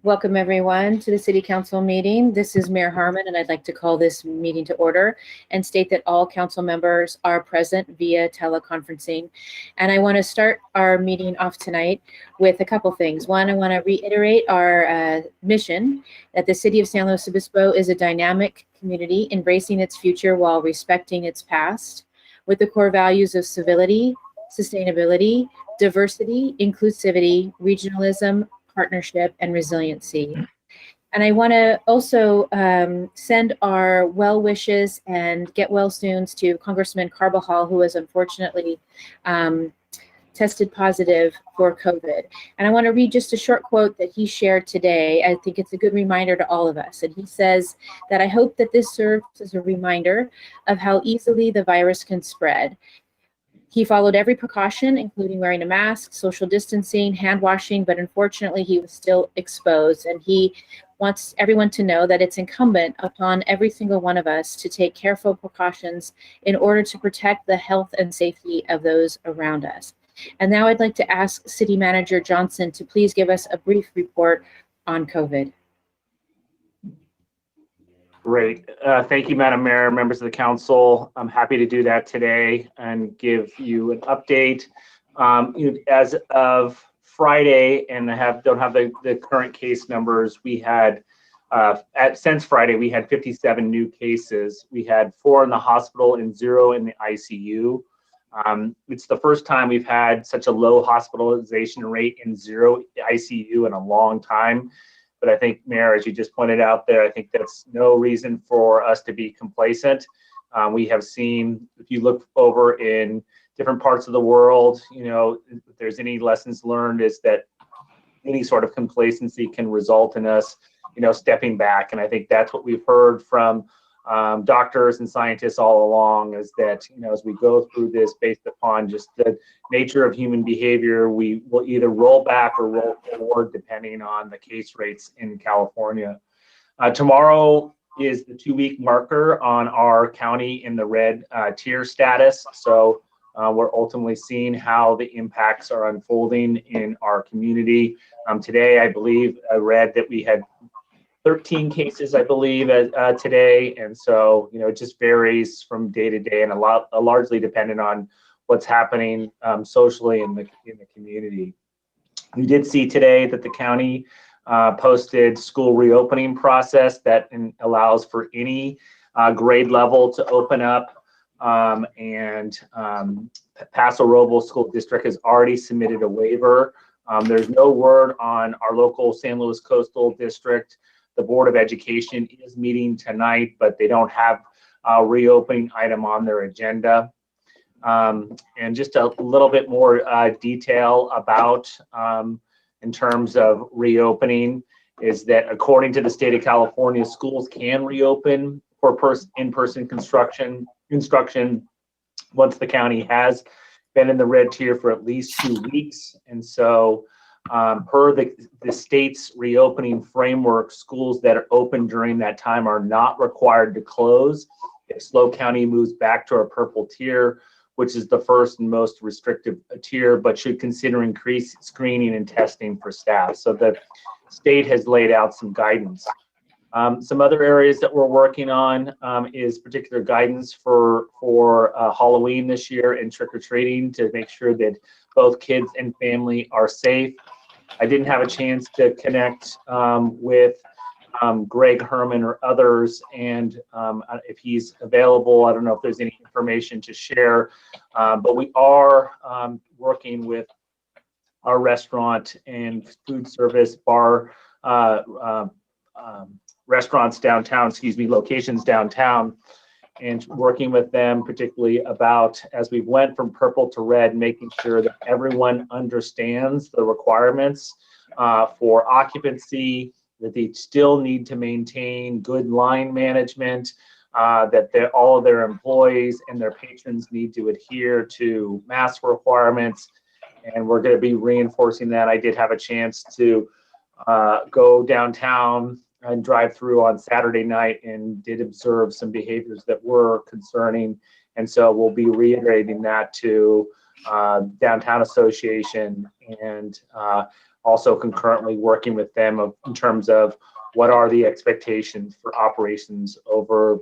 Welcome everyone to the City Council meeting. This is Mayor Harmon, and I'd like to call this meeting to order and state that all council members are present via teleconferencing. And I want to start our meeting off tonight with a couple things. One, I want to reiterate our mission that the City of San Luis Obispo is a dynamic community embracing its future while respecting its past, with the core values of civility, sustainability, diversity, inclusivity, regionalism, partnership, and resiliency. And I want to also send our well wishes and get well soons to Congressman Carbajal, who was unfortunately tested positive for COVID. And I want to read just a short quote that he shared today. I think it's a good reminder to all of us. And he says that I hope that this serves as a reminder of how easily the virus can spread. He followed every precaution, including wearing a mask, social distancing, hand washing, but unfortunately he was still exposed. And he wants everyone to know that it's incumbent upon every single one of us to take careful precautions in order to protect the health and safety of those around us. And now I'd like to ask City Manager Johnson to please give us a brief report on COVID. Great. Thank you, Madam Mayor, members of the council. I'm happy to do that today and give you an update. As of Friday, and don't have the current case numbers, we had, since Friday, we had 57 new cases. We had 4 in the hospital and 0 in the ICU. It's the first time we've had such a low hospitalization rate in 0 ICU in a long time. But I think, Mayor, as you just pointed out there, I think that's no reason for us to be complacent. We have seen, if you look over in different parts of the world, if there's any lessons learned, is that any sort of complacency can result in us, stepping back. And I think that's what we've heard from doctors and scientists all along, is that, as we go through this, based upon just the nature of human behavior, we will either roll back or roll forward depending on the case rates in California. Tomorrow is the 2-week marker on our county in the red tier status. So we're ultimately seeing how the impacts are unfolding in our community. Today, I believe I read that we had 13 cases, I believe, today, and so it just varies from day to day, and largely dependent on what's happening socially in the community. We did see today that the county posted school reopening process that allows for any grade level to open up, and Paso Robles School District has already submitted a waiver. There's no word on our local San Luis Coastal District. The Board of Education is meeting tonight, but they don't have a reopening item on their agenda. And just a little bit more detail about, in terms of reopening, is that according to the state of California, schools can reopen for in-person instruction once the county has been in the red tier for at least 2 weeks. And so per the state's reopening framework, schools that are open during that time are not required to close if SLO County moves back to our purple tier, which is the first and most restrictive tier, but should consider increased screening and testing for staff. So the state has laid out some guidance. Some other areas that we're working on is particular guidance for Halloween this year and trick-or-treating to make sure that both kids and family are safe. I didn't have a chance to connect with Greg Herman or others, and if he's available, I don't know if there's any information to share, but we are working with our restaurant and food service bar restaurants downtown, locations downtown, and working with them particularly about, as we went from purple to red, making sure that everyone understands the requirements for occupancy, that they still need to maintain good line management, that all of their employees and their patrons need to adhere to mask requirements, and we're going to be reinforcing that. I did have a chance to go downtown and drive through on Saturday night and did observe some behaviors that were concerning. And so we'll be reiterating that to Downtown Association and also concurrently working with them in terms of what are the expectations for operations over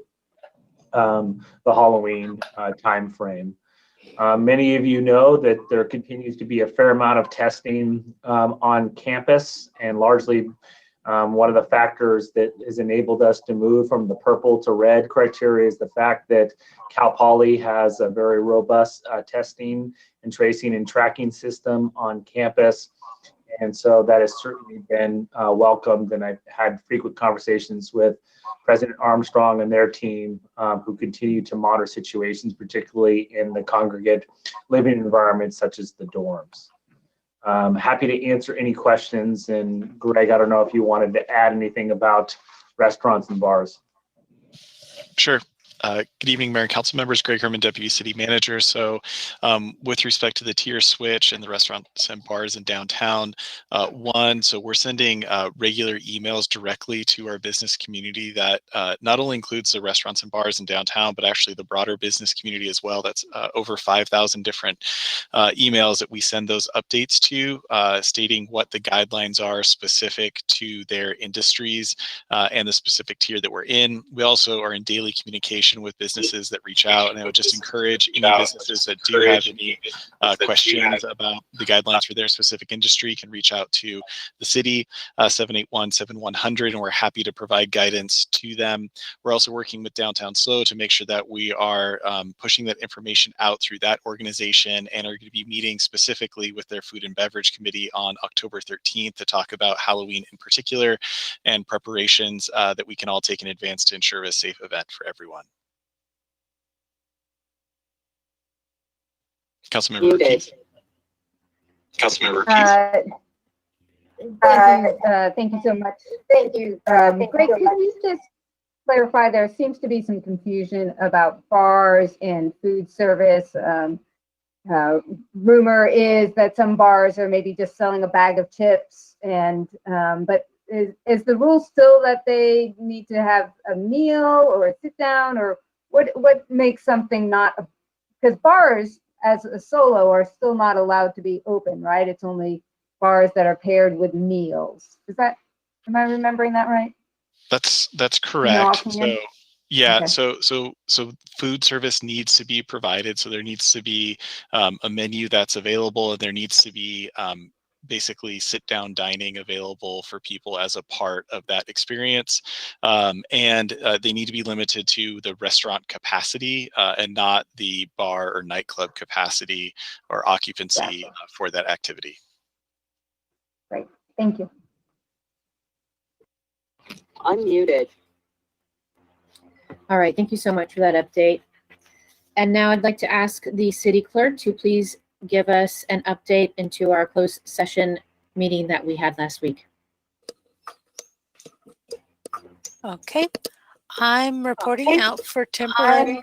the Halloween time frame. Many of you know that there continues to be a fair amount of testing on campus, and largely one of the factors that has enabled us to move from the purple to red criteria is the fact that Cal Poly has a very robust testing and tracing and tracking system on campus. And so that has certainly been welcomed, and I've had frequent conversations with President Armstrong and their team who continue to monitor situations, particularly in the congregate living environments such as the dorms. Happy to answer any questions. And Greg, I don't know if you wanted to add anything about restaurants and bars. Sure. Good evening, Mayor and Council members. Greg Herman, Deputy City Manager. So with respect to the tier switch and the restaurants and bars in downtown, so we're sending regular emails directly to our business community that not only includes the restaurants and bars in downtown, but actually the broader business community as well. That's over 5,000 different emails that we send those updates to, stating what the guidelines are specific to their industries and the specific tier that we're in. We also are in daily communication with businesses that reach out, and I would just encourage any businesses that do have any questions about the guidelines for their specific industry can reach out to the city, 781-7100, and we're happy to provide guidance to them. We're also working with Downtown SLO to make sure that we are pushing that information out through that organization, and are going to be meeting specifically with their food and beverage committee on October 13th to talk about Halloween in particular and preparations that we can all take in advance to ensure a safe event for everyone. Councilmember Keith. Councilmember Keith. Thank you so much. Thank you. Greg, can you just clarify, there seems to be some confusion about bars and food service. Rumor is that some bars are maybe just selling a bag of chips, and but is the rule still that they need to have a meal or a sit down, or what makes something not, because bars as a solo are still not allowed to be open, right? It's only bars that are paired with meals. Am I remembering that right? That's correct. So yeah, Okay. so food service needs to be provided. So there needs to be a menu that's available, and there needs to be basically sit-down dining available for people as a part of that experience. And they need to be limited to the restaurant capacity and not the bar or nightclub capacity or occupancy for that activity. Great, thank you. Unmuted. All right, thank you so much for that update. And now I'd like to ask the city clerk to please give us an update into our closed session meeting that we had last week. Okay, I'm reporting out for temporary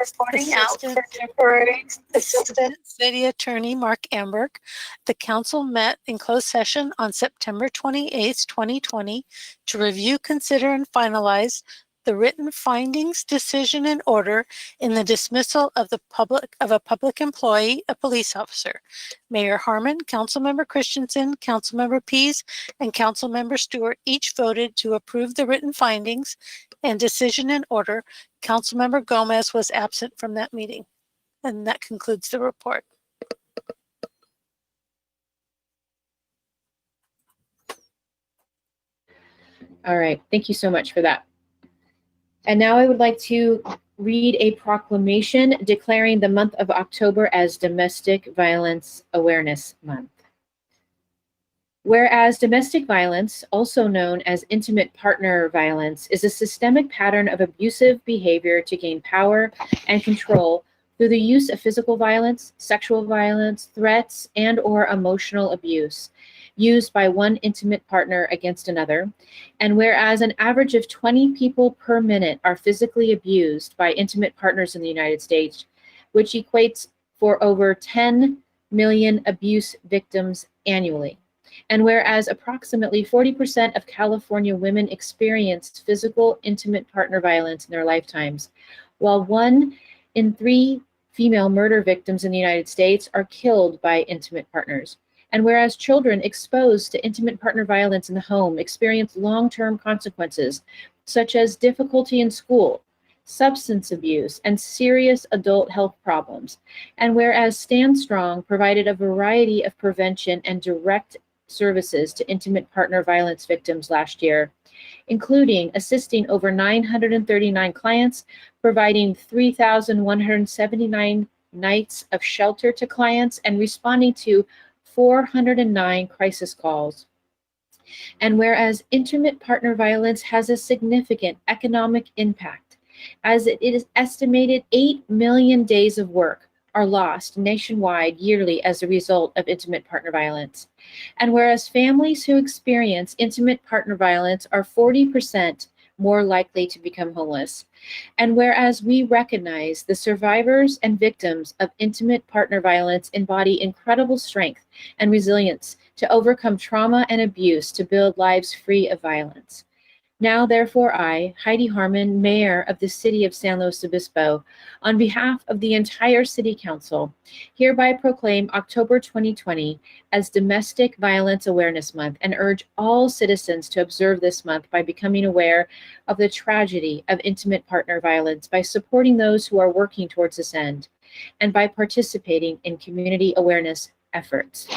assistant city attorney Mark Amberg. The council met in closed session on September 28th, 2020 to review, consider, and finalize the written findings, decision, and order in the dismissal of a public employee, a police officer. Mayor Harmon, Councilmember Christensen, Councilmember Pease, and Councilmember Stewart each voted to approve the written findings and decision and order. Councilmember Gomez was absent from that meeting. And that concludes the report. All right, thank you so much for that. And now I would like to read a proclamation declaring the month of October as Domestic Violence Awareness Month. Whereas domestic violence, also known as intimate partner violence, is a systemic pattern of abusive behavior to gain power and control through the use of physical violence, sexual violence, threats, and/or emotional abuse used by one intimate partner against another, and whereas an average of 20 people per minute are physically abused by intimate partners in the United States, which equates for over 10 million abuse victims annually. And whereas approximately 40% of California women experience physical intimate partner violence in their lifetimes, while 1 in 3 female murder victims in the United States are killed by intimate partners. And whereas children exposed to intimate partner violence in the home experience long-term consequences, such as difficulty in school, substance abuse, and serious adult health problems. And whereas Stand Strong provided a variety of prevention and direct services to intimate partner violence victims last year, including assisting over 939 clients, providing 3,179 nights of shelter to clients, and responding to 409 crisis calls. And whereas intimate partner violence has a significant economic impact, as it is estimated 8 million days of work are lost nationwide yearly as a result of intimate partner violence. And whereas families who experience intimate partner violence are 40% more likely to become homeless. And whereas we recognize the survivors and victims of intimate partner violence embody incredible strength and resilience to overcome trauma and abuse to build lives free of violence. Now, therefore, I, Heidi Harmon, Mayor of the City of San Luis Obispo, on behalf of the entire City Council, hereby proclaim October 2020 as Domestic Violence Awareness Month and urge all citizens to observe this month by becoming aware of the tragedy of intimate partner violence, by supporting those who are working towards this end, and by participating in community awareness efforts.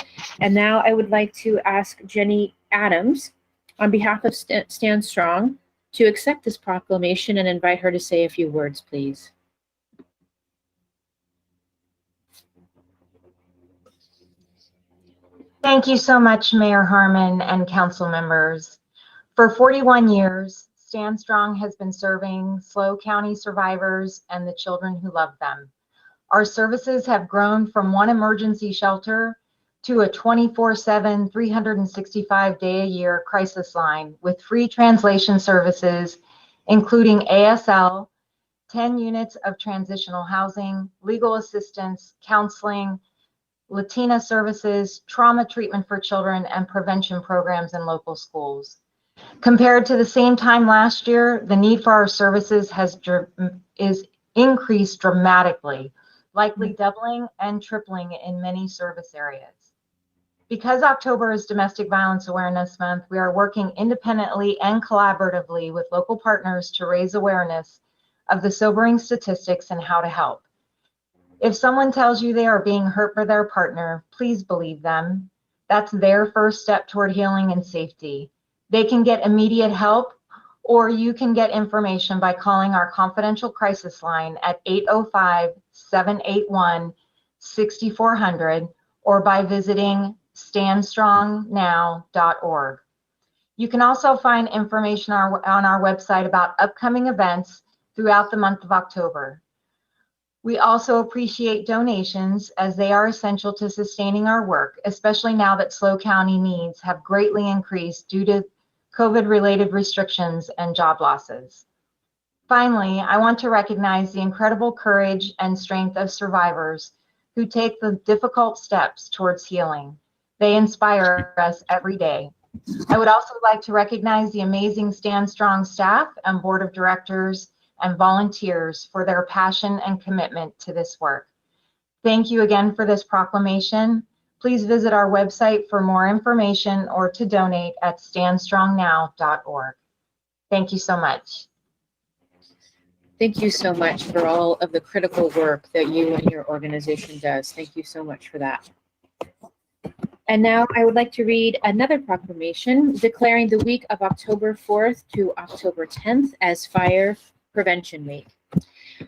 And now I would like to ask Jenny Adams, on behalf of Stand Strong, to accept this proclamation and invite her to say a few words, please. Thank you so much, Mayor Harmon and council members. For 41 years, Stand Strong has been serving SLO County survivors and the children who love them. Our services have grown from one emergency shelter to a 24/7, 365-day-a-year crisis line with free translation services, including ASL, 10 units of transitional housing, legal assistance, counseling, Latina services, trauma treatment for children, and prevention programs in local schools. Compared to the same time last year, the need for our services is increased dramatically, likely doubling and tripling in many service areas. Because October is Domestic Violence Awareness Month, we are working independently and collaboratively with local partners to raise awareness of the sobering statistics and how to help. If someone tells you they are being hurt by their partner, please believe them. That's their first step toward healing and safety. They can get immediate help, or you can get information by calling our confidential crisis line at 805-781-6400 or by visiting standstrongnow.org. You can also find information on our website about upcoming events throughout the month of October. We also appreciate donations as they are essential to sustaining our work, especially now that SLO County needs have greatly increased due to COVID-related restrictions and job losses. Finally, I want to recognize the incredible courage and strength of survivors who take the difficult steps towards healing. They inspire us every day. I would also like to recognize the amazing Stand Strong staff and board of directors and volunteers for their passion and commitment to this work. Thank you again for this proclamation. Please visit our website for more information or to donate at standstrongnow.org. Thank you so much. Thank you so much for all of the critical work that you and your organization does. Thank you so much for that. And now I would like to read another proclamation declaring the week of October 4th to October 10th as Fire Prevention Week.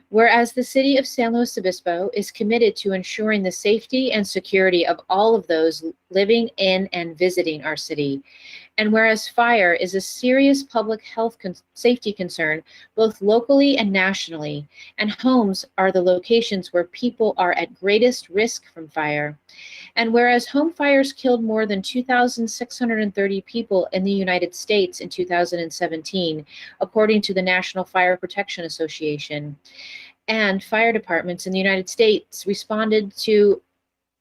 Whereas the City of San Luis Obispo is committed to ensuring the safety and security of all of those living in and visiting our city, and whereas fire is a serious public health safety concern, both locally and nationally, and homes are the locations where people are at greatest risk from fire, and whereas home fires killed more than 2,630 people in the United States in 2017, according to the National Fire Protection Association, and fire departments in the United States responded to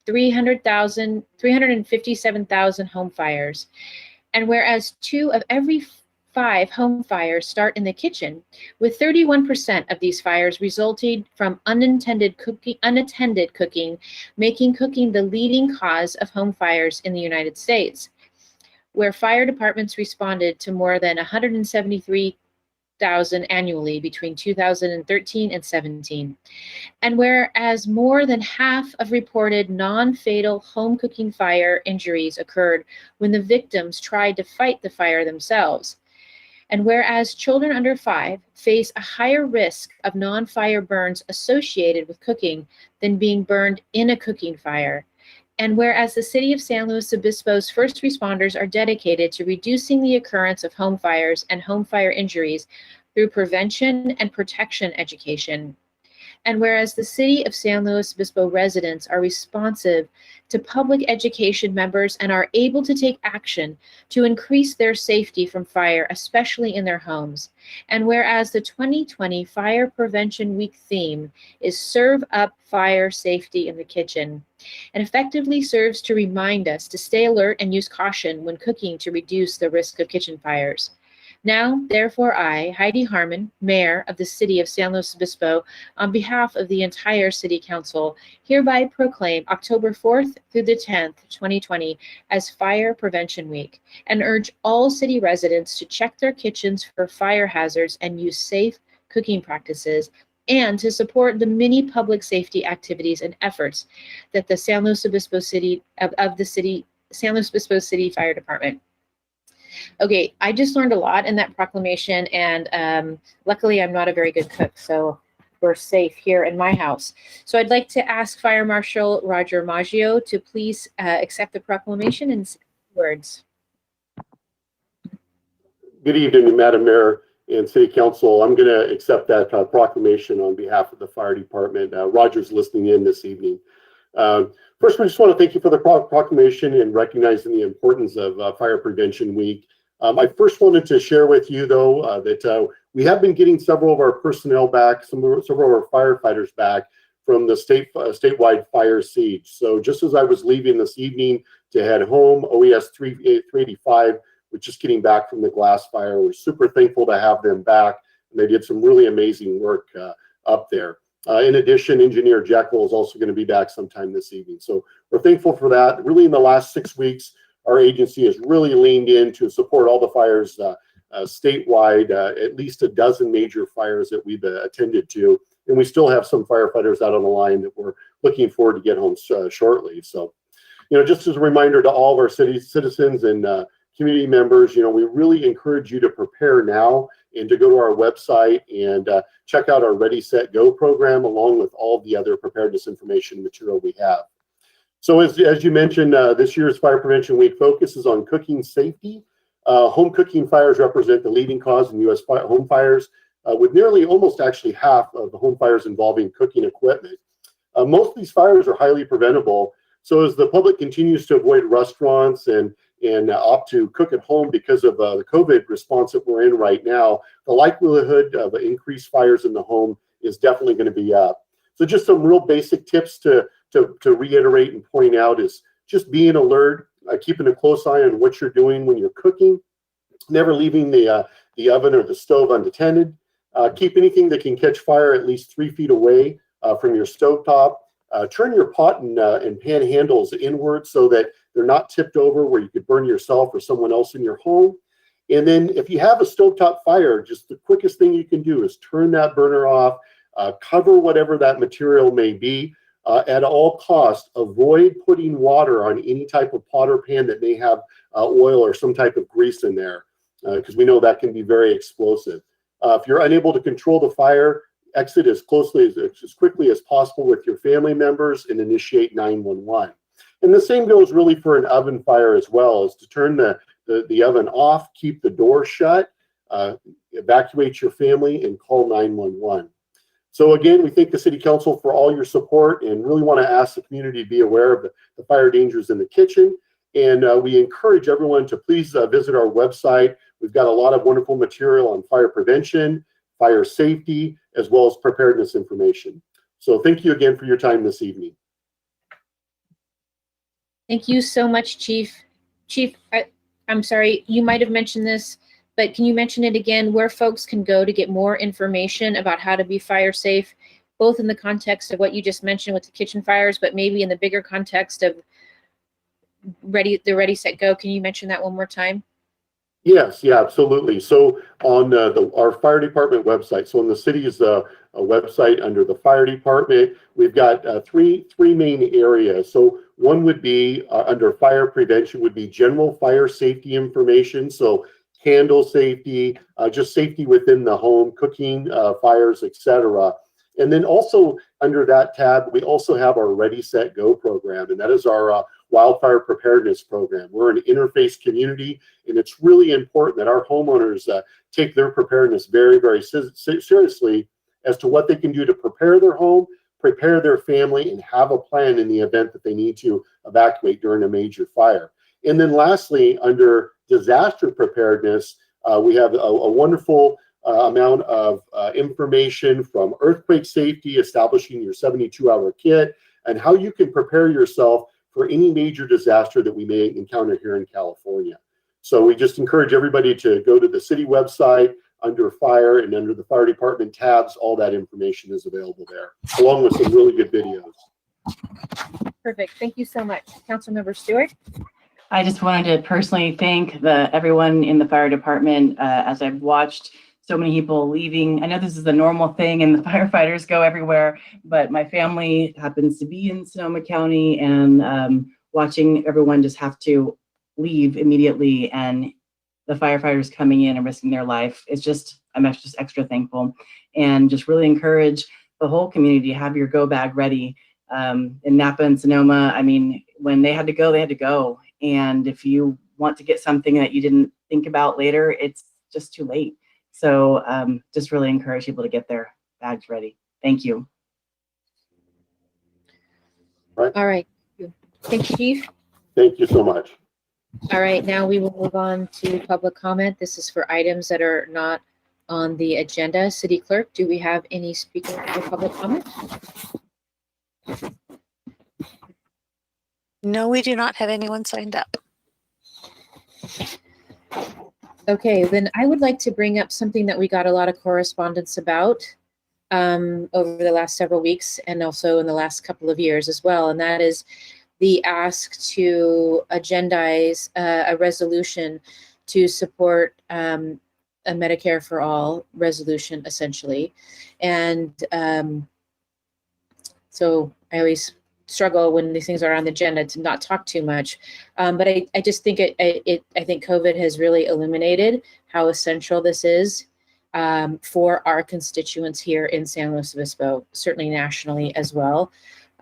357,000 home fires. And whereas 2 of every 5 home fires start in the kitchen, with 31% of these fires resulting from unattended cooking, making cooking the leading cause of home fires in the United States, where fire departments responded to more than 173,000 annually between 2013 and 17. And whereas more than half of reported non-fatal home cooking fire injuries occurred when the victims tried to fight the fire themselves. And whereas children under 5 face a higher risk of non-fire burns associated with cooking than being burned in a cooking fire. And whereas the City of San Luis Obispo's first responders are dedicated to reducing the occurrence of home fires and home fire injuries through prevention and protection education. And whereas the City of San Luis Obispo residents are responsive to public education members and are able to take action to increase their safety from fire, especially in their homes. And whereas the 2020 Fire Prevention Week theme is Serve Up Fire Safety in the Kitchen, and effectively serves to remind us to stay alert and use caution when cooking to reduce the risk of kitchen fires. Now, therefore, I, Heidi Harmon, Mayor of the City of San Luis Obispo, on behalf of the entire City Council, hereby proclaim October 4th through the 10th, 2020 as Fire Prevention Week, and urge all city residents to check their kitchens for fire hazards and use safe cooking practices, and to support the many public safety activities and efforts that the San Luis Obispo City San Luis Obispo City Fire Department. Okay, I just learned a lot in that proclamation, and luckily I'm not a very good cook, so we're safe here in my house. So I'd like to ask Fire Marshal Roger Maggio to please accept the proclamation and say words. Good evening, Madam Mayor and City Council. I'm going to accept that proclamation on behalf of the Fire Department. Roger's listening in this evening. First, I just want to thank you for the proclamation and recognizing the importance of Fire Prevention Week. I first wanted to share with you, though, that we have been getting several of our personnel back, several of our firefighters back from the statewide fire siege. So just as I was leaving this evening to head home, OES 385 was just getting back from the glass fire. We're super thankful to have them back, and they did some really amazing work up there. In addition, Engineer Jekyll is also going to be back sometime this evening. So we're thankful for that. Really, in the last 6 weeks, our agency has really leaned in to support all the fires statewide, at least a dozen major fires that we've attended to. And we still have some firefighters out on the line that we're looking forward to get home shortly. So, just as a reminder to all of our citizens and community members, we really encourage you to prepare now and to go to our website and check out our Ready, Set, Go program, along with all the other preparedness information material we have. So as you mentioned, this year's Fire Prevention Week focuses on cooking safety. Home cooking fires represent the leading cause in U.S. home fires, with nearly almost actually half of the home fires involving cooking equipment. Most of these fires are highly preventable. So as the public continues to avoid restaurants and opt to cook at home because of the COVID response that we're in right now, the likelihood of increased fires in the home is definitely going to be up. So just some real basic tips to reiterate and point out is just being alert, keeping a close eye on what you're doing when you're cooking, never leaving the oven or the stove unattended. Keep anything that can catch fire at least 3 feet away from your stovetop. Turn your pot and pan handles inward so that they're not tipped over where you could burn yourself or someone else in your home. And then if you have a stovetop fire, just the quickest thing you can do is turn that burner off, cover whatever that material may be. At all costs, avoid putting water on any type of pot or pan that may have oil or some type of grease in there, because we know that can be very explosive. If you're unable to control the fire, exit as quickly as possible with your family members and initiate 911. And the same goes really for an oven fire as well, is to turn the oven off, keep the door shut, evacuate your family, and call 911. So again, we thank the City Council for all your support and really want to ask the community to be aware of the fire dangers in the kitchen. And we encourage everyone to please visit our website. We've got a lot of wonderful material on fire prevention, fire safety, as well as preparedness information. So thank you again for your time this evening. Thank you so much, Chief. Chief, I'm sorry, you might have mentioned this, but can you mention it again, where folks can go to get more information about how to be fire safe, both in the context of what you just mentioned with the kitchen fires, but maybe in the bigger context of Ready, Set, Go? Can you mention that one more time? Yes, yeah, absolutely. So on our fire department website, so on the city's a website under the fire department, we've got three main areas. So one would be under fire prevention would be general fire safety information. So candle safety, just safety within the home, cooking, fires, etc. And then also under that tab, we also have our Ready, Set, Go program, and that is our wildfire preparedness program. We're an interface community, and it's really important that our homeowners take their preparedness very, very seriously as to what they can do to prepare their home, prepare their family, and have a plan in the event that they need to evacuate during a major fire. And then lastly, under disaster preparedness, we have a wonderful amount of information from earthquake safety, establishing your 72-hour kit, and how you can prepare yourself for any major disaster that we may encounter here in California. So we just encourage everybody to go to the city website under fire, and under the fire department tabs, all that information is available there, along with some really good videos. Perfect. Thank you so much. Councilmember Stewart. I just wanted to personally thank everyone in the fire department as I've watched so many people leaving. I know this is the normal thing and the firefighters go everywhere, but my family happens to be in Sonoma County, and watching everyone just have to leave immediately and the firefighters coming in and risking their life, I'm just extra thankful, and just really encourage the whole community to have your go bag ready. In Napa and Sonoma, I mean, when they had to go, they had to go. And if you want to get something that you didn't think about later, it's just too late. So just really encourage people to get their bags ready. Thank you. All right. Thanks, Chief. Thank you so much. All right, now we will move on to public comment. This is for items that are not on the agenda. City Clerk, do we have any speakers for public comment? No, we do not have anyone signed up. Okay, then I would like to bring up something that we got a lot of correspondence about over the last several weeks, and also in the last couple of years as well, and that is the ask to agendize a resolution to support a Medicare for All resolution, essentially. And so I always struggle when these things are on the agenda to not talk too much. But I just think I think COVID has really illuminated how essential this is for our constituents here in San Luis Obispo, certainly nationally as well.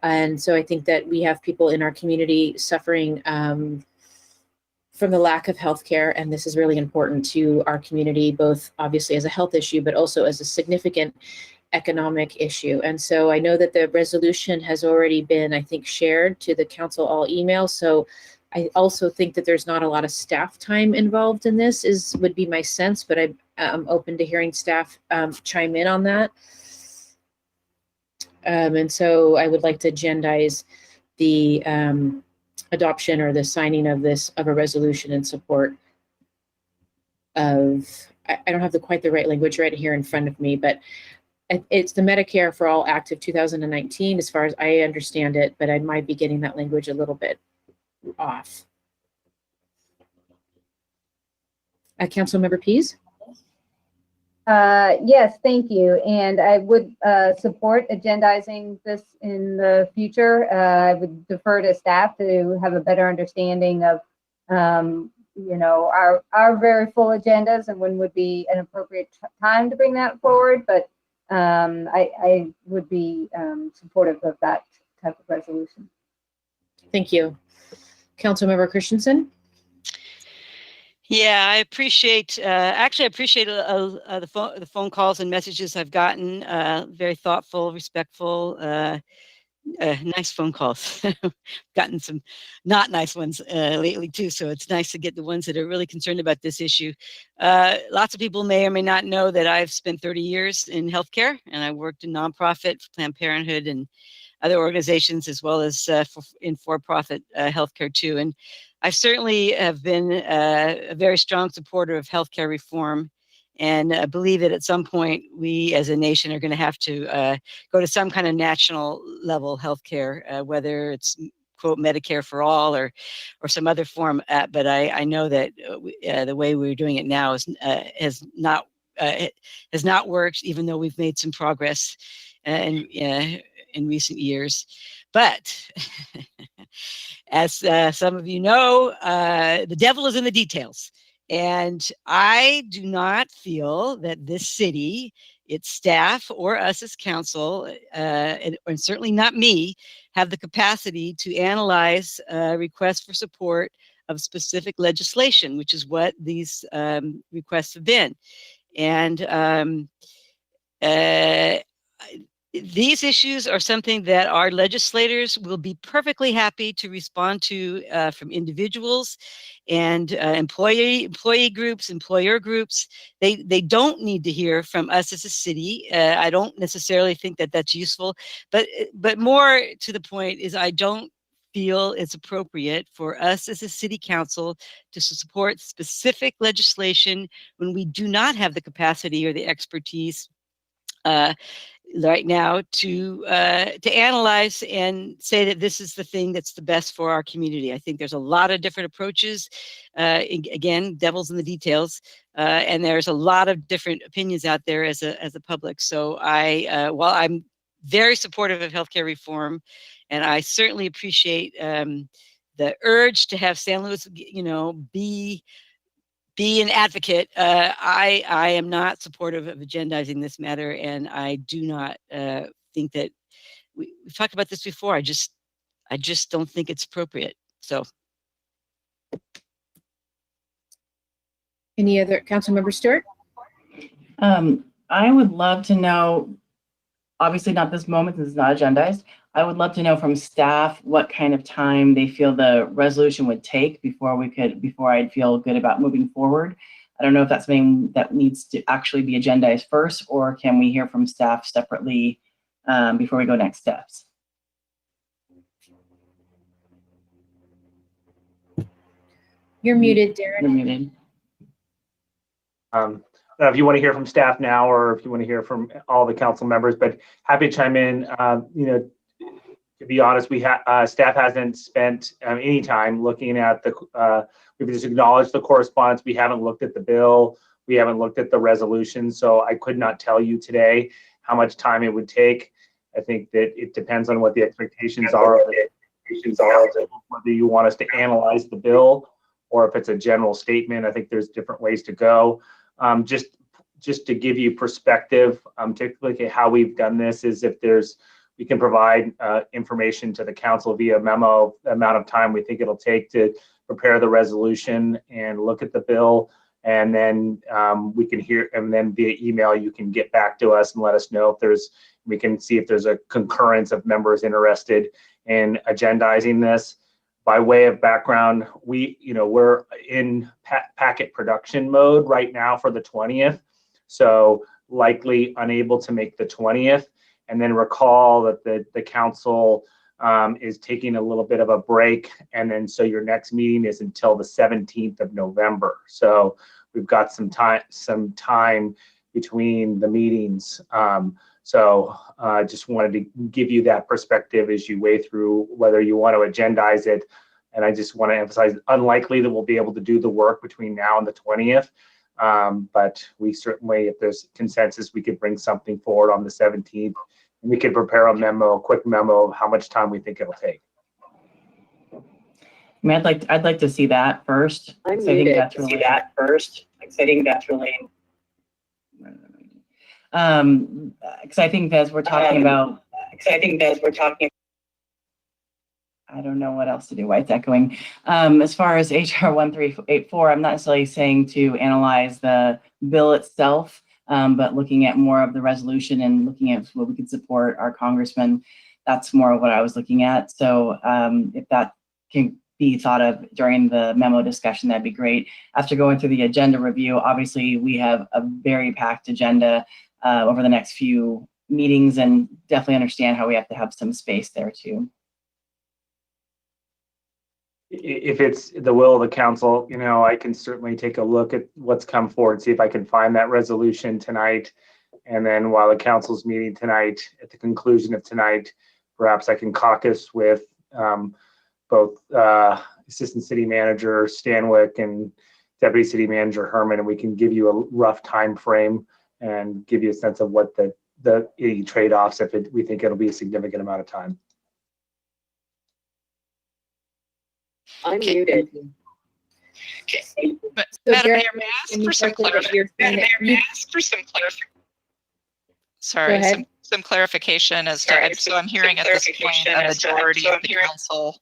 And so I think that we have people in our community suffering from the lack of healthcare, and this is really important to our community, both obviously as a health issue, but also as a significant economic issue. And so I know that the resolution has already been, I think, shared to the council all email. So I also think that there's not a lot of staff time involved in this, would be my sense, but I'm open to hearing staff chime in on that. And so I would like to agendize the adoption or the signing of a resolution in support of, I don't have quite the right language right here in front of me, but it's the Medicare for All Act of 2019, as far as I understand it, but I might be getting that language a little bit off. Councilmember Pease? Yes, thank you. And I would support agendizing this in the future. I would defer to staff to have a better understanding of, our very full agendas and when would be an appropriate time to bring that forward. But I would be supportive of that type of resolution. Thank you. Councilmember Christensen? Yeah, I appreciate, the phone calls and messages I've gotten, very thoughtful, respectful, nice phone calls. Gotten some not nice ones lately too, so it's nice to get the ones that are really concerned about this issue. Lots of people may or may not know that I've spent 30 years in healthcare, and I worked in nonprofit, Planned Parenthood, and other organizations, as well as in for-profit healthcare too. And I certainly have been a very strong supporter of healthcare reform, and believe that at some point we as a nation are going to have to go to some kind of national level healthcare, whether it's quote Medicare for all or some other form. But I know that the way we're doing it now has not worked, even though we've made some progress in recent years. But as some of you know, the devil is in the details. And I do not feel that this city, its staff, or us as council, and certainly not me, have the capacity to analyze requests for support of specific legislation, which is what these requests have been. And these issues are something that our legislators will be perfectly happy to respond to from individuals and employee groups, employer groups. They don't need to hear from us as a city. I don't necessarily think that that's useful, but more to the point is I don't feel it's appropriate for us as a city council to support specific legislation when we do not have the capacity or the expertise right now to analyze and say that this is the thing that's the best for our community. I think there's a lot of different approaches. Again, devil's in the details, and there's a lot of different opinions out there as a public. So while I'm very supportive of healthcare reform, and I certainly appreciate the urge to have San Luis, be an advocate. I am not supportive of agendizing this matter, and I do not think that we've talked about this before. I just don't think it's appropriate. So, Any other council member Stewart? I would love to know, obviously not this moment, this is not agendized. I would love to know from staff what kind of time they feel the resolution would take before I'd feel good about moving forward. I don't know if that's something that needs to actually be agendized first, or can we hear from staff separately before we go next steps? You're muted, Darren. You're muted. If you want to hear from staff now, or if you want to hear from all the council members, but happy to chime in. To be honest, staff hasn't spent any time looking at we've just acknowledged the correspondence. We haven't looked at the bill. We haven't looked at the resolution. So I could not tell you today how much time it would take. I think that it depends on what the expectations are of whether you want us to analyze the bill or if it's a general statement. I think there's different ways to go. Just to give you perspective, typically how we've done this is we can provide information to the council via memo, the amount of time we think it'll take to prepare the resolution and look at the bill. And then we can hear, and then via email, you can get back to us and let us know if we can see if there's a concurrence of members interested in agendizing this. By way of background, we're in packet production mode right now for the 20th. So likely unable to make the 20th. And then recall that the council is taking a little bit of a break. And then so your next meeting is until the 17th of November. So we've got some time between the meetings. So I just wanted to give you that perspective as you weigh through whether you want to agendize it. And I just want to emphasize, unlikely that we'll be able to do the work between now and the 20th. But we certainly, if there's consensus, we could bring something forward on the 17th. And we could prepare a quick memo of how much time we think it'll take. I mean, I'd like to see that first. I think that's really because I think as we're talking about, I don't know what else to do. Why it's echoing. As far as HR 1384, I'm not necessarily saying to analyze the bill itself, but looking at more of the resolution and looking at what we could support our congressman. That's more of what I was looking at. So if that can be thought of during the memo discussion, that'd be great. After going through the agenda review, obviously we have a very packed agenda over the next few meetings, and definitely understand how we have to have some space there too. if it's the will of the council, I can certainly take a look at what's come forward, see if I can find that resolution tonight. And then while the council's meeting tonight, at the conclusion of tonight, perhaps I can caucus with both Assistant City Manager Stanwyck and Deputy City Manager Herman, and we can give you a rough time frame and give you a sense of what the trade-offs if we think it'll be a significant amount of time. I'm muted. But So Madam Derek, Mayor, may I ask can you for some clarify what you're saying? Madam Mayor, may I ask for some clarification? Sorry, ahead. some clarification as to, so I'm hearing at this point a majority of the council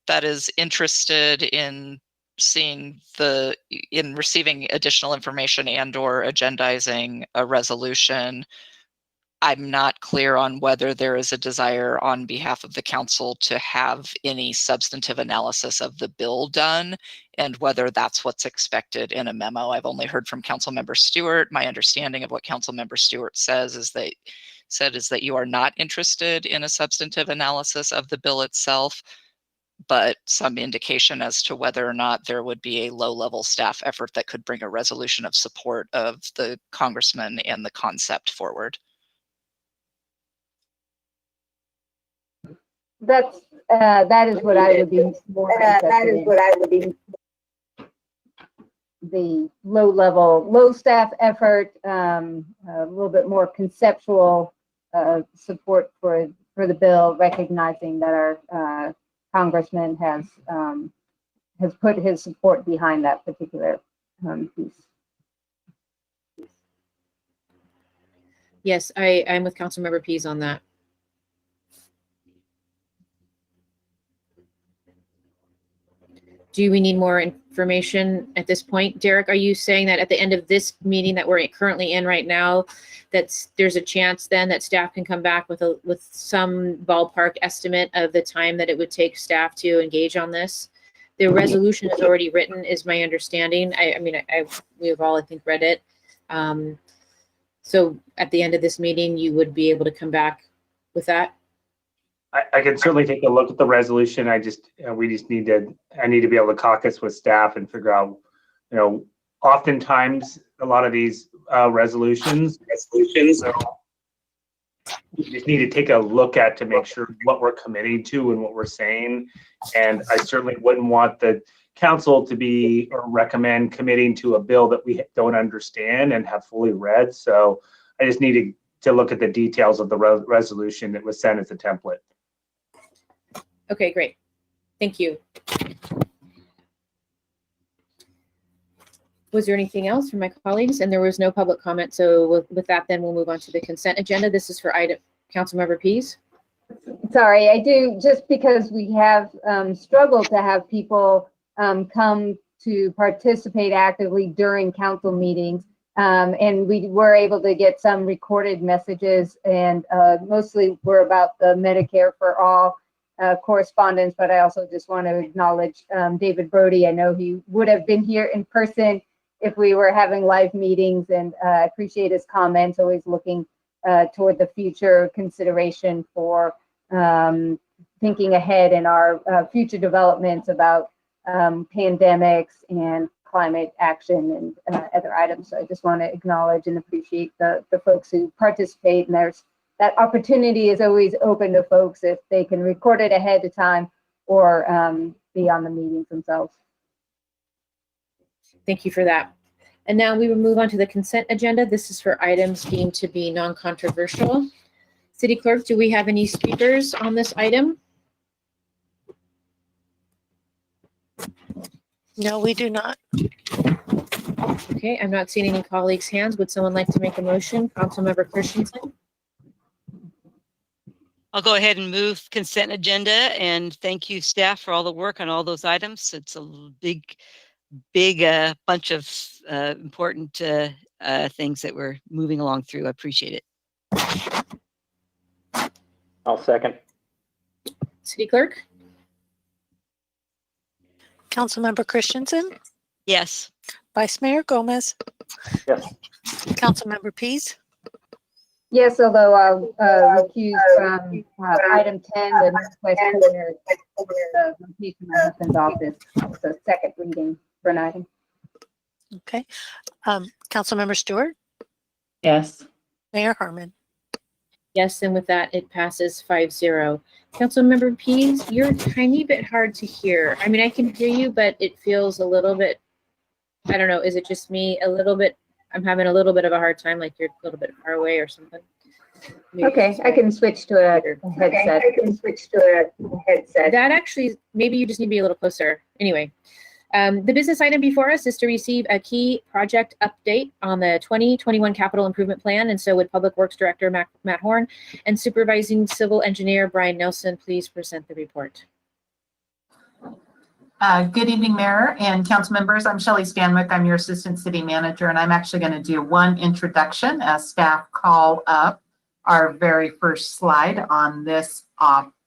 that is interested in receiving additional information and or agendizing a resolution. I'm not clear on whether there is a desire on behalf of the council to have any substantive analysis of the bill done and whether that's what's expected in a memo. I've only heard from Councilmember Stewart. My understanding of what Councilmember Stewart says is that you are not interested in a substantive analysis of the bill itself, but some indication as to whether or not there would be a low-level staff effort that could bring a resolution of support of the congressman and the concept forward. That is what I would be more interested in. The low staff effort, a little bit more conceptual support for the bill, recognizing that our congressman has put his support behind that particular piece. Yes, I'm with Councilmember Pease on that. Do we need more information at this point? Derek, are you saying that at the end of this meeting that we're currently in right now, there's a chance then that staff can come back with some ballpark estimate of the time that it would take staff to engage on this? The resolution is already written, is my understanding. We have all, I think, read it. So at the end of this meeting, you would be able to come back with that? I can certainly take a look at the resolution. I need to be able to caucus with staff and figure out, oftentimes a lot of these resolutions, you just need to take a look at to make sure what we're committing to and what we're saying. And I certainly wouldn't want the council to be or recommend committing to a bill that we don't understand and have fully read. So I just needed to look at the details of the resolution that was sent as a template. Okay, great. Thank you. Was there anything else from my colleagues? And there was no public comment. So with that, then we'll move on to the consent agenda. This is for Councilmember Pease. Sorry, I do, just because we have struggled to have people come to participate actively during council meetings. And we were able to get some recorded messages, and mostly were about the Medicare for All correspondence, but I also just want to acknowledge David Brody. I know he would have been here in person if we were having live meetings, and I appreciate his comments, always looking toward the future consideration for thinking ahead in our future developments about pandemics and climate action and other items. So I just want to acknowledge and appreciate the folks who participate, and that opportunity is always open to folks if they can record it ahead of time or be on the meetings themselves. Thank you for that. And now we will move on to the consent agenda. This is for items deemed to be non-controversial. City Clerk, do we have any speakers on this item? No, we do not. Okay, I'm not seeing any colleagues' hands. Would someone like to make a motion? Councilmember Christensen? I'll go ahead and move consent agenda, and thank you staff for all the work on all those items. It's a big bunch of important things that we're moving along through. I appreciate it. I'll second. City Clerk? Councilmember Christensen, Yes. Vice Mayor Gomez, Yes. Councilmember Pease, Yes, although I'll recuse from item 10, the Northwest Corner the location of my husband's office. It's a second reading for an item. Okay. Councilmember Stewart, Yes. Mayor Harmon. Yes, and with that, it passes 5-0. Councilmember Pease, you're a tiny bit hard to hear. I mean, I can hear you, but it feels a little bit, I don't know, is it just me? A little bit, I'm having a little bit of a hard time, like you're a little bit far away or something. Maybe Okay, it's I can switch to a headset. That actually, maybe you just need to be a little closer. Anyway, the business item before us is to receive a key project update on the 2021 capital improvement plan. And so would Public Works Director Matt Horn and Supervising Civil Engineer Brian Nelson please present the report. Good evening, Mayor and council members. I'm Shelley Stanwyck. I'm your Assistant City Manager, and I'm actually going to do one introduction as staff call up our very first slide on this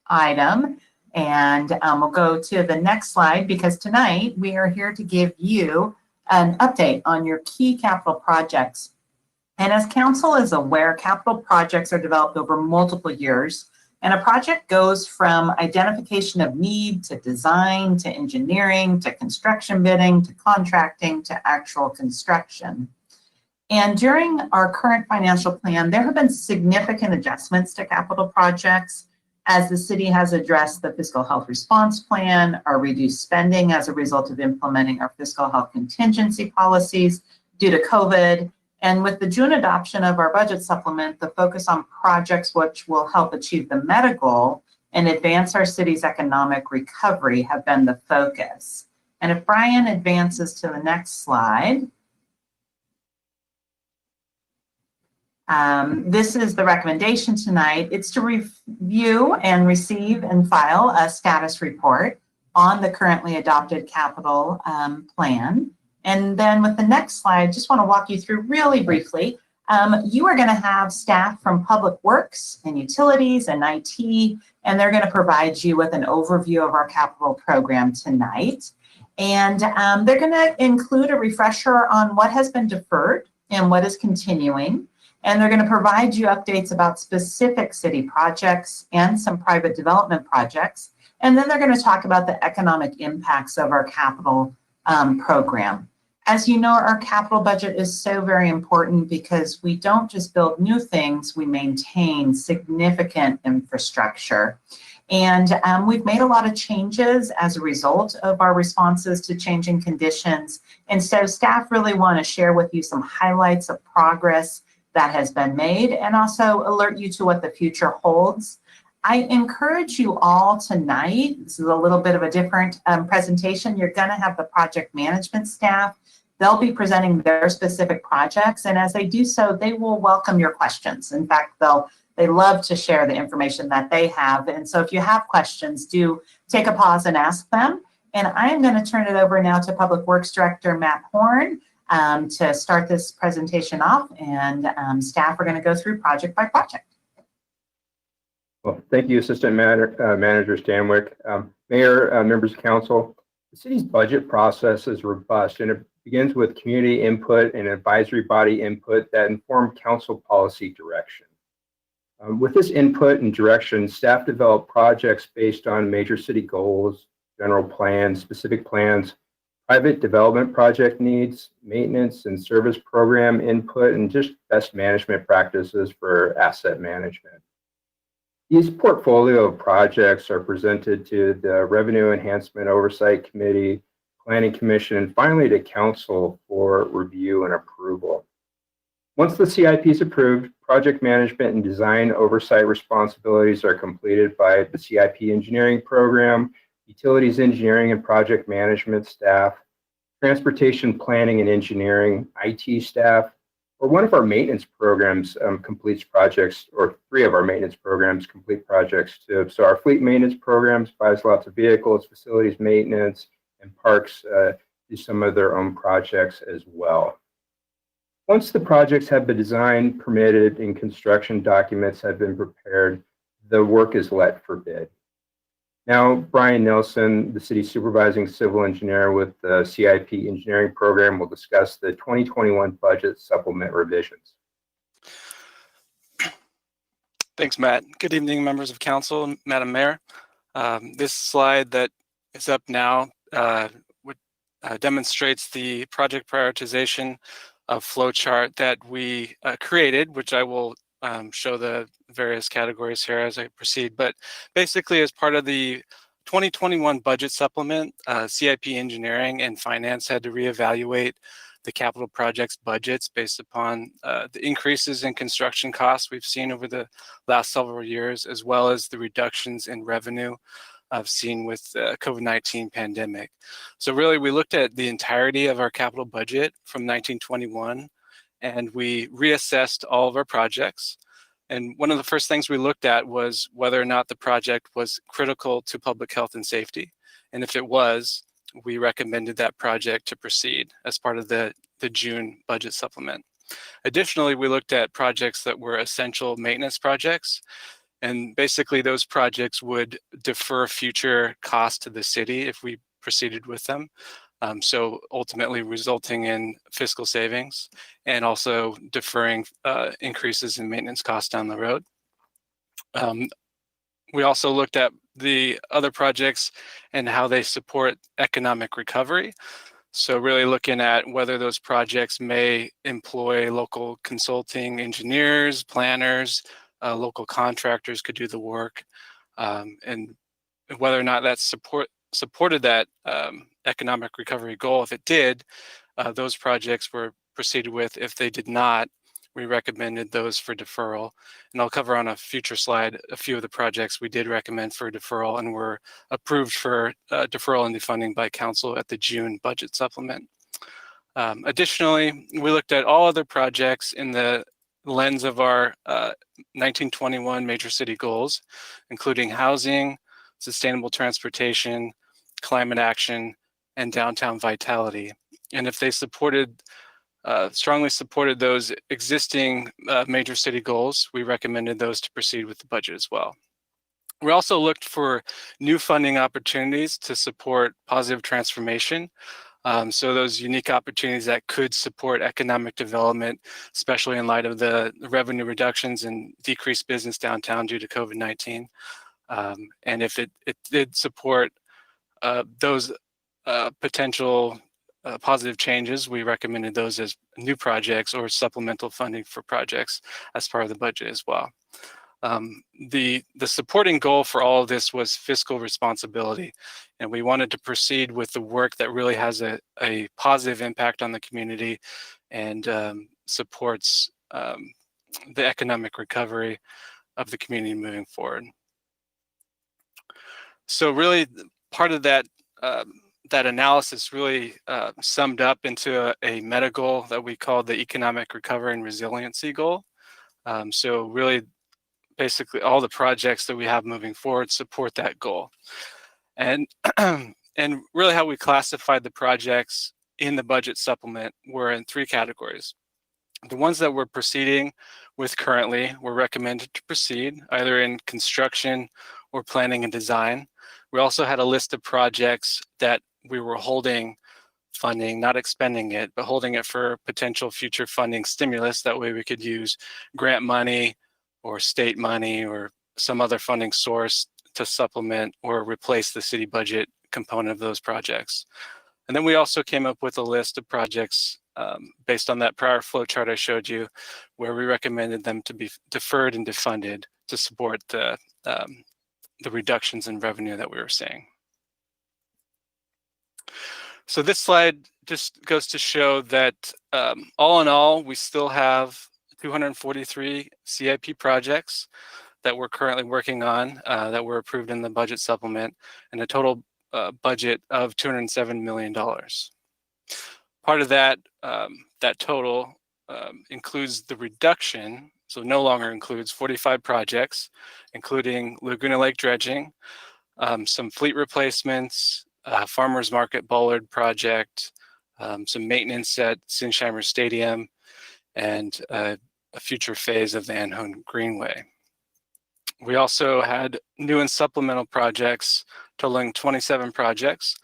item. And we'll go to the next slide because tonight we are here to give you an update on your key capital projects. And as council is aware, capital projects are developed over multiple years. And a project goes from identification of need to design to engineering to construction bidding to contracting to actual construction. And during our current financial plan, there have been significant adjustments to capital projects as the city has addressed the fiscal health response plan, our reduced spending as a result of implementing our fiscal health contingency policies due to COVID. And with the June adoption of our budget supplement, the focus on projects which will help achieve the meta goal and advance our city's economic recovery have been the focus. And if Brian advances to the next slide, this is the recommendation tonight. It's to review and receive and file a status report on the currently adopted capital plan. And then with the next slide, just want to walk you through really briefly. You are going to have staff from Public Works and Utilities and IT, and they're going to provide you with an overview of our capital program tonight. And they're going to include a refresher on what has been deferred and what is continuing. And they're going to provide you updates about specific city projects and some private development projects. And then they're going to talk about the economic impacts of our capital program. As you know, our capital budget is so very important because we don't just build new things, we maintain significant infrastructure. And we've made a lot of changes as a result of our responses to changing conditions. And so staff really want to share with you some highlights of progress that has been made and also alert you to what the future holds. I encourage you all tonight, this is a little bit of a different presentation, you're going to have the project management staff. They'll be presenting their specific projects, and as they do so, they will welcome your questions. In fact, they love to share the information that they have, and so if you have questions, do take a pause and ask them. And I am going to turn it over now to Public Works Director Matt Horn to start this presentation off, and staff are going to go through project by project. Well, thank you, Assistant Manager Stanwyck. Mayor, members of council, the city's budget process is robust, and it begins with community input and advisory body input that inform council policy direction. With this input and direction, staff develop projects based on major city goals, general plans, specific plans, private development project needs, maintenance and service program input, and just best management practices for asset management. These portfolio of projects are presented to the Revenue Enhancement Oversight Committee, Planning Commission, and finally to Council for review and approval. Once the CIP is approved, project management and design oversight responsibilities are completed by the CIP engineering program, utilities engineering and project management staff, transportation planning and engineering, IT staff, or one of our maintenance programs completes projects, or 3 of our maintenance programs complete projects too. So our fleet maintenance programs buys lots of vehicles, facilities maintenance, and parks do some of their own projects as well. Once the projects have been designed, permitted, and construction documents have been prepared, the work is let for bid. Now, Brian Nelson, the city's supervising civil engineer with the CIP engineering program, will discuss the 2021 budget supplement revisions. Thanks, Matt. Good evening, members of council, Madam Mayor. This slide that is up now demonstrates the project prioritization flowchart that we created, which I will show the various categories here as I proceed. But basically, as part of the 2021 budget supplement, CIP Engineering and Finance had to reevaluate the capital projects budgets based upon the increases in construction costs we've seen over the last several years, as well as the reductions in revenue I've seen with the COVID-19 pandemic. So really, we looked at the entirety of our capital budget from 1921, and we reassessed all of our projects. And one of the first things we looked at was whether or not the project was critical to public health and safety. And if it was, we recommended that project to proceed as part of the June budget supplement. Additionally, we looked at projects that were essential maintenance projects. And basically, those projects would defer future costs to the city if we proceeded with them. So ultimately resulting in fiscal savings and also deferring increases in maintenance costs down the road. We also looked at the other projects and how they support economic recovery. So really looking at whether those projects may employ local consulting engineers, planners, local contractors could do the work, and whether or not that supported that economic recovery goal. If it did, those projects were proceeded with. If they did not, we recommended those for deferral. And I'll cover on a future slide a few of the projects we did recommend for deferral and were approved for deferral and defunding by council at the June budget supplement. Additionally, we looked at all other projects in the lens of our 1921 major city goals, including housing, sustainable transportation, climate action, and downtown vitality. And if they supported, strongly supported those existing major city goals, we recommended those to proceed with the budget as well. We also looked for new funding opportunities to support positive transformation. So those unique opportunities that could support economic development, especially in light of the revenue reductions and decreased business downtown due to COVID-19. And if it did support those potential positive changes, we recommended those as new projects or supplemental funding for projects as part of the budget as well. The supporting goal for all of this was fiscal responsibility, and we wanted to proceed with the work that really has a positive impact on the community and supports the economic recovery of the community moving forward. So really, part of that that analysis really summed up into a meta goal that we called the economic recovery and resiliency goal. So really, basically all the projects that we have moving forward support that goal. And, and really how we classified the projects in the budget supplement were in three categories. The ones that we're proceeding with currently were recommended to proceed either in construction or planning and design. We also had a list of projects that we were holding funding, not expending it, but holding it for potential future funding stimulus. That way we could use grant money or state money or some other funding source to supplement or replace the city budget component of those projects. And then we also came up with a list of projects based on that prior flow chart I showed you, where we recommended them to be deferred and defunded to support the reductions in revenue that we were seeing. So this slide just goes to show that all in all, we still have 243 CIP projects that we're currently working on that were approved in the budget supplement, and a total budget of $207 million. Part of that, that total includes the reduction, so no longer includes 45 projects, including Laguna Lake dredging, some fleet replacements, Farmers Market Bollard project, some maintenance at Sinsheimer Stadium, and a future phase of the Anhone Greenway. We also had new and supplemental projects totaling 27 projects.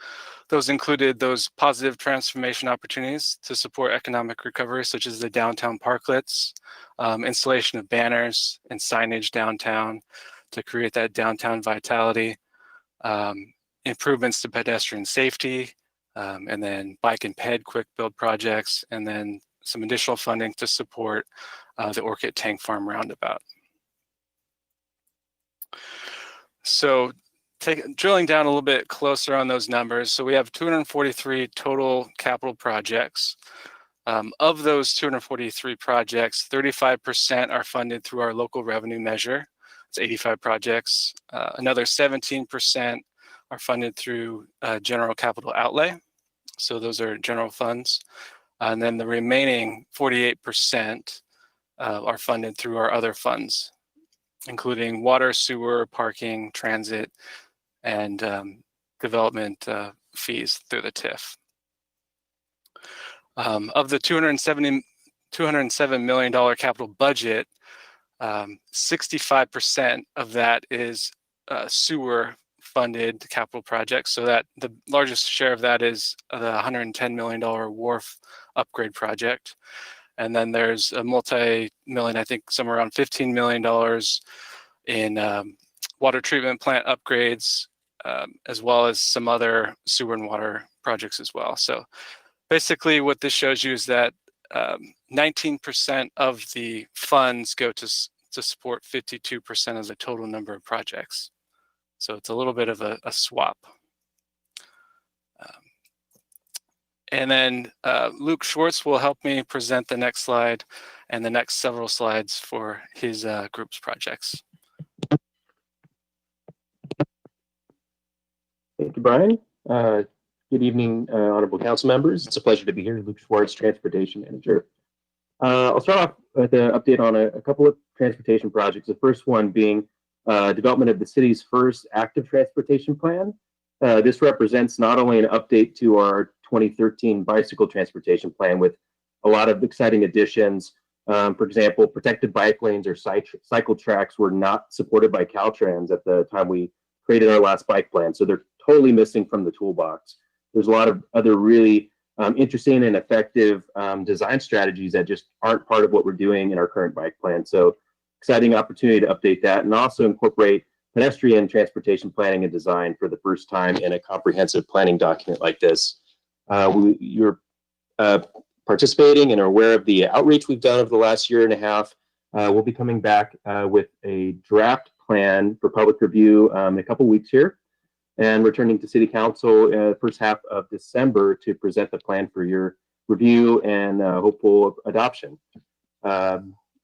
Those included those positive transformation opportunities to support economic recovery, such as the downtown parklets, installation of banners and signage downtown to create that downtown vitality, improvements to pedestrian safety, and then bike and ped quick build projects, and then some additional funding to support the Orchid Tank Farm roundabout. So drilling down a little bit closer on those numbers. So we have 243 total capital projects. Of those 243 projects, 35% are funded through our local revenue measure. It's 85 projects. Another 17% are funded through general capital outlay. So those are general funds. And then the remaining 48% are funded through our other funds, including water, sewer, parking, transit, and development fees through the TIF. Of the $207 million capital budget, 65% of that is sewer funded capital projects. So that the largest share of that is the $110 million wharf upgrade project. And then there's a multi-million, I think somewhere around $15 million in water treatment plant upgrades, as well as some other sewer and water projects as well. So basically what this shows you is that 19% of the funds go to support 52% of the total number of projects. So it's a little bit of a swap. And then Luke Schwartz will help me present the next slide and the next several slides for his group's projects. Thank you, Brian. Good evening, honorable council members. It's a pleasure to be here. Luke Schwartz, Transportation Manager. I'll start off with an update on a couple of transportation projects. The first one being development of the city's first active transportation plan. This represents not only an update to our 2013 bicycle transportation plan with a lot of exciting additions. For example, protected bike lanes or cycle tracks were not supported by Caltrans at the time we created our last bike plan. So they're totally missing from the toolbox. There's a lot of other really interesting and effective design strategies that just aren't part of what we're doing in our current bike plan. So exciting opportunity to update that and also incorporate pedestrian transportation planning and design for the first time in a comprehensive planning document like this. You're participating and are aware of the outreach we've done over the last year and a half. We'll be coming back with a draft plan for public review in a couple weeks here, and returning to City Council first half of December to present the plan for your review and hopeful adoption.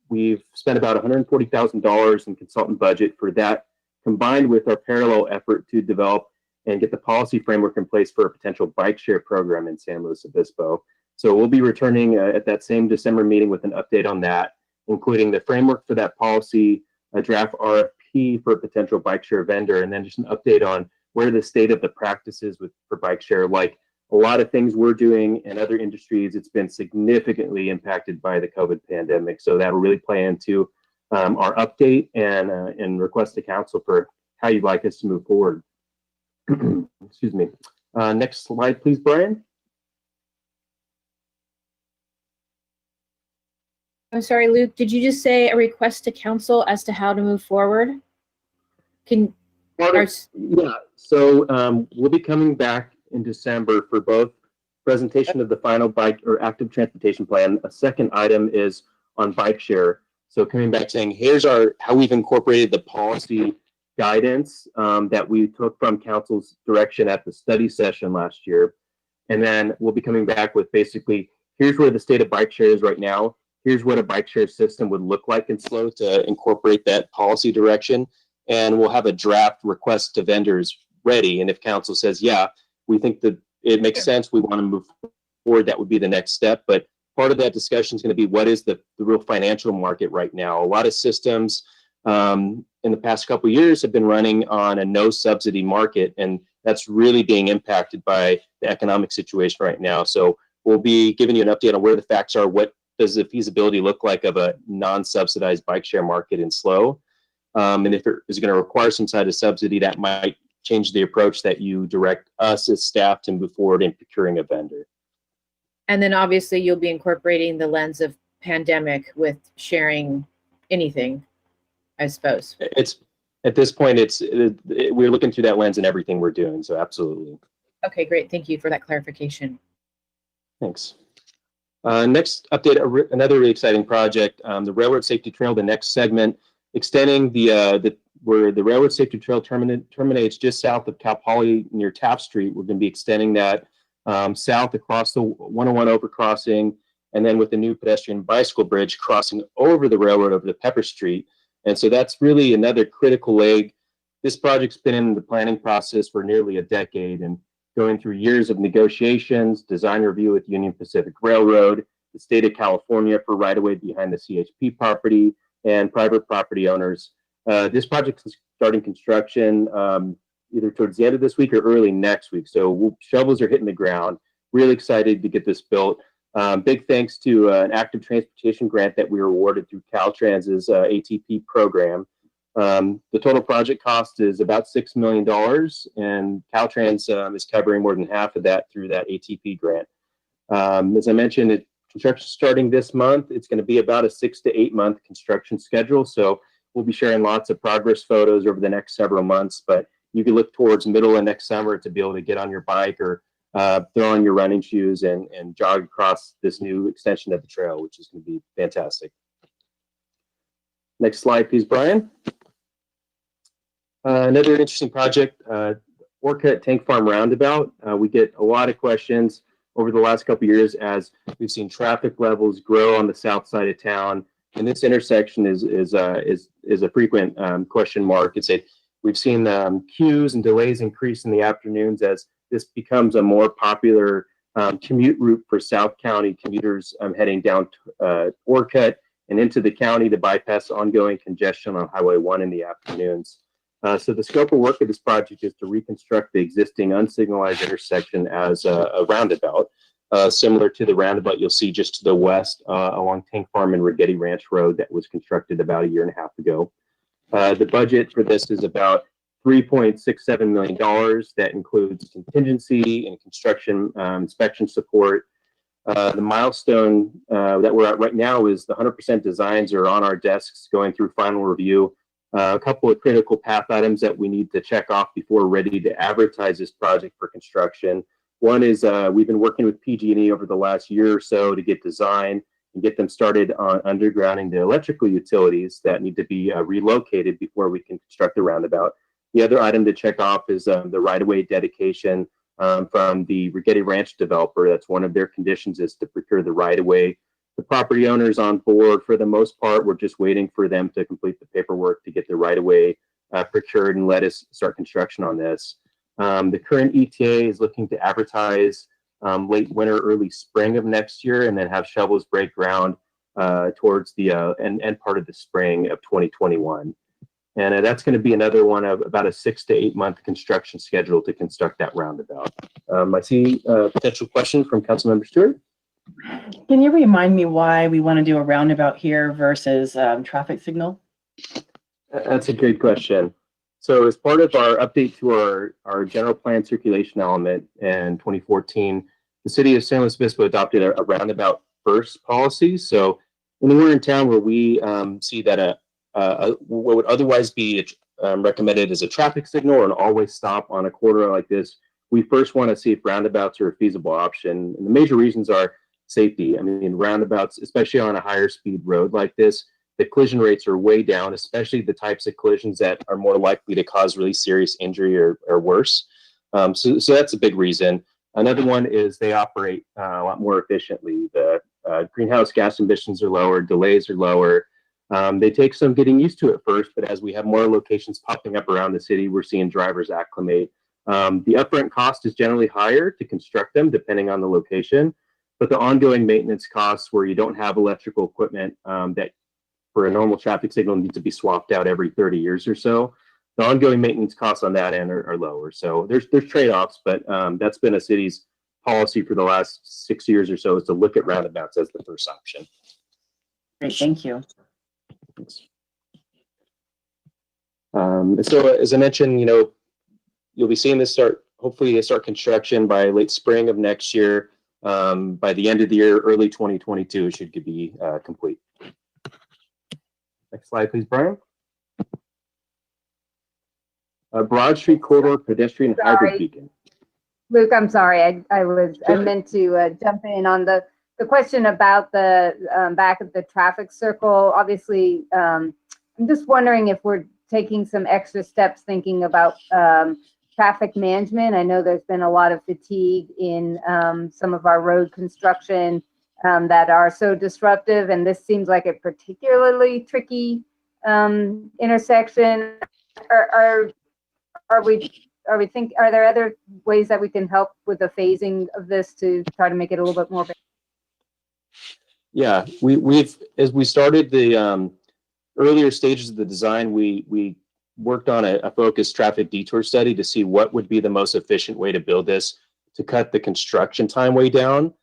We've spent about $140,000 in consultant budget for that, combined with our parallel effort to develop and get the policy framework in place for a potential bike share program in San Luis Obispo. So we'll be returning at that same December meeting with an update on that, including the framework for that policy, a draft RFP for a potential bike share vendor, and then just an update on where the state of the practices for bike share. Like a lot of things we're doing in other industries, it's been significantly impacted by the COVID pandemic. So that'll really play into our update and request to council for how you'd like us to move forward. Excuse me. Next slide, please, Brian. I'm sorry, Luke, did you just say a request to council as to how to move forward? Yeah, so we'll be coming back in December for both presentation of the final bike or active transportation plan. A second item is on bike share. So coming back saying, here's how we've incorporated the policy guidance that we took from council's direction at the study session last year. And then we'll be coming back with basically, here's where the state of bike share is right now. Here's what a bike share system would look like in SLO to incorporate that policy direction. And we'll have a draft request to vendors ready. And if council says, yeah, we think that it makes sense, we want to move forward, that would be the next step. But part of that discussion is going to be what is the real financial market right now. A lot of systems in the past couple of years have been running on a no subsidy market, and that's really being impacted by the economic situation right now. So we'll be giving you an update on where the facts are, what does the feasibility look like of a non-subsidized bike share market in SLO. And if it is going to require some side of subsidy, that might change the approach that you direct us as staff to move forward in procuring a vendor. And then obviously you'll be incorporating the lens of pandemic with sharing anything, I suppose. at this point, we're looking through that lens in everything we're doing. So absolutely. Okay, great. Thank you for that clarification. Thanks. Next update, another really exciting project, the Railroad Safety Trail, the next segment, extending where the Railroad Safety Trail terminates just south of Cal Poly near Taft Street. We're going to be extending that south across the 101 overcrossing, and then with the new pedestrian bicycle bridge crossing over the railroad over to Pepper Street. And so that's really another critical leg. This project's been in the planning process for nearly a decade and going through years of negotiations, design review with Union Pacific Railroad, the state of California for right-of-way behind the CHP property, and private property owners. This project is starting construction either towards the end of this week or early next week. So shovels are hitting the ground. Really excited to get this built. Big thanks to an active transportation grant that we were awarded through Caltrans's ATP program. The total project cost is about $6 million, and Caltrans is covering more than half of that through that ATP grant. As I mentioned, construction starting this month. It's going to be about a 6 to 8 month construction schedule. So we'll be sharing lots of progress photos over the next several months, but you can look towards middle of next summer to be able to get on your bike or throw on your running shoes and jog across this new extension of the trail, which is going to be fantastic. Next slide, please, Brian. Another interesting project, Orcutt Tank Farm Roundabout. We get a lot of questions over the last couple of years as we've seen traffic levels grow on the south side of town, and this intersection is a frequent question mark. We've seen queues and delays increase in the afternoons as this becomes a more popular commute route for South County commuters heading down Orcutt and into the county to bypass ongoing congestion on Highway 1 in the afternoons. So the scope of work of this project is to reconstruct the existing unsignalized intersection as a roundabout, similar to the roundabout you'll see just to the west along Tank Farm and Rigetti Ranch Road that was constructed about a year and a half ago. The budget for this is about $3.67 million. That includes contingency and construction inspection support. The milestone that we're at right now is the 100% designs are on our desks going through final review. A couple of critical path items that we need to check off before we're ready to advertise this project for construction. One is we've been working with PG&E over the last year or so to get design and get them started on undergrounding the electrical utilities that need to be relocated before we can construct the roundabout. The other item to check off is the right-of-way dedication from the Rigetti Ranch developer. That's one of their conditions, is to procure the right-of-way. The property owners on board for the most part. We're just waiting for them to complete the paperwork to get the right-of-way procured and let us start construction on this. The current ETA is looking to advertise late winter, early spring of next year, and then have shovels break ground towards the end part of the spring of 2021. And that's going to be another one of about a 6 to 8 month construction schedule to construct that roundabout. I see a potential question from Councilmember Stewart. Can you remind me why we want to do a roundabout here versus traffic signal? That's a great question. So as part of our update to our general plan circulation element in 2014, the city of San Luis Obispo adopted a roundabout first policy. So anywhere in town where we see that what would otherwise be recommended as a traffic signal or an always stop on a corridor like this, we first want to see if roundabouts are a feasible option. And the major reasons are safety. I mean, roundabouts, especially on a higher speed road like this, the collision rates are way down, especially the types of collisions that are more likely to cause really serious injury or worse. So that's a big reason. Another one is they operate a lot more efficiently. The greenhouse gas emissions are lower, delays are lower. They take some getting used to it first, but as we have more locations popping up around the city, we're seeing drivers acclimate. The upfront cost is generally higher to construct them depending on the location, but the ongoing maintenance costs where you don't have electrical equipment that for a normal traffic signal needs to be swapped out every 30 years or so, the ongoing maintenance costs on that end are lower. So there's trade-offs, but that's been a city's policy for the last 6 years or so, is to look at roundabouts as the first option. Great, thank you. So as I mentioned, you'll be seeing this hopefully start construction by late spring of next year. By the end of the year, early 2022, it should be complete. Next slide, please, Brian. Broad Street Corridor Pedestrian Hybrid Sorry. Beacon. Luke, I'm sorry. I meant to jump in on the question about the back of the traffic circle. Obviously, I'm just wondering if we're taking some extra steps thinking about traffic management. I know there's been a lot of fatigue in some of our road construction that are so disruptive, and this seems like a particularly tricky intersection. Are there other ways that we can help with the phasing of this to try to make it a little bit more? Yeah, as we started the earlier stages of the design, we worked on a focused traffic detour study to see what would be the most efficient way to build this to cut the construction time way down.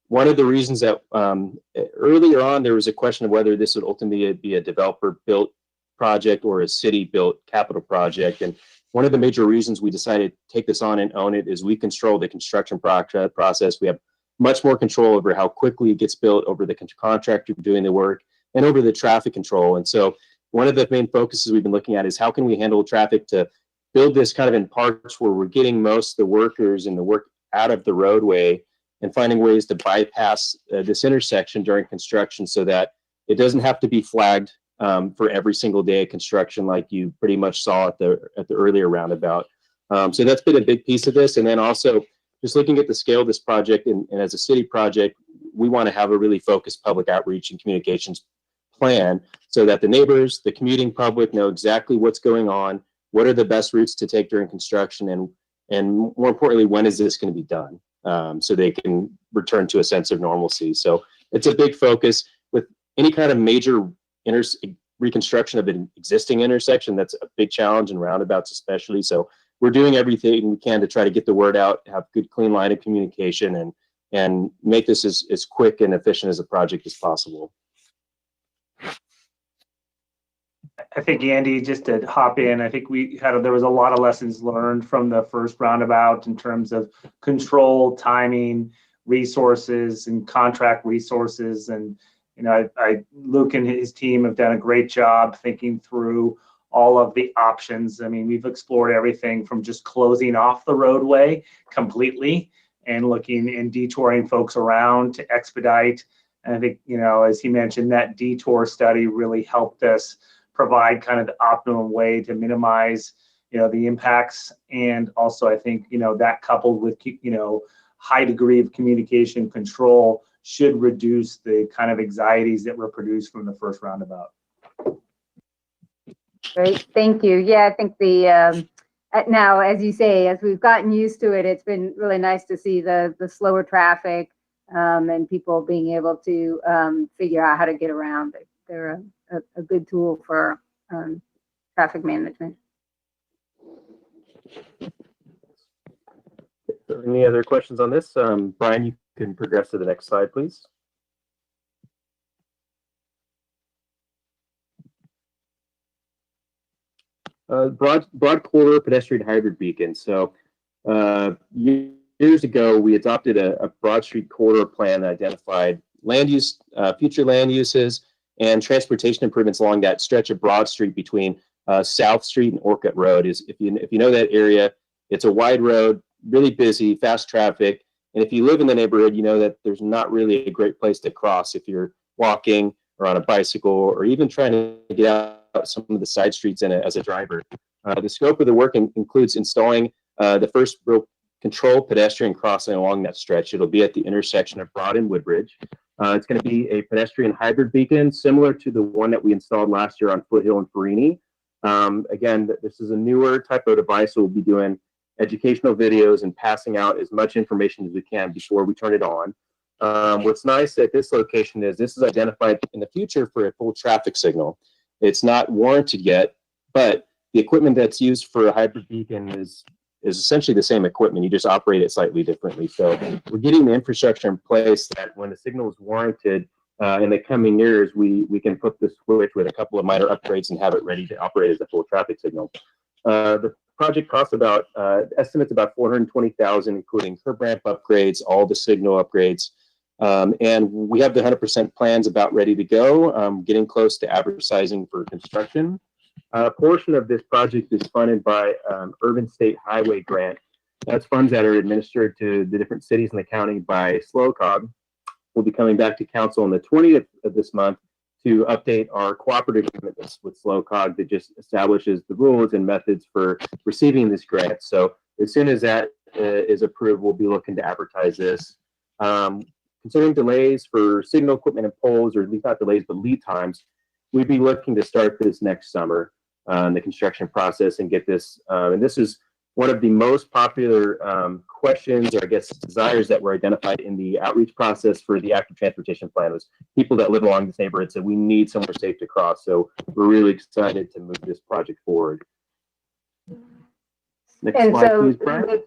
One of the reasons that earlier on there was a question of whether this would ultimately be a developer-built project or a city-built capital project, and one of the major reasons we decided to take this on and own it is we control the construction process. We have much more control over how quickly it gets built, over the contractor doing the work, and over the traffic control. And so one of the main focuses we've been looking at is how can we handle traffic to build this kind of in parts where we're getting most of the workers and the work out of the roadway, and finding ways to bypass this intersection during construction so that it doesn't have to be flagged for every single day of construction like you pretty much saw at the earlier roundabout. So that's been a big piece of this. And then also just looking at the scale of this project, and as a city project, we want to have a really focused public outreach and communications plan so that the neighbors, the commuting public know exactly what's going on, what are the best routes to take during construction, and more importantly, when is this going to be done, so they can return to a sense of normalcy. So it's a big focus with any kind of major reconstruction of an existing intersection. That's a big challenge, and roundabouts especially. So we're doing everything we can to try to get the word out, have good, clean line of communication, and make this as quick and efficient as a project as possible. I think, Andy, just to hop in, I think there was a lot of lessons learned from the first roundabout in terms of control, timing, resources, and contract resources. And Luke and his team have done a great job thinking through all of the options. I mean, we've explored everything from just closing off the roadway completely and looking and detouring folks around to expedite. And I think, as he mentioned, that detour study really helped us provide kind of the optimum way to minimize, the impacts. And also, I think, that coupled with, high degree of communication control should reduce the kind of anxieties that were produced from the first roundabout. Great, thank you. Yeah, I think now, as you say, as we've gotten used to it, it's been really nice to see the slower traffic and people being able to figure out how to get around. They're a good tool for traffic management. Any other questions on this? Brian, you can progress to the next slide, please. Broad corridor pedestrian hybrid beacon. So years ago, we adopted a Broad Street corridor plan that identified land use, future land uses, and transportation improvements along that stretch of Broad Street between South Street and Orcutt Road. If you know that area, it's a wide road, really busy, fast traffic. And if you live in the neighborhood, you know that there's not really a great place to cross if you're walking or on a bicycle or even trying to get out some of the side streets as a driver. The scope of the work includes installing the first real controlled pedestrian crossing along that stretch. It'll be at the intersection of Broad and Woodbridge. It's going to be a pedestrian hybrid beacon similar to the one that we installed last year on Foothill and Farini. Again, this is a newer type of device, so we'll be doing educational videos and passing out as much information as we can before we turn it on. What's nice at this location is this is identified in the future for a full traffic signal. It's not warranted yet, but the equipment that's used for a hybrid beacon is essentially the same equipment. You just operate it slightly differently. So we're getting the infrastructure in place that when the signal is warranted in the coming years, we can flip the switch with a couple of minor upgrades and have it ready to operate as a full traffic signal. The project costs about estimates about $420,000, including curb ramp upgrades, all the signal upgrades, and we have the 100% plans about ready to go. Getting close to advertising for construction. A portion of this project is funded by Urban State Highway Grant. That's funds that are administered to the different cities in the county by SLOCOG. We'll be coming back to council on the 20th of this month to update our cooperative agreement with SLOCOG that just establishes the rules and methods for receiving this grant. So as soon as that is approved, we'll be looking to advertise this. Considering delays for signal equipment and poles, or at least not delays, but lead times, we'd be looking to start this next summer in the construction process and get this. And this is one of the most popular questions, or I guess desires, that were identified in the outreach process for the active transportation plan. Was people that live along this neighborhood said we need somewhere safe to cross. So we're really excited to move this project forward. Next And slide, so, please, Brian. Luke,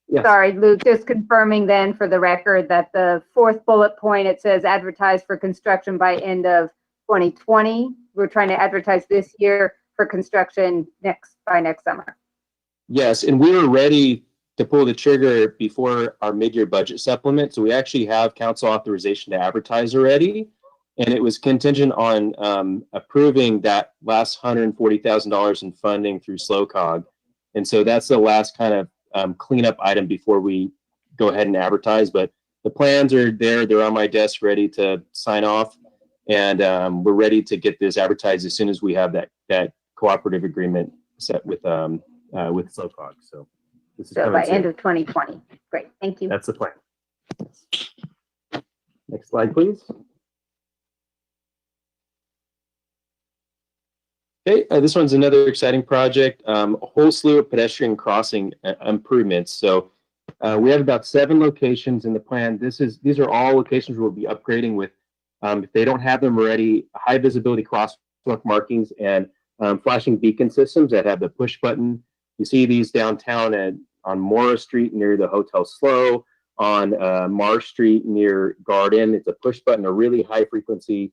Yes. sorry, Luke, just confirming then for the record that the fourth bullet point, it says advertise for construction by end of 2020. We're trying to advertise this year for construction by next summer. Yes, and we were ready to pull the trigger before our mid-year budget supplement. So we actually have council authorization to advertise already. And it was contingent on approving that last $140,000 in funding through SLOCOG. And so that's the last kind of cleanup item before we go ahead and advertise. But the plans are there. They're on my desk ready to sign off. And we're ready to get this advertised as soon as we have that cooperative agreement set with SLOCOG. So this is So coming by soon. end of 2020. Great, thank you. That's the plan. Next slide, please. Okay, this one's another exciting project, a whole slew of pedestrian crossing improvements. So we have about 7 locations in the plan. These are all locations we'll be upgrading with, if they don't have them already, high visibility crosswalk markings and flashing beacon systems that have the push button. You see these downtown on Morris Street near the Hotel Slow, on Marsh Street near Garden. It's a push button, a really high frequency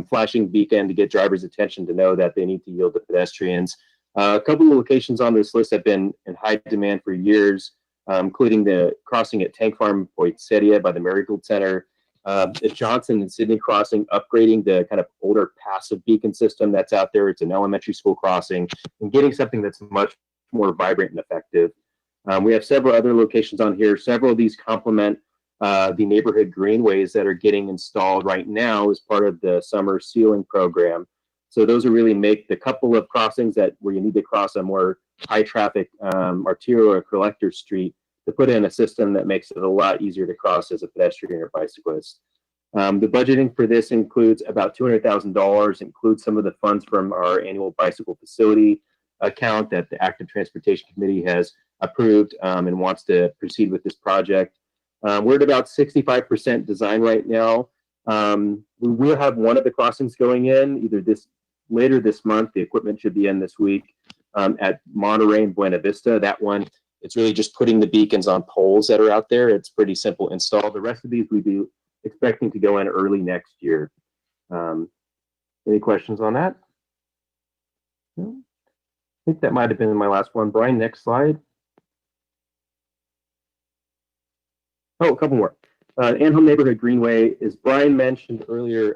flashing beacon to get drivers' attention to know that they need to yield to pedestrians. A couple of locations on this list have been in high demand for years, including the crossing at Tank Farm Poinsettia by the Marigold Center, at Johnson and Sydney crossing, upgrading the kind of older passive beacon system that's out there. It's an elementary school crossing, and getting something that's much more vibrant and effective. We have several other locations on here. Several of these complement the neighborhood greenways that are getting installed right now as part of the summer sealing program. So those will really make the couple of crossings where you need to cross a more high traffic arterial or collector street, to put in a system that makes it a lot easier to cross as a pedestrian or bicyclist. The budgeting for this includes about $200,000, includes some of the funds from our annual bicycle facility account that the Active Transportation Committee has approved and wants to proceed with this project. We're at about 65% design right now. We will have one of the crossings going in either later this month. The equipment should be in this week at Monterey and Buena Vista. That one, it's really just putting the beacons on poles that are out there. It's pretty simple install. The rest of these we'd be expecting to go in early next year. Any questions on that? No? I think that might have been my last one. Brian, next slide. Oh, a couple more. Ann-Home Neighborhood Greenway, as Brian mentioned earlier,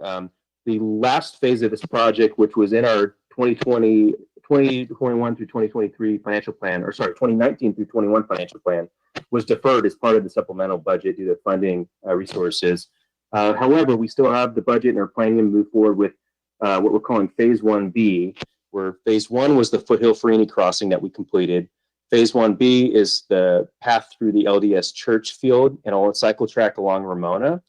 the last phase of this project, which was in our 2021 through 2023 financial plan, or sorry, 2019 through 21 financial plan, was deferred as part of the supplemental budget due to funding resources. However, we still have the budget and are planning to move forward with what we're calling Phase 1B, where Phase 1 was the Foothill Freeney crossing that we completed. Phase 1B is the path through the LDS church field and all its cycle track along Ramona.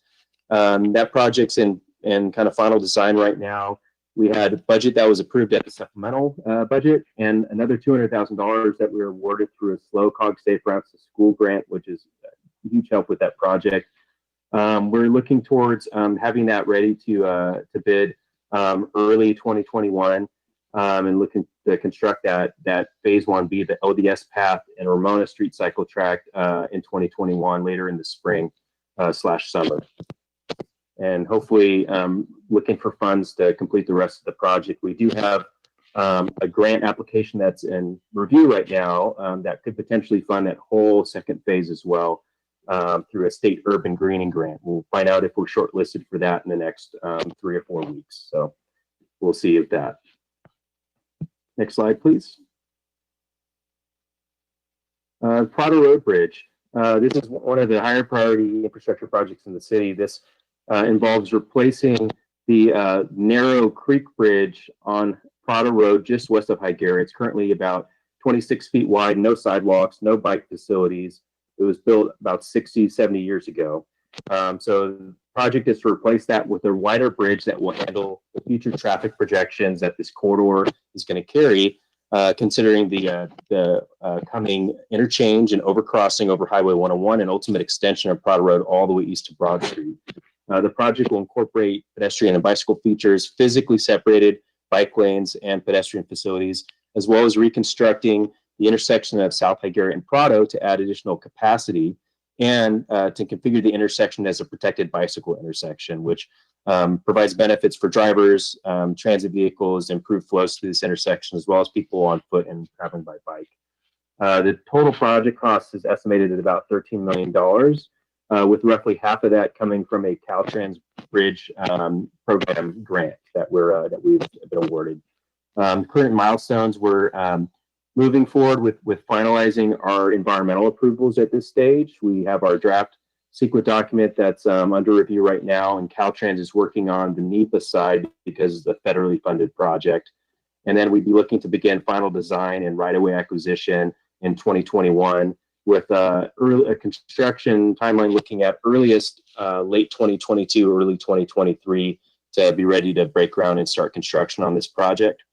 That project's in kind of final design right now. We had a budget that was approved at the supplemental budget, and another $200,000 that we were awarded through a SLOCOG Safe Routes to School grant, which is a huge help with that project. We're looking towards having that ready to bid early 2021, and looking to construct that Phase 1B, the LDS path and Ramona Street cycle track in 2021, later in the spring / summer. And hopefully looking for funds to complete the rest of the project. We do have a grant application that's in review right now that could potentially fund that whole second phase as well through a state urban greening grant. We'll find out if we're shortlisted for that in the next 3 or 4 weeks. So we'll see if that. Next slide, please. Prado Road Bridge. This is one of the higher priority infrastructure projects in the city. This involves replacing the narrow creek bridge on Prado Road just west of Higuera. It's currently about 26 feet wide, no sidewalks, no bike facilities. It was built about 60, 70 years ago. So the project is to replace that with a wider bridge that will handle the future traffic projections that this corridor is going to carry, considering the coming interchange and overcrossing over Highway 101 and ultimate extension of Prado Road all the way east to Broad Street. The project will incorporate pedestrian and bicycle features, physically separated bike lanes and pedestrian facilities, as well as reconstructing the intersection of South Higuera and Prado to add additional capacity and to configure the intersection as a protected bicycle intersection, which provides benefits for drivers, transit vehicles, improved flows through this intersection, as well as people on foot and traveling by bike. The total project cost is estimated at about $13 million, with roughly half of that coming from a Caltrans Bridge program grant that we've been awarded. Current milestones, we're moving forward with finalizing our environmental approvals at this stage. We have our draft CEQA document that's under review right now, and Caltrans is working on the NEPA side because it's a federally funded project. And then we'd be looking to begin final design and right-of-way acquisition in 2021 with a construction timeline looking at earliest late 2022, early 2023 to be ready to break ground and start construction on this project.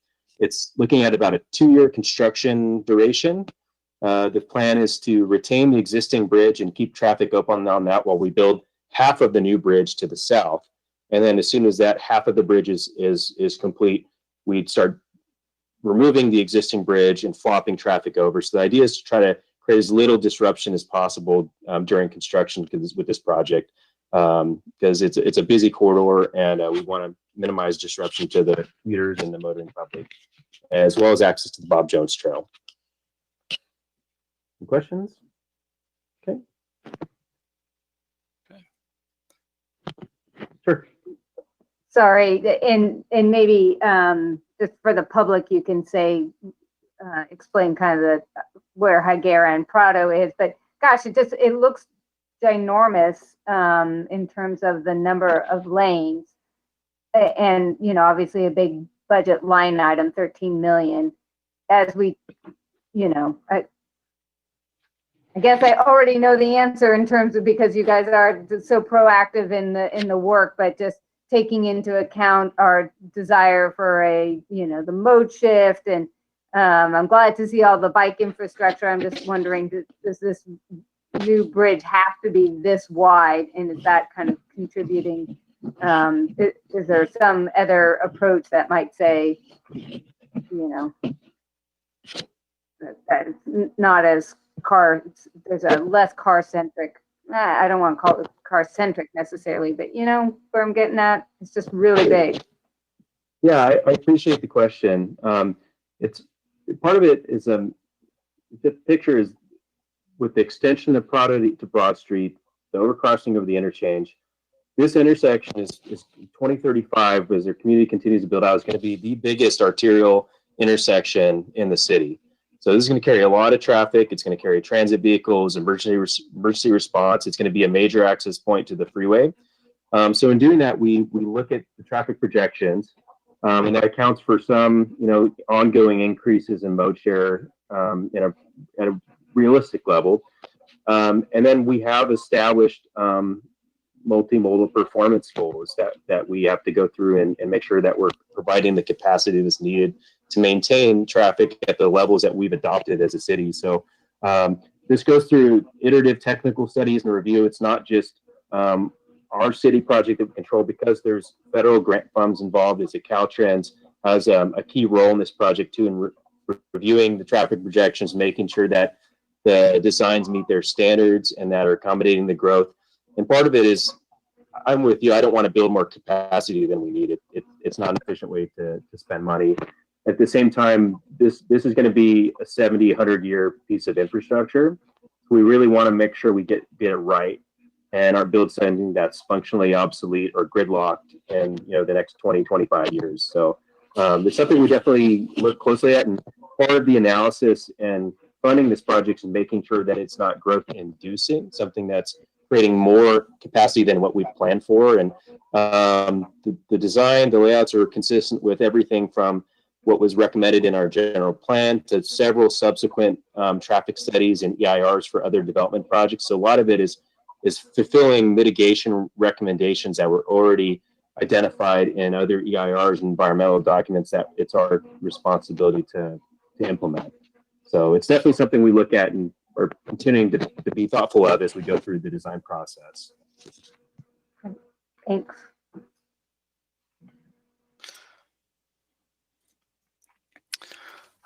It's looking at about a 2-year construction duration. The plan is to retain the existing bridge and keep traffic open on that while we build half of the new bridge to the south. And then as soon as that half of the bridge is complete, we'd start removing the existing bridge and flopping traffic over. So the idea is to try to create as little disruption as possible during construction with this project, because it's a busy corridor and we want to minimize disruption to the commuters and the motoring public, as well as access to the Bob Jones Trail. Any questions? Okay. Sure. Sorry, and maybe just for the public, you can say, explain kind of where Higuera and Prado is, but gosh, it looks ginormous in terms of the number of lanes, and obviously a big budget line item, 13 million. As we, I guess I already know the answer in terms of, because you guys are so proactive in the work, but just taking into account our desire for the mode shift, and I'm glad to see all the bike infrastructure. I'm just wondering, does this new bridge have to be this wide, and is that kind of contributing? Is there some other approach that might say, that it's not as there's a less car-centric, I don't want to call it car-centric necessarily, but where I'm getting at, it's just really big. Yeah, I appreciate the question. It's part of it is the picture is with the extension of Prado to Broad Street, the overcrossing of the interchange. This intersection is 2035, as the community continues to build out, is going to be the biggest arterial intersection in the city. So this is going to carry a lot of traffic. It's going to carry transit vehicles, emergency response. It's going to be a major access point to the freeway. So in doing that, we look at the traffic projections, and that accounts for some ongoing increases in mode share at a realistic level. And then we have established multimodal performance goals that we have to go through and make sure that we're providing the capacity that's needed to maintain traffic at the levels that we've adopted as a city. So this goes through iterative technical studies and review. It's not just our city project of control, because there's federal grant funds involved. As a Caltrans has a key role in this project too, in reviewing the traffic projections, making sure that the designs meet their standards and that are accommodating the growth. And part of it is, I'm with you, I don't want to build more capacity than we need. It's not an efficient way to spend money. At the same time, this is going to be a 70, 100-year piece of infrastructure. We really want to make sure we get it right and aren't build something that's functionally obsolete or gridlocked in the next 20, 25 years. So It's something we definitely look closely at, and part of the analysis and funding this project is making sure that it's not growth inducing, something that's creating more capacity than what we've planned for. And the design, the layouts are consistent with everything from what was recommended in our general plan to several subsequent traffic studies and EIRs for other development projects. So a lot of it is fulfilling mitigation recommendations that were already identified in other EIRs and environmental documents that it's our responsibility to implement. So it's definitely something we look at and are continuing to be thoughtful of as we go through the design process. Thanks.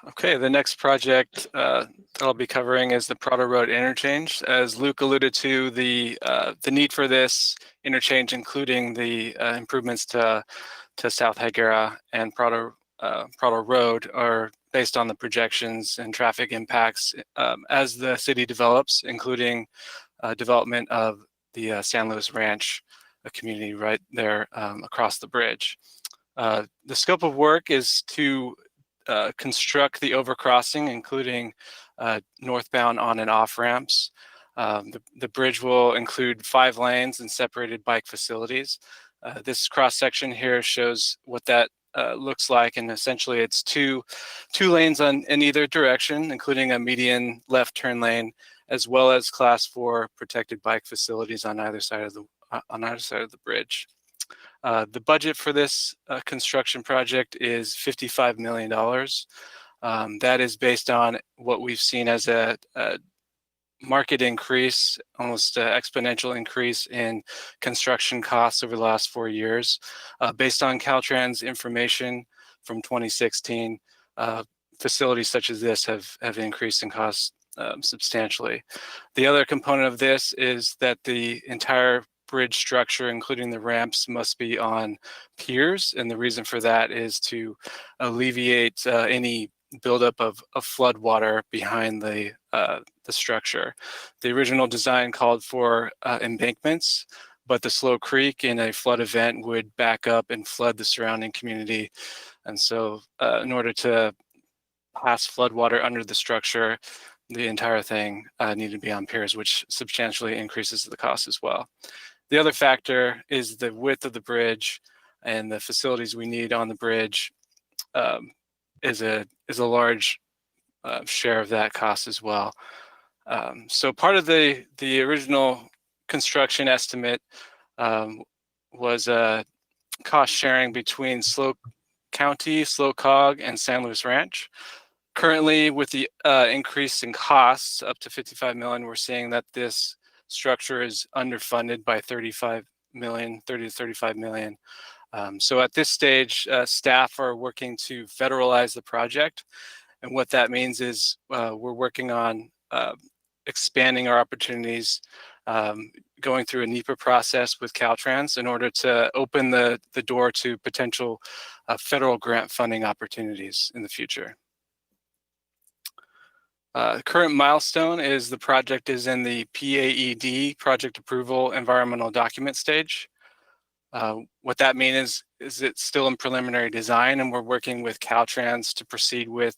Okay, the next project that I'll be covering is the Prado Road interchange. As Luke alluded to, the need for this interchange, including the improvements to South Higuera and Prado Road, are based on the projections and traffic impacts as the city develops, including development of the San Luis Ranch, a community right there across the bridge. The scope of work is to construct the overcrossing, including northbound on and off ramps. The bridge will include 5 lanes and separated bike facilities. This cross section here shows what that looks like, and essentially it's two lanes in either direction, including a median left turn lane, as well as Class 4 protected bike facilities on either side of the bridge. The budget for this construction project is $55 million. That is based on what we've seen as a market increase, almost an exponential increase in construction costs over the last 4 years. Based on Caltrans information from 2016, facilities such as this have increased in cost substantially. The other component of this is that the entire bridge structure, including the ramps, must be on piers, and the reason for that is to alleviate any buildup of flood water behind the structure. The original design called for embankments, but the slow creek in a flood event would back up and flood the surrounding community. And so in order to pass flood water under the structure, the entire thing needed to be on piers, which substantially increases the cost as well. The other factor is the width of the bridge, and the facilities we need on the bridge is a large share of that cost as well. So part of the original construction estimate was a cost sharing between SLO County, SLO COG, and San Luis Ranch. Currently, with the increase in costs up to $55 million, we're seeing that this structure is underfunded by 30 to 35 million. So at this stage, staff are working to federalize the project. And what that means is we're working on expanding our opportunities, going through a NEPA process with Caltrans in order to open the door to potential federal grant funding opportunities in the future. Current milestone is the project is in the PAED, Project Approval Environmental Document stage. What that means is it's still in preliminary design, and we're working with Caltrans to proceed with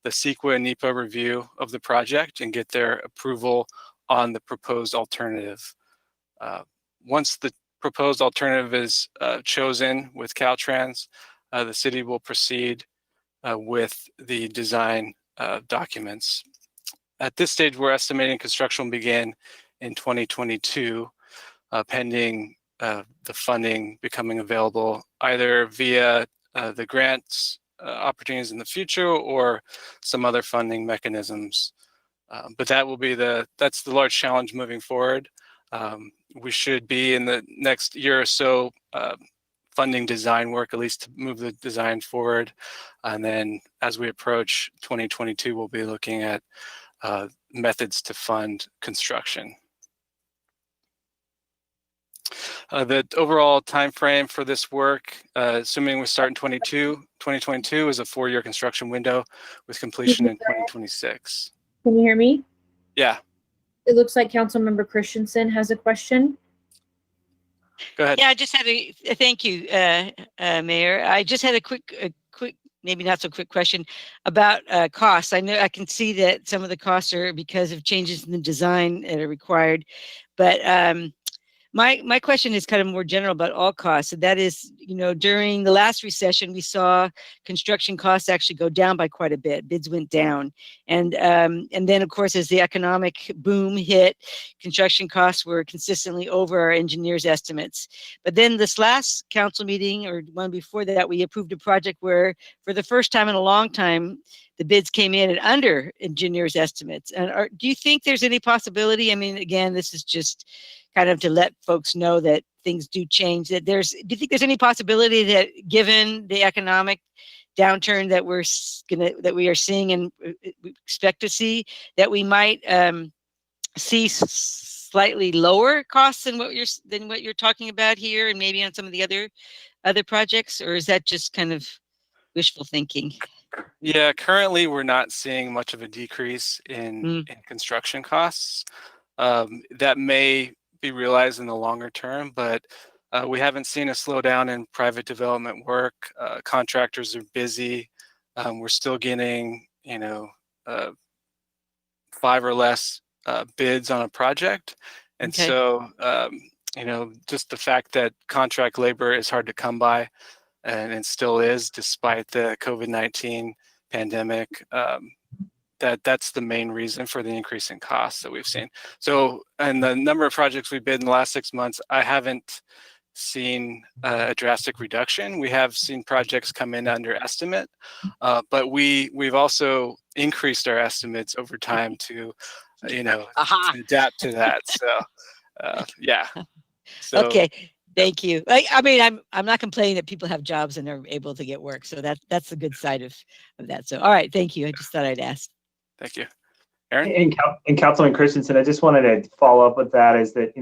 the CEQA and NEPA review of the project and get their approval on the proposed alternative. Once the proposed alternative is chosen with Caltrans, the city will proceed with the design documents. At this stage, we're estimating construction will begin in 2022, pending the funding becoming available either via the grants opportunities in the future or some other funding mechanisms. But that will be that's the large challenge moving forward. We should be in the next year or so funding design work, at least to move the design forward. And then as we approach 2022, we'll be looking at methods to fund construction. The overall time frame for this work, assuming we start in 2022 is a 4-year construction window with completion in 2026. Can you hear me? Yeah. It looks like Councilmember Christensen has a question. Go ahead. Yeah, I just had thank you, Mayor. I just had a quick maybe not so quick question about costs. I know I can see that some of the costs are because of changes in the design that are required, but my question is kind of more general about all costs. And that is, during the last recession, we saw construction costs actually go down by quite a bit. Bids went down. And then, of course, as the economic boom hit, construction costs were consistently over our engineers' estimates. But then this last council meeting, or one before that, we approved a project where, for the first time in a long time, the bids came in at under engineers' estimates. And do you think there's any possibility? I mean, again, this is just kind of to let folks know that things do change. Do you think there's any possibility that, given the economic downturn that we are seeing and we expect to see, that we might see slightly lower costs than what you're talking about here, and maybe on some of the other projects, or is that just kind of wishful thinking? Yeah, currently we're not seeing much of a decrease in construction costs. That may be realized in the longer term, but we haven't seen a slowdown in private development work. Contractors are busy. We're still getting, 5 or less bids on a project. And Okay. so, just the fact that contract labor is hard to come by, and it still is, despite the COVID-19 pandemic, that's the main reason for the increase in costs that we've seen. So, and the number of projects we bid in the last 6 months, I haven't seen a drastic reduction. We have seen projects come in under estimate, but we've also increased our estimates over time to, to adapt to that. So, yeah. So, okay. Thank you. I mean, I'm not complaining that people have jobs and are able to get work. So that's the good side of that. So, all right. Thank you. I just thought I'd ask. Thank you. Aaron? And Councilman Christensen, I just wanted to follow up with that, is that,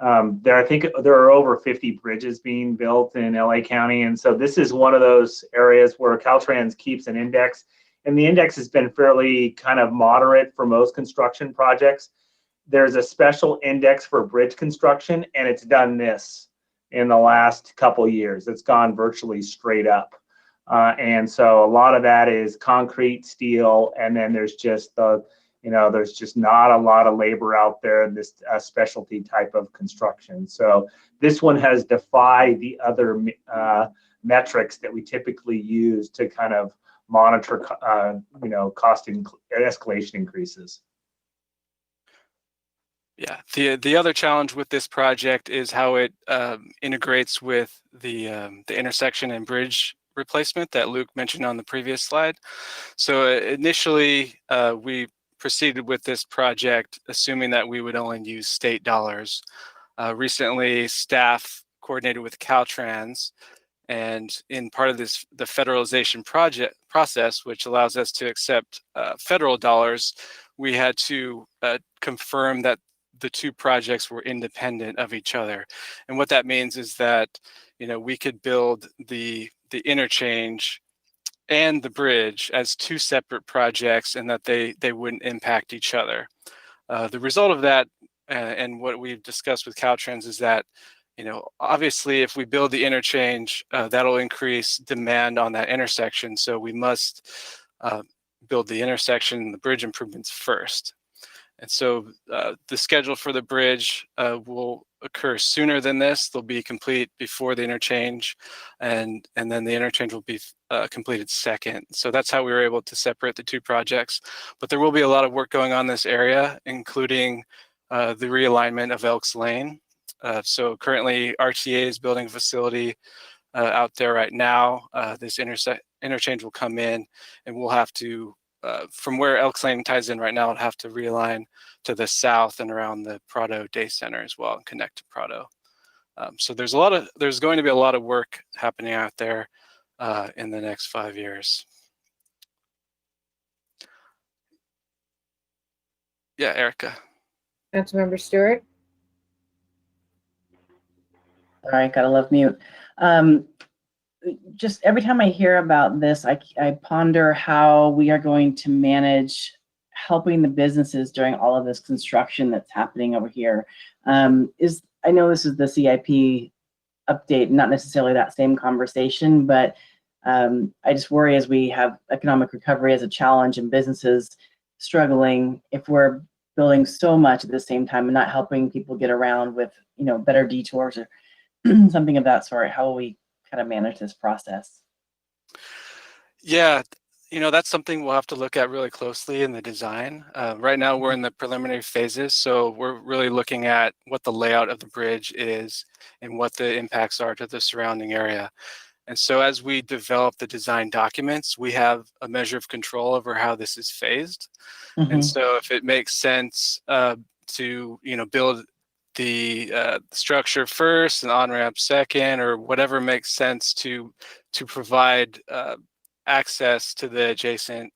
I think there are over 50 bridges being built in LA County. And so this is one of those areas where Caltrans keeps an index, and the index has been fairly kind of moderate for most construction projects. There's a special index for bridge construction, and it's done this in the last couple of years. It's gone virtually straight up. And so a lot of that is concrete, steel, and then there's just there's just not a lot of labor out there in this specialty type of construction. So this one has defied the other metrics that we typically use to kind of monitor, cost escalation increases. Yeah, the other challenge with this project is how it integrates with the intersection and bridge replacement that Luke mentioned on the previous slide. So initially, we proceeded with this project assuming that we would only use state dollars. Recently, staff coordinated with Caltrans, and in part of the federalization process, which allows us to accept federal dollars, we had to confirm that the two projects were independent of each other. And what that means is that, we could build the interchange and the bridge as two separate projects, and that they wouldn't impact each other. The result of that, and what we've discussed with Caltrans, is that, obviously if we build the interchange, that'll increase demand on that intersection. So we must build the intersection and the bridge improvements first. And so the schedule for the bridge will occur sooner than this. They'll be complete before the interchange, and then the interchange will be completed second. So that's how we were able to separate the two projects. But there will be a lot of work going on in this area, including the realignment of Elks Lane. So currently RTA is building a facility out there right now. This interchange will come in, and we'll have to, from where Elks Lane ties in right now, it'll have to realign to the south and around the Prado Day Center as well and connect to Prado. So there's going to be a lot of work happening out there in the next 5 years. Yeah, Erica. Councilmember Stewart. All right, gotta love mute. Just every time I hear about this, I ponder how we are going to manage helping the businesses during all of this construction that's happening over here. I know this is the CIP update, not necessarily that same conversation, but I just worry as we have economic recovery as a challenge and businesses struggling, if we're building so much at the same time and not helping people get around with, better detours or something of that sort, how will we kind of manage this process? Yeah, that's something we'll have to look at really closely in the design. Right now, we're in the preliminary phases, so we're really looking at what the layout of the bridge is and what the impacts are to the surrounding area. And so as we develop the design documents, we have a measure of control over how this is phased. And so if it makes sense to build the structure first and on-ramp second, or whatever makes sense to provide access to the adjacent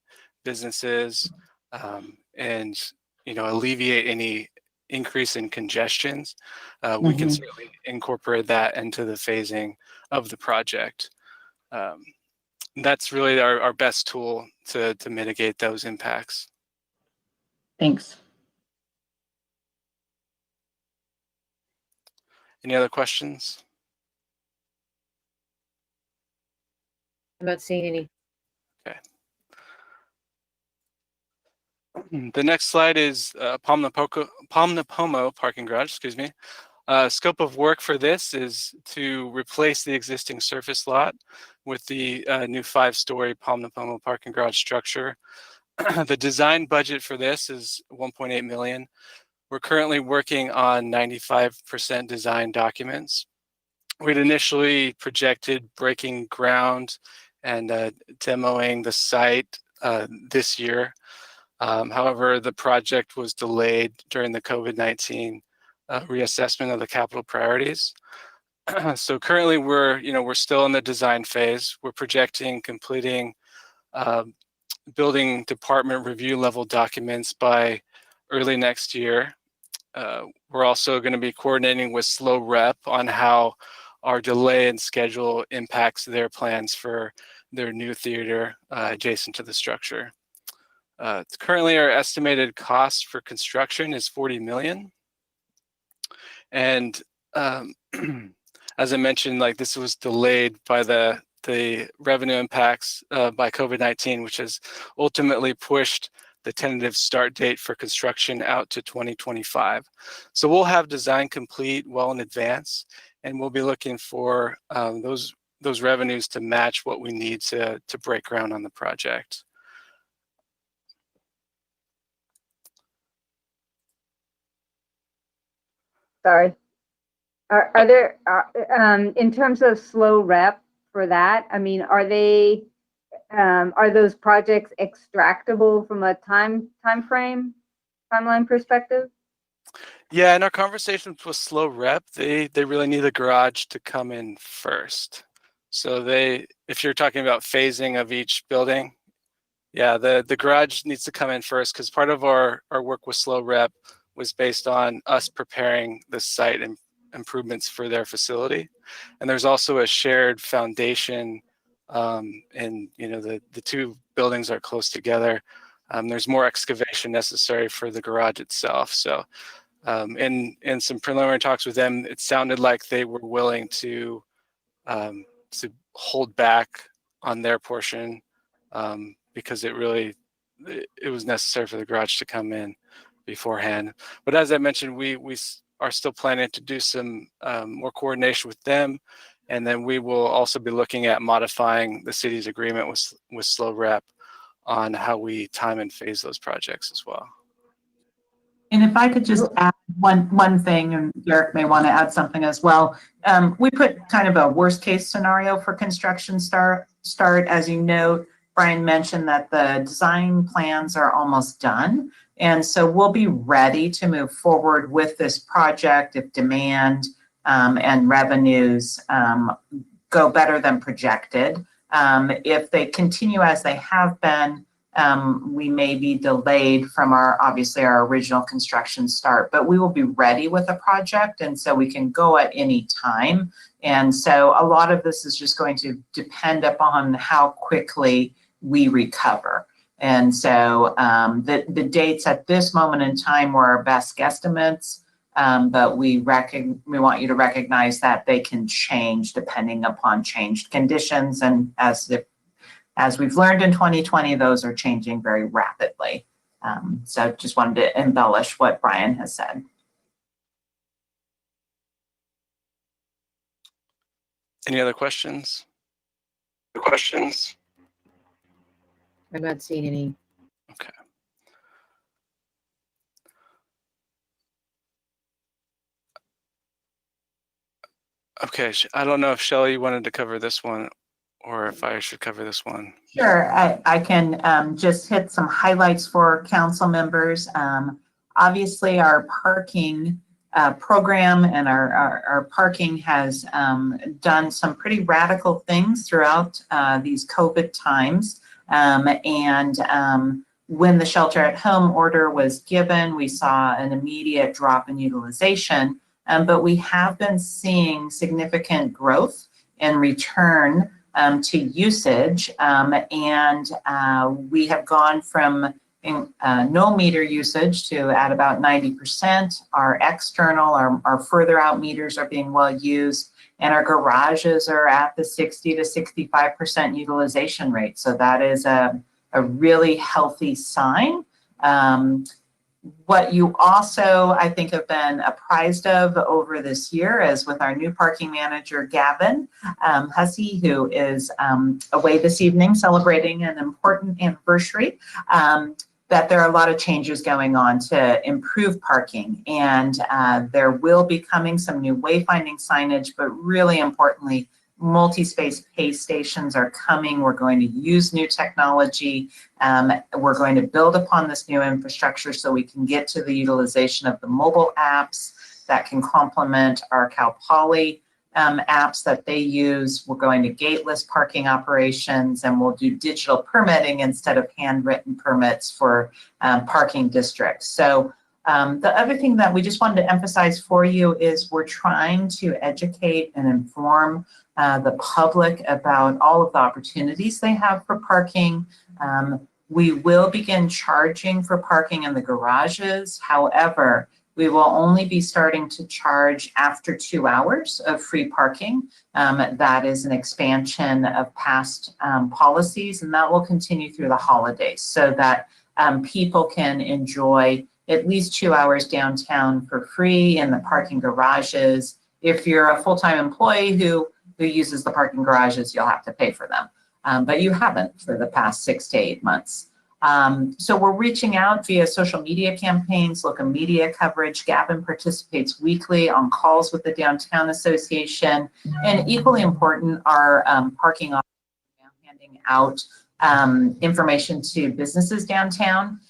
businesses and alleviate any increase in congestions, we can certainly incorporate that into the phasing of the project. That's really our best tool to mitigate those impacts. Thanks. Any other questions? I'm not seeing any. Okay. The next slide is Pomnapomo parking garage, excuse me. Scope of work for this is to replace the existing surface lot with the new 5-story Pomnapomo parking garage structure. The design budget for this is $1.8 million. We're currently working on 95% design documents. We'd initially projected breaking ground and demoing the site this year. However, the project was delayed during the COVID-19 reassessment of the capital priorities. So currently we're still in the design phase. We're projecting completing building department review level documents by early next year. We're also going to be coordinating with Slow Rep on how our delay in schedule impacts their plans for their new theater adjacent to the structure. Currently, our estimated cost for construction is $40 million. And as I mentioned, this was delayed by the revenue impacts by COVID-19, which has ultimately pushed the tentative start date for construction out to 2025. So we'll have design complete well in advance, and we'll be looking for those revenues to match what we need to break ground on the project. Sorry. Are there, in terms of Slow Rep for that, I mean, are those projects extractable from a timeline perspective? Yeah, in our conversations with Slow Rep, they really need the garage to come in first. So if you're talking about phasing of each building, yeah, the garage needs to come in first, because part of our work with Slow Rep was based on us preparing the site and improvements for their facility. And there's also a shared foundation, and the two buildings are close together. There's more excavation necessary for the garage itself. So in some preliminary talks with them, it sounded like they were willing to hold back on their portion because it was necessary for the garage to come in beforehand. But as I mentioned, we are still planning to do some more coordination with them, and then we will also be looking at modifying the city's agreement with Slow Rep on how we time and phase those projects as well. And if I could just add one thing, and Derek may want to add something as well. We put kind of a worst case scenario for construction start. As you note, Brian mentioned that the design plans are almost done. And so we'll be ready to move forward with this project if demand and revenues go better than projected. If they continue as they have been, we may be delayed from obviously our original construction start, but we will be ready with a project, and so we can go at any time. And so a lot of this is just going to depend upon how quickly we recover. And so the dates at this moment in time were our best guesstimates. But we want you to recognize that they can change depending upon changed conditions. And as we've learned in 2020, those are changing very rapidly. So just wanted to embellish what Brian has said. Any other questions? I'm not seeing any. Okay. Okay, I don't know if Shelley wanted to cover this one or if I should cover this one. Sure, I can just hit some highlights for council members. Obviously, our parking program and our parking has done some pretty radical things throughout these COVID times. When the shelter at home order was given, we saw an immediate drop in utilization, but we have been seeing significant growth in return to usage, we have gone from no meter usage to at about 90%. Our external, our further out meters are being well used, and our garages are at the 60 to 65% utilization rate. So that is a really healthy sign. What you also, I think, have been apprised of over this year is with our new parking manager, Gavin Hussey, who is away this evening celebrating an important anniversary, that there are a lot of changes going on to improve parking. And there will be coming some new wayfinding signage, but really importantly, multi-space pay stations are coming. We're going to use new technology. We're going to build upon this new infrastructure so we can get to the utilization of the mobile apps that can complement our Cal Poly apps that they use. We're going to gateless parking operations, and we'll do digital permitting instead of handwritten permits for parking districts. So the other thing that we just wanted to emphasize for you is we're trying to educate and inform the public about all of the opportunities they have for parking. We will begin charging for parking in the garages. However, we will only be starting to charge after 2 hours of free parking. That is an expansion of past policies, and that will continue through the holidays so that people can enjoy at least 2 hours downtown for free in the parking garages. If you're a full-time employee who uses the parking garages, you'll have to pay for them. But you haven't for the past 6 to 8 months. So we're reaching out via social media campaigns, local media coverage. Gavin participates weekly on calls with the Downtown Association. And equally important are parking officers handing out information to businesses downtown.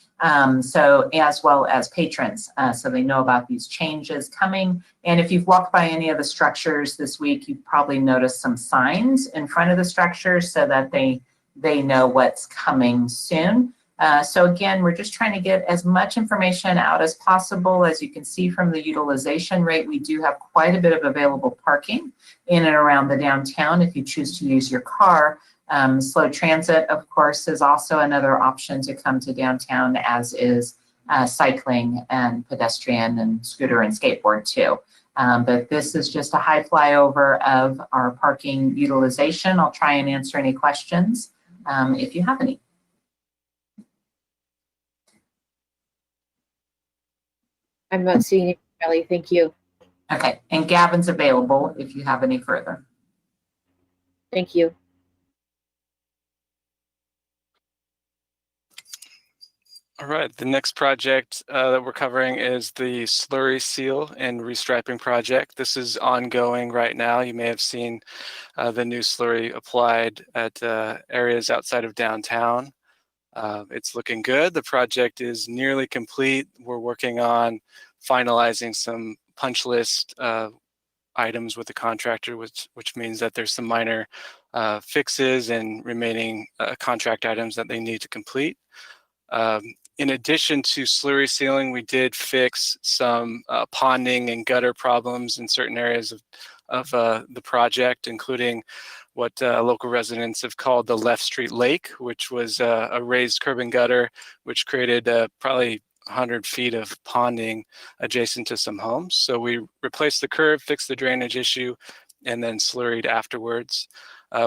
So as well as patrons, so they know about these changes coming. And if you've walked by any of the structures this week, you've probably noticed some signs in front of the structures so that they know what's coming soon. So again, we're just trying to get as much information out as possible. As you can see from the utilization rate, we do have quite a bit of available parking in and around the downtown if you choose to use your car. Slow transit, of course, is also another option to come to downtown, as is cycling and pedestrian and scooter and skateboard too. But this is just a high flyover of our parking utilization. I'll try and answer any questions if you have any. I'm not seeing it, Kelly. Thank you. Okay, and Gavin's available if you have any further. Thank you. All right, the next project that we're covering is the slurry seal and restriping project. This is ongoing right now. You may have seen the new slurry applied at areas outside of downtown. It's looking good. The project is nearly complete. We're working on finalizing some punch list items with the contractor, which means that there's some minor fixes and remaining contract items that they need to complete. In addition to slurry sealing, we did fix some ponding and gutter problems in certain areas of the project, including what local residents have called the Left Street Lake, which was a raised curb and gutter, which created probably 100 feet of ponding adjacent to some homes. So we replaced the curb, fixed the drainage issue, and then slurried afterwards.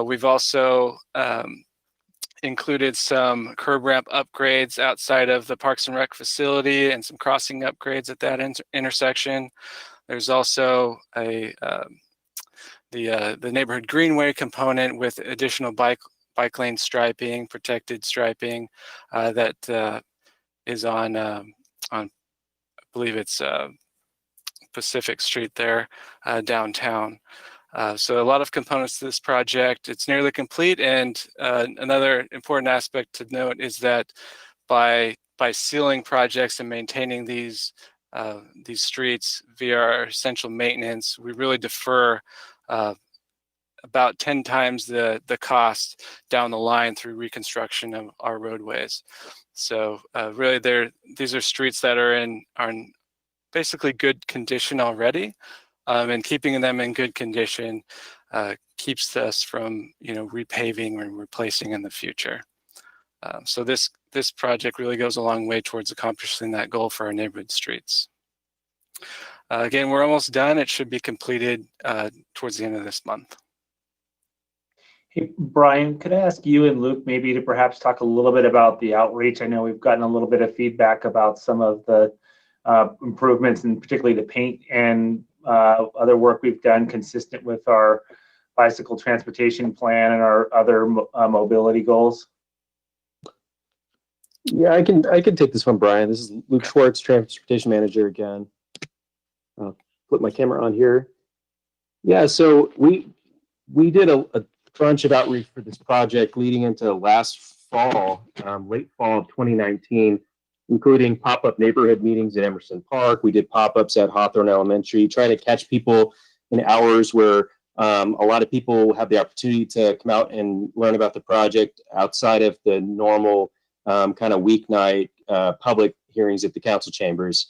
We've also included some curb ramp upgrades outside of the Parks and Rec facility and some crossing upgrades at that intersection. There's also the neighborhood greenway component with additional bike lane striping, protected striping that is on I believe it's Pacific Street there downtown. So a lot of components to this project. It's nearly complete, and another important aspect to note is that by sealing projects and maintaining these streets via our essential maintenance, we really defer about 10 times the cost down the line through reconstruction of our roadways. So really, these are streets that are in basically good condition already. And keeping them in good condition keeps us from, repaving and replacing in the future. So this project really goes a long way towards accomplishing that goal for our neighborhood streets. Again, we're almost done. It should be completed towards the end of this month. Hey, Brian, could I ask you and Luke maybe to perhaps talk a little bit about the outreach? I know we've gotten a little bit of feedback about some of the improvements, and particularly the paint and other work we've done consistent with our bicycle transportation plan and our other mobility goals. Yeah, I can take this one, Brian. This is Luke Schwartz, Transportation Manager again. I'll flip my camera on here. Yeah, so we did a bunch of outreach for this project leading into last fall, late fall of 2019, including pop-up neighborhood meetings at Emerson Park. We did pop-ups at Hawthorne Elementary, trying to catch people in hours where a lot of people have the opportunity to come out and learn about the project outside of the normal kind of weeknight public hearings at the council chambers.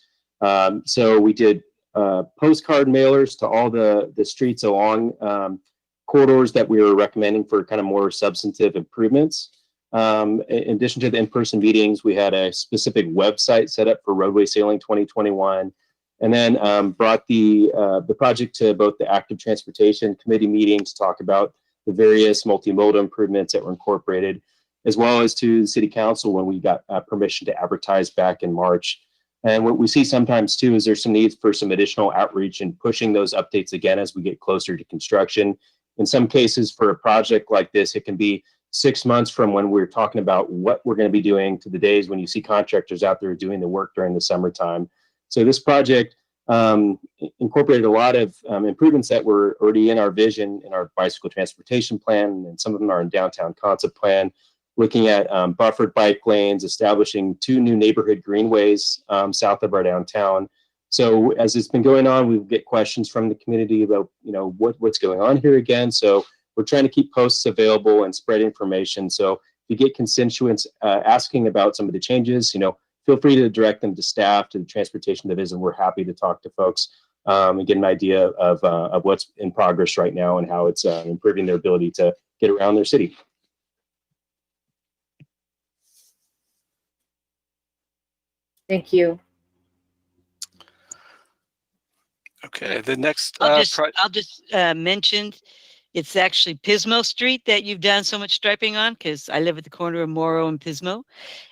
So we did postcard mailers to all the streets along corridors that we were recommending for kind of more substantive improvements. In addition to the in-person meetings, we had a specific website set up for Roadway Sailing 2021, and then brought the project to both the Active Transportation Committee meetings to talk about the various multimodal improvements that were incorporated, as well as to the City Council when we got permission to advertise back in March. And what we see sometimes too is there's some needs for some additional outreach and pushing those updates again as we get closer to construction. In some cases, for a project like this, it can be 6 months from when we're talking about what we're going to be doing to the days when you see contractors out there doing the work during the summertime. So this project incorporated a lot of improvements that were already in our vision in our bicycle transportation plan, and some of them are in downtown concept plan, looking at buffered bike lanes, establishing 2 new neighborhood greenways south of our downtown. So as it's been going on, we get questions from the community about, what's going on here again. So we're trying to keep posts available and spread information. So if you get constituents asking about some of the changes, feel free to direct them to staff, to the transportation division. We're happy to talk to folks and get an idea of what's in progress right now and how it's improving their ability to get around their city. Thank you. Okay, the next I'll just mention it's actually Pismo Street that you've done so much striping on, because I live at the corner of Morrow and Pismo,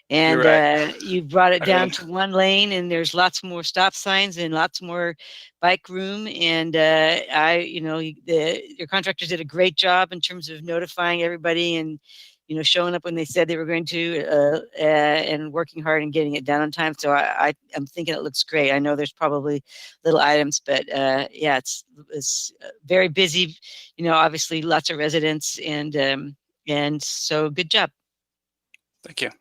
and right. you brought it down to 1 lane, and there's lots more stop signs and lots more bike room. And your contractors did a great job in terms of notifying everybody and showing up when they said they were going to, and working hard and getting it done on time. So I'm thinking it looks great. I know there's probably little items, but yeah, it's very busy. Obviously lots of residents, and so good job. Thank you.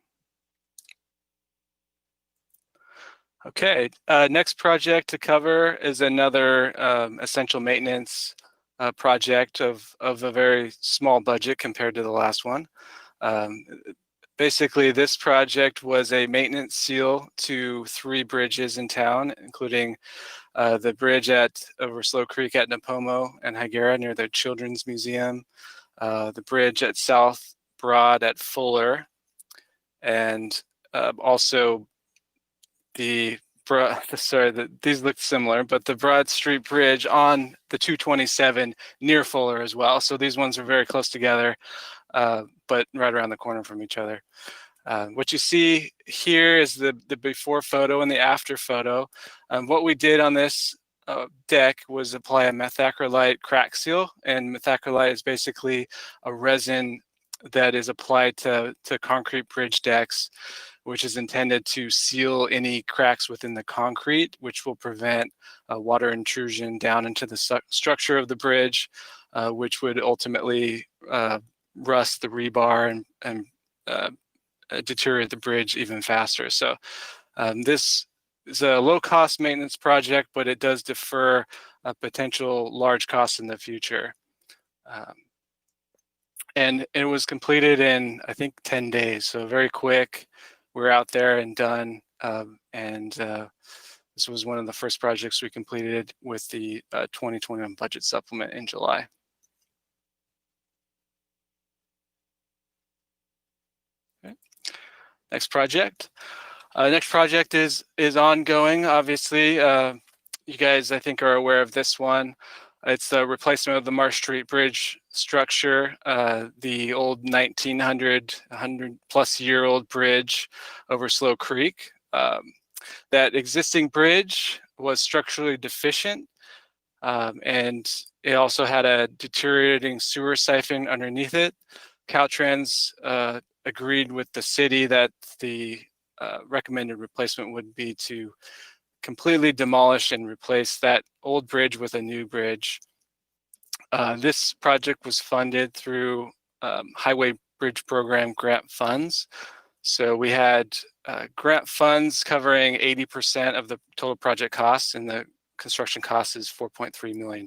Okay, next project to cover is another essential maintenance project of a very small budget compared to the last one. Basically, this project was a maintenance seal to 3 bridges in town, including the bridge over Slow Creek at Napomo and Higuera near the Children's Museum, the bridge at South Broad at Fuller, and also these look similar, but the Broad Street Bridge on the 227 near Fuller as well. So these ones are very close together, but right around the corner from each other. What you see here is the before photo and the after photo. What we did on this deck was apply a methacrylate crack seal, and methacrylate is basically a resin that is applied to concrete bridge decks, which is intended to seal any cracks within the concrete, which will prevent water intrusion down into the structure of the bridge, which would ultimately rust the rebar and deteriorate the bridge even faster. So this is a low-cost maintenance project, but it does defer potential large costs in the future. And it was completed in, I think, 10 days, so very quick. We're out there and done, this was one of the first projects we completed with the 2021 budget supplement in July. Okay. Next project. Next project is ongoing. Obviously, you guys, I think, are aware of this one. It's the replacement of the Marsh Street Bridge structure, the old 100-plus-year-old bridge over Slow Creek. That existing bridge was structurally deficient, and it also had a deteriorating sewer siphon underneath it. Caltrans agreed with the city that the recommended replacement would be to completely demolish and replace that old bridge with a new bridge. This project was funded through Highway Bridge Program grant funds. So we had grant funds covering 80% of the total project costs, and the construction cost is $4.3 million.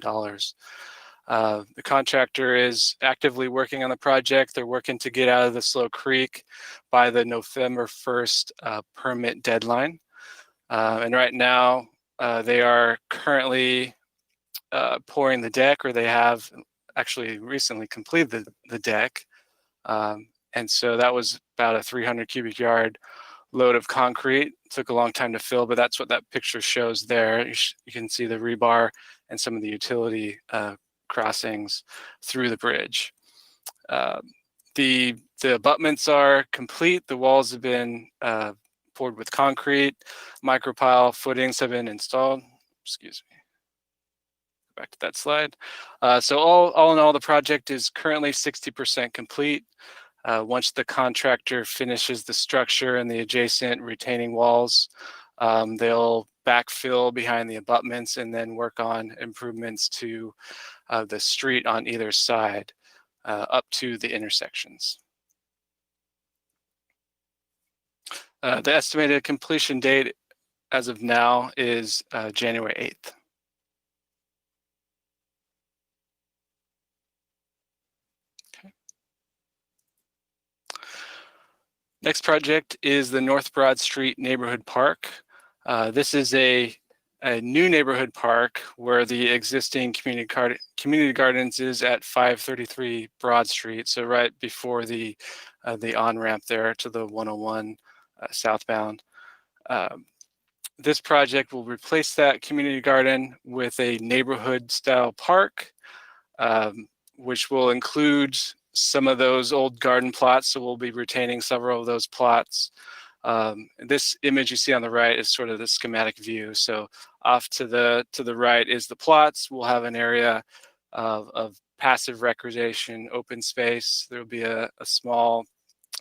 The contractor is actively working on the project. They're working to get out of the Slow Creek by the November 1st permit deadline. And right now, they are currently pouring the deck, or they have actually recently completed the deck. And so that was about a 300 cubic yard load of concrete. It took a long time to fill, but that's what that picture shows there. You can see the rebar and some of the utility crossings through the bridge. The abutments are complete. The walls have been poured with concrete. Micropile footings have been installed. Excuse me. Go back to that slide. So all in all, the project is currently 60% complete. Once the contractor finishes the structure and the adjacent retaining walls, they'll backfill behind the abutments and then work on improvements to the street on either side up to the intersections. The estimated completion date as of now is January 8th. Okay. Next project is the North Broad Street Neighborhood Park. This is a new neighborhood park where the existing community gardens is at 533 Broad Street, so right before the on-ramp there to the 101 southbound. This project will replace that community garden with a neighborhood style park, which will include some of those old garden plots. So we'll be retaining several of those plots. This image you see on the right is sort of the schematic view. So off to the right is the plots. We'll have an area of passive recreation, open space. There will be a small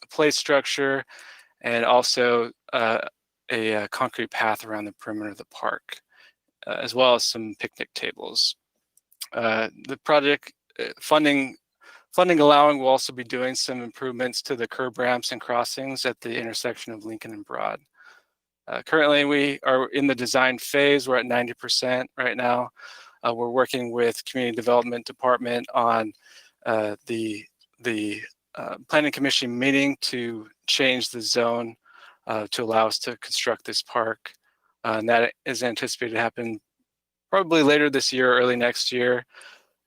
play structure, and also a concrete path around the perimeter of the park, as well as some picnic tables. The project funding allowing, will also be doing some improvements to the curb ramps and crossings at the intersection of Lincoln and Broad. Currently, we are in the design phase. We're at 90% right now. We're working with Community Development Department on the Planning Commission meeting to change the zone to allow us to construct this park. And that is anticipated to happen probably later this year, early next year.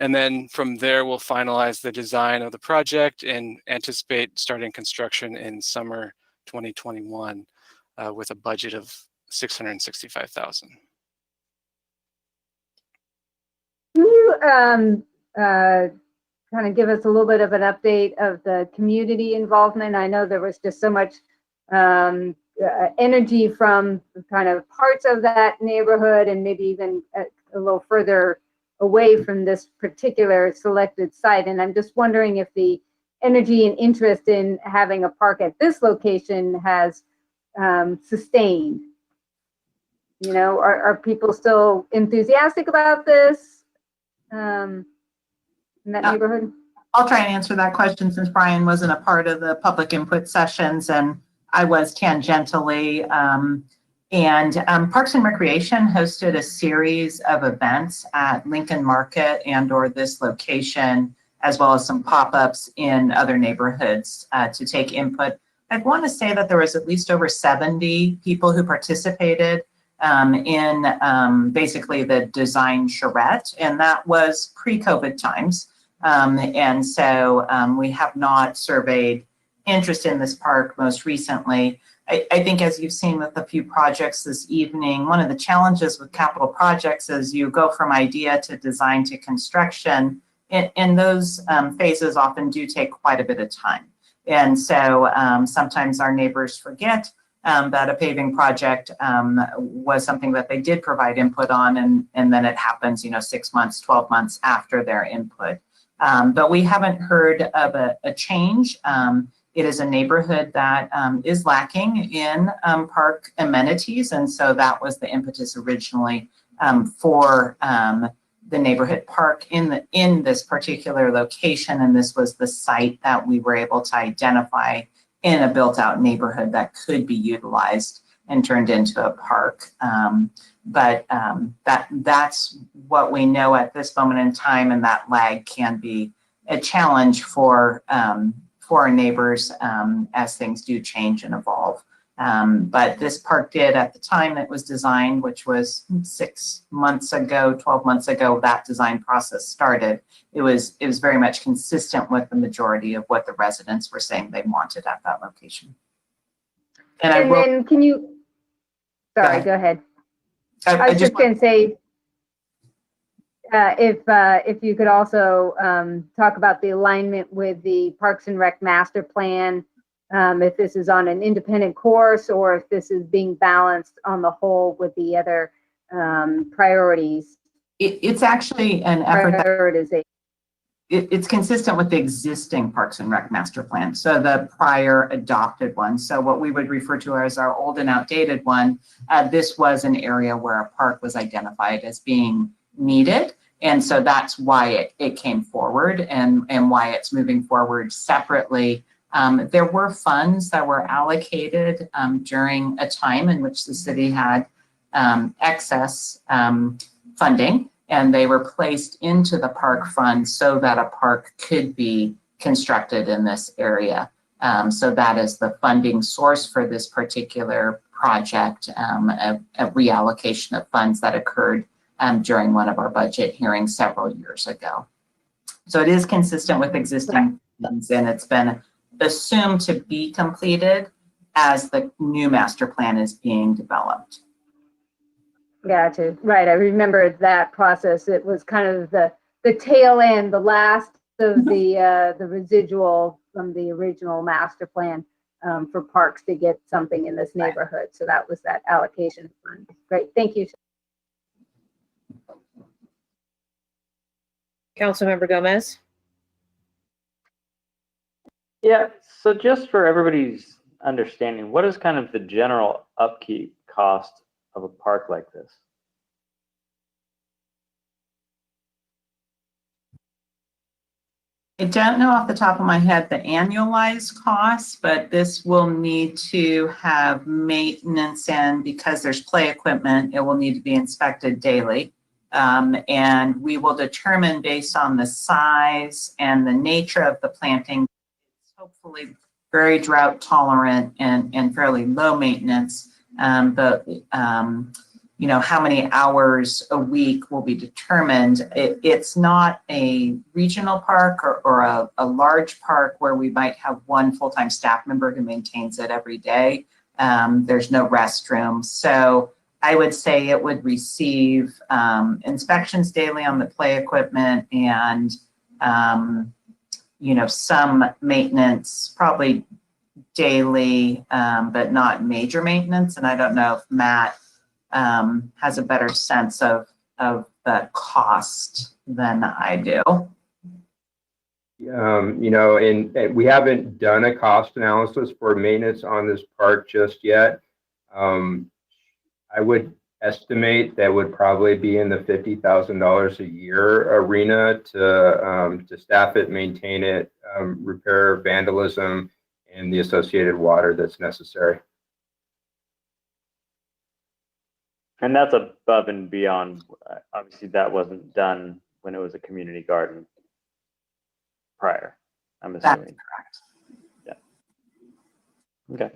And then from there, we'll finalize the design of the project and anticipate starting construction in summer 2021 with a budget of $665,000. Can you kind of give us a little bit of an update of the community involvement? I know there was just so much energy from kind of parts of that neighborhood and maybe even a little further away from this particular selected site. And I'm just wondering if the energy and interest in having a park at this location has sustained. You know, are people still enthusiastic about this in that neighborhood? I'll try and answer that question since Brian wasn't a part of the public input sessions and I was tangentially. Parks and Recreation hosted a series of events at Lincoln Market and/or this location, as well as some pop-ups in other neighborhoods to take input. I'd want to say that there was at least over 70 people who participated in basically the design charrette, and that was pre-COVID times. So we have not surveyed interest in this park most recently. I think as you've seen with a few projects this evening, one of the challenges with capital projects is you go from idea to design to construction, and those phases often do take quite a bit of time. And so sometimes our neighbors forget that a paving project was something that they did provide input on, and then it happens, 6 months, 12 months after their input. But we haven't heard of a change. It is a neighborhood that is lacking in park amenities, and so that was the impetus originally for the neighborhood park in this particular location, and this was the site that we were able to identify in a built-out neighborhood that could be utilized and turned into a park. That's what we know at this moment in time, and that lag can be a challenge for our neighbors as things do change and evolve. But this park did, at the time it was designed, which was 6 months ago, 12 months ago, that design process started. It was very much consistent with the majority of what the residents were saying they wanted at that location. And then can you, sorry, go ahead. I was just going to say, if you could also talk about the alignment with the Parks and Rec master plan, if this is on an independent course or if this is being balanced on the whole with the other priorities. It's actually an effort that it's consistent with the existing Parks and Rec master plan, so the prior adopted one. So what we would refer to as our old and outdated one, this was an area where a park was identified as being needed. And so that's why it came forward and why it's moving forward separately. There were funds that were allocated during a time in which the city had excess funding, and they were placed into the park fund so that a park could be constructed in this area. So that is the funding source for this particular project, a reallocation of funds that occurred during one of our budget hearings several years ago. So it is consistent with existing funds, and it's been assumed to be completed as the new master plan is being developed. Gotcha. Right. I remember that process. It was kind of the tail end, the last of the residual from the original master plan for parks to get something in this neighborhood. So that was that allocation fund. Great. Thank you. Councilmember Gomez. Yeah, so just for everybody's understanding, what is kind of the general upkeep cost of a park like this? I don't know off the top of my head the annualized costs, but this will need to have maintenance, and because there's play equipment, it will need to be inspected daily. And we will determine based on the size and the nature of the planting, it's hopefully very drought tolerant and fairly low maintenance. You know, how many hours a week will be determined. It's not a regional park or a large park where we might have one full-time staff member who maintains it every day. There's no restrooms. So I would say it would receive inspections daily on the play equipment and, some maintenance, probably daily, but not major maintenance. And I don't know if Matt has a better sense of the cost than I do. And we haven't done a cost analysis for maintenance on this park just yet. I would estimate that would probably be in the $50,000 a year arena to staff it, maintain it, repair vandalism, and the associated water that's necessary. And that's above and beyond. Obviously, that wasn't done when it was a community garden prior, I'm assuming. That's correct. Yeah. Okay.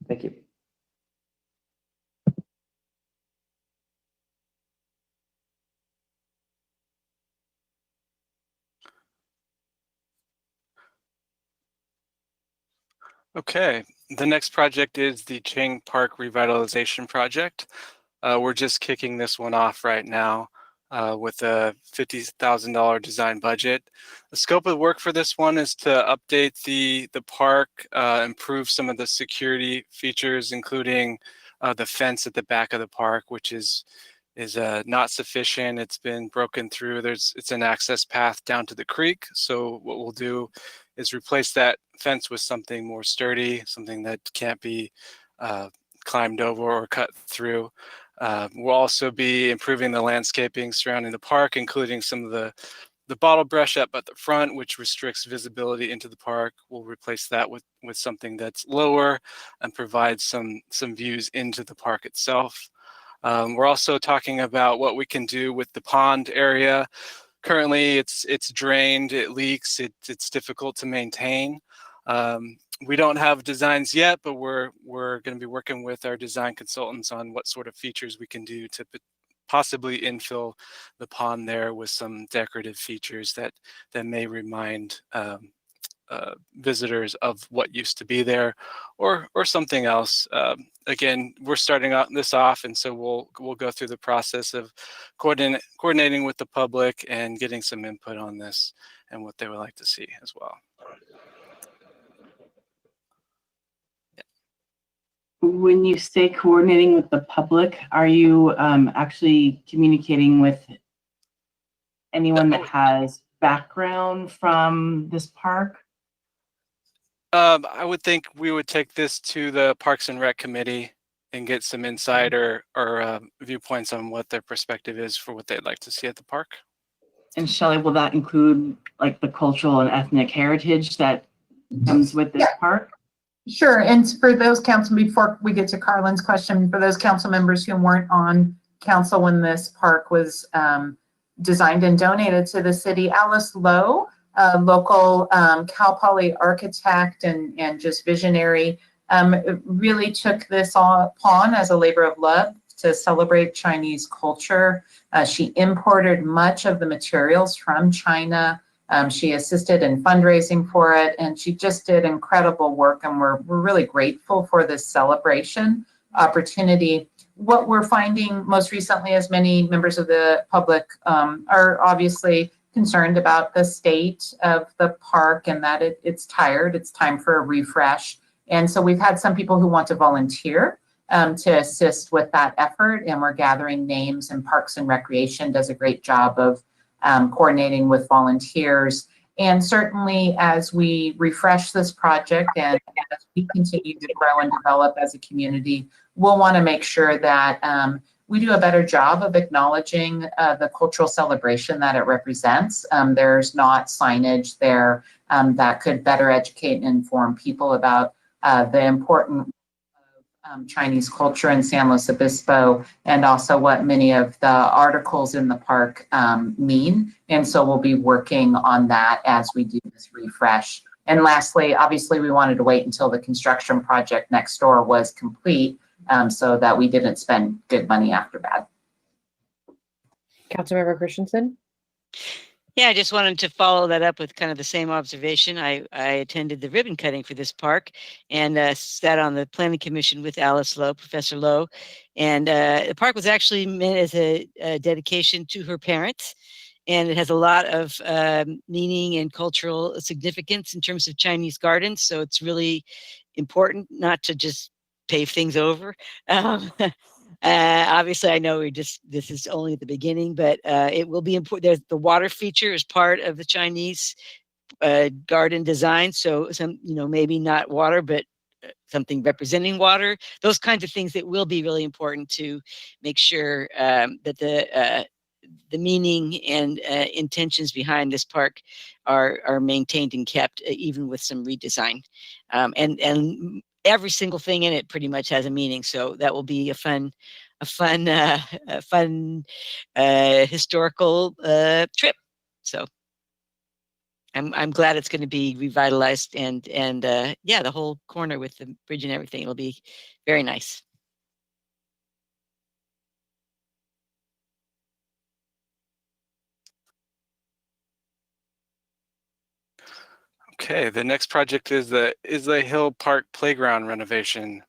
Thank you. Okay, the next project is the Chang Park Revitalization Project. We're just kicking this one off right now with a $50,000 design budget. The scope of work for this one is to update the park, improve some of the security features, including the fence at the back of the park, which is not sufficient. It's been broken through. It's an access path down to the creek. So what we'll do is replace that fence with something more sturdy, something that can't be climbed over or cut through. We'll also be improving the landscaping surrounding the park, including some of the bottle brush up at the front, which restricts visibility into the park. We'll replace that with something that's lower and provides some views into the park itself. We're also talking about what we can do with the pond area. Currently, it's drained, it leaks, it's difficult to maintain. We don't have designs yet, but we're going to be working with our design consultants on what sort of features we can do to possibly infill the pond there with some decorative features that may remind visitors of what used to be there, or something else. Again, we're starting this off, and so we'll go through the process of coordinating with the public and getting some input on this and what they would like to see as well. When you say coordinating with the public, are you actually communicating with anyone that has background from this park? I would think we would take this to the Parks and Rec Committee and get some insight or viewpoints on what their perspective is for what they'd like to see at the park. And Shelley, will that include like the cultural and ethnic heritage that comes with this park? Sure. And for those council, before we get to Carlin's question, for those council members who weren't on council when this park was designed and donated to the city, Alice Lowe, a local Cal Poly architect and just visionary, really took this upon as a labor of love to celebrate Chinese culture. She imported much of the materials from China. She assisted in fundraising for it, and she just did incredible work, and we're really grateful for this celebration opportunity. What we're finding most recently, as many members of the public are obviously concerned about the state of the park and that it's tired, it's time for a refresh. And so we've had some people who want to volunteer to assist with that effort, and we're gathering names, and Parks and Recreation does a great job of coordinating with volunteers. And certainly as we refresh this project and as we continue to grow and develop as a community, we'll want to make sure that we do a better job of acknowledging the cultural celebration that it represents. There's not signage there that could better educate and inform people about the important Chinese culture in San Luis Obispo, and also what many of the articles in the park mean. And so we'll be working on that as we do this refresh. And lastly, obviously we wanted to wait until the construction project next door was complete so that we didn't spend good money after bad. Councilmember Christensen? Yeah, I just wanted to follow that up with kind of the same observation. I attended the ribbon cutting for this park and sat on the planning commission with Alice Lowe, Professor Lowe. And the park was actually meant as a dedication to her parents. And it has a lot of meaning and cultural significance in terms of Chinese gardens. So it's really important not to just pave things over. Obviously, I know this is only the beginning, but it will be important. There's the water feature is part of the Chinese garden design. So some, maybe not water, but something representing water. Those kinds of things that will be really important to make sure that the meaning and intentions behind this park are maintained and kept, even with some redesign. And every single thing in it pretty much has a meaning. So that will be a fun historical trip. So I'm glad it's going to be revitalized and yeah, the whole corner with the bridge and everything will be very nice. Okay, the next project is the Islay Hill Park Playground renovation.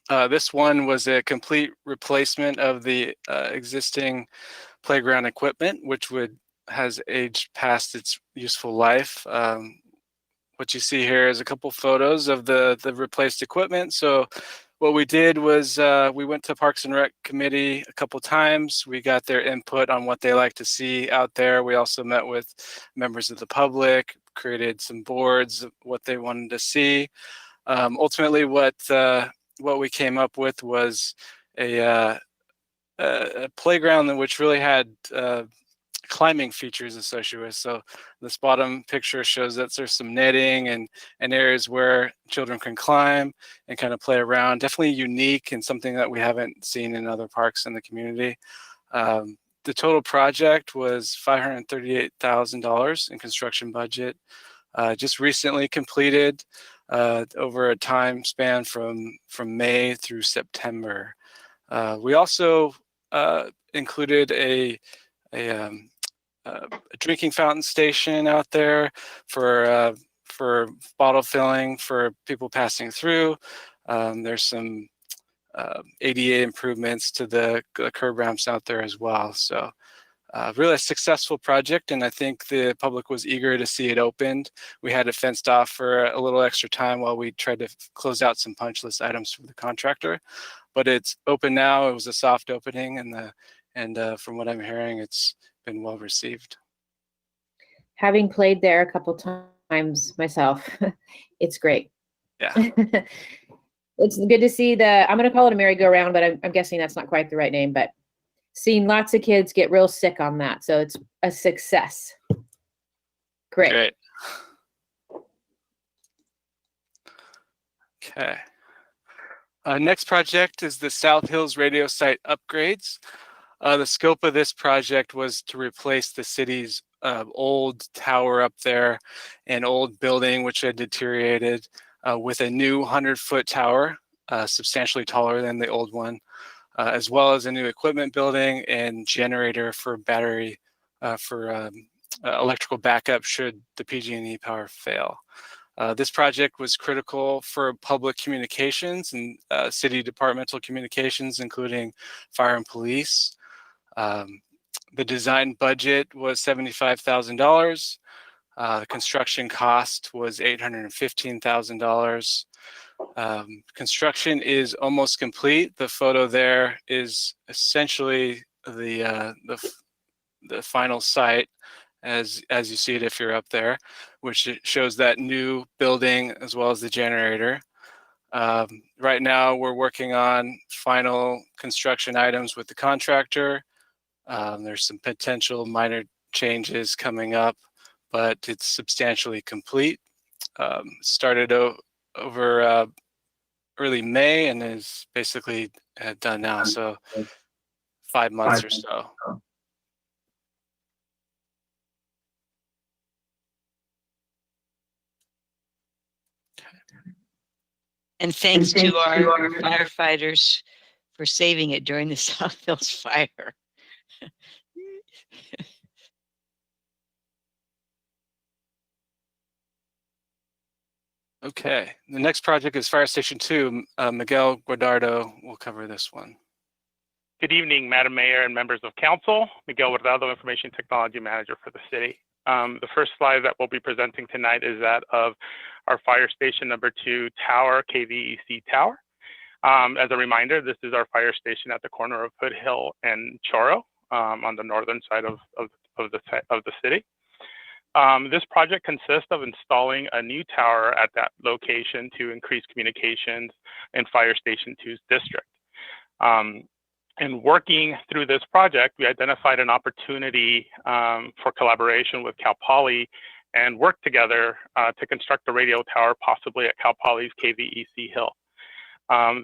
This one was a complete replacement of the existing playground equipment, which has aged past its useful life. What you see here is a couple photos of the replaced equipment. So what we did was we went to Parks and Rec Committee a couple times. We got their input on what they like to see out there. We also met with members of the public, created some boards of what they wanted to see. Ultimately, what we came up with was a playground which really had climbing features associated with. So this bottom picture shows that there's some netting and areas where children can climb and kind of play around. Definitely unique and something that we haven't seen in other parks in the community. The total project was $538,000 in construction budget. Just recently completed over a time span from May through September. We also included a drinking fountain station out there for bottle filling for people passing through. There's some ADA improvements to the curb ramps out there as well. So really a successful project, and I think the public was eager to see it opened. We had it fenced off for a little extra time while we tried to close out some punch list items for the contractor, but it's open now. It was a soft opening, and from what I'm hearing, it's been well received. Having played there a couple times myself, it's great. Yeah. It's good to see I'm going to call it a merry-go-round, but I'm guessing that's not quite the right name, but seeing lots of kids get real sick on that. So it's a success. Great. Okay. Next project is the South Hills radio site upgrades. The scope of this project was to replace the city's old tower up there, an old building which had deteriorated, with a new 100-foot tower, substantially taller than the old one, as well as a new equipment building and generator for battery, for electrical backup should the PG&E power fail. This project was critical for public communications and city departmental communications, including fire and police. The design budget was $75,000. The construction cost was $815,000. Construction is almost complete. The photo there is essentially the final site as you see it if you're up there, which shows that new building as well as the generator. Right now we're working on final construction items with the contractor. There's some potential minor changes coming up, but it's substantially complete. Started over early May and is basically done now, so 5 months or so. And thanks to our firefighters for saving it during the South Hills fire. Okay, the next project is Fire Station 2. Miguel Guardado will cover this one. Good evening, Madam Mayor and members of council. Miguel Guardado, Information Technology Manager for the city. The first slide that we'll be presenting tonight is that of our Fire Station number 2 tower, KVEC tower. As a reminder, this is our fire station at the corner of Hood Hill and Choro on the northern side of the city. This project consists of installing a new tower at that location to increase communications in Fire Station 2's district. In working through this project, we identified an opportunity for collaboration with Cal Poly and work together to construct a radio tower, possibly at Cal Poly's KVEC Hill.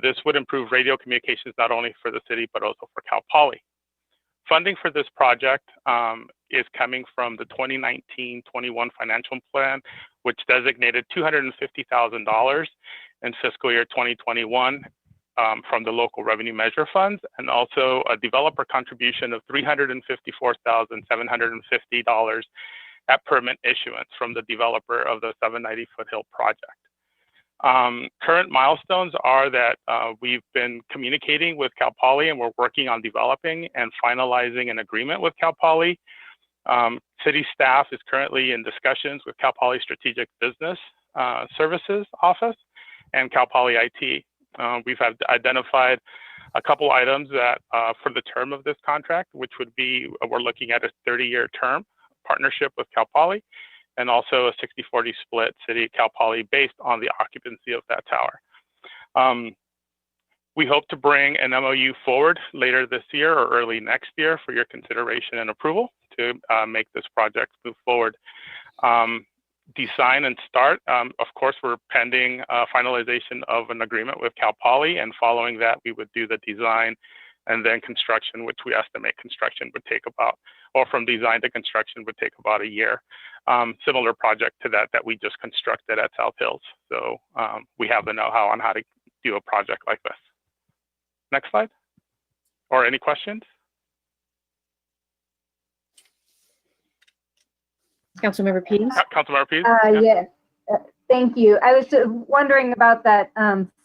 This would improve radio communications not only for the city, but also for Cal Poly. Funding for this project is coming from the 2019-21 financial plan, which designated $250,000 in fiscal year 2021 from the local revenue measure funds, and also a developer contribution of $354,750 at permit issuance from the developer of the 790 Foothill project. Current milestones are that we've been communicating with Cal Poly, and we're working on developing and finalizing an agreement with Cal Poly. City staff is currently in discussions with Cal Poly Strategic Business Services Office and Cal Poly IT. We've identified a couple items that for the term of this contract, which would be, we're looking at a 30-year term partnership with Cal Poly, and also a 60-40 split City Cal Poly based on the occupancy of that tower. We hope to bring an MOU forward later this year or early next year for your consideration and approval to make this project move forward. Design and start, of course, we're pending finalization of an agreement with Cal Poly, and following that, we would do the design and then construction, which we estimate construction would take about, or from design to construction would take about a year. Similar project to that we just constructed at South Hills. So we have the know-how on how to do a project like this. Next slide. Or any questions? Councilmember Pease? Councilmember Pease? Yes, thank you. I was wondering about that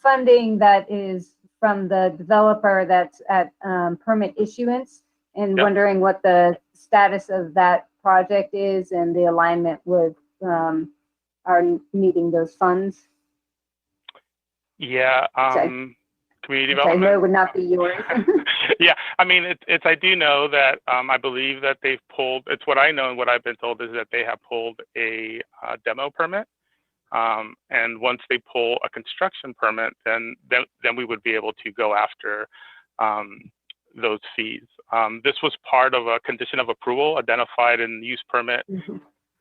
funding that is from the developer that's at permit issuance, and wondering what the status of that project is and the alignment with our needing those funds. Yeah, community I development. know would not be yours. Yeah, I mean, I do know that I believe that they've pulled, it's what I know and what I've been told is that they have pulled a demo permit. And once they pull a construction permit, then we would be able to go after those fees. This was part of a condition of approval identified in use permit,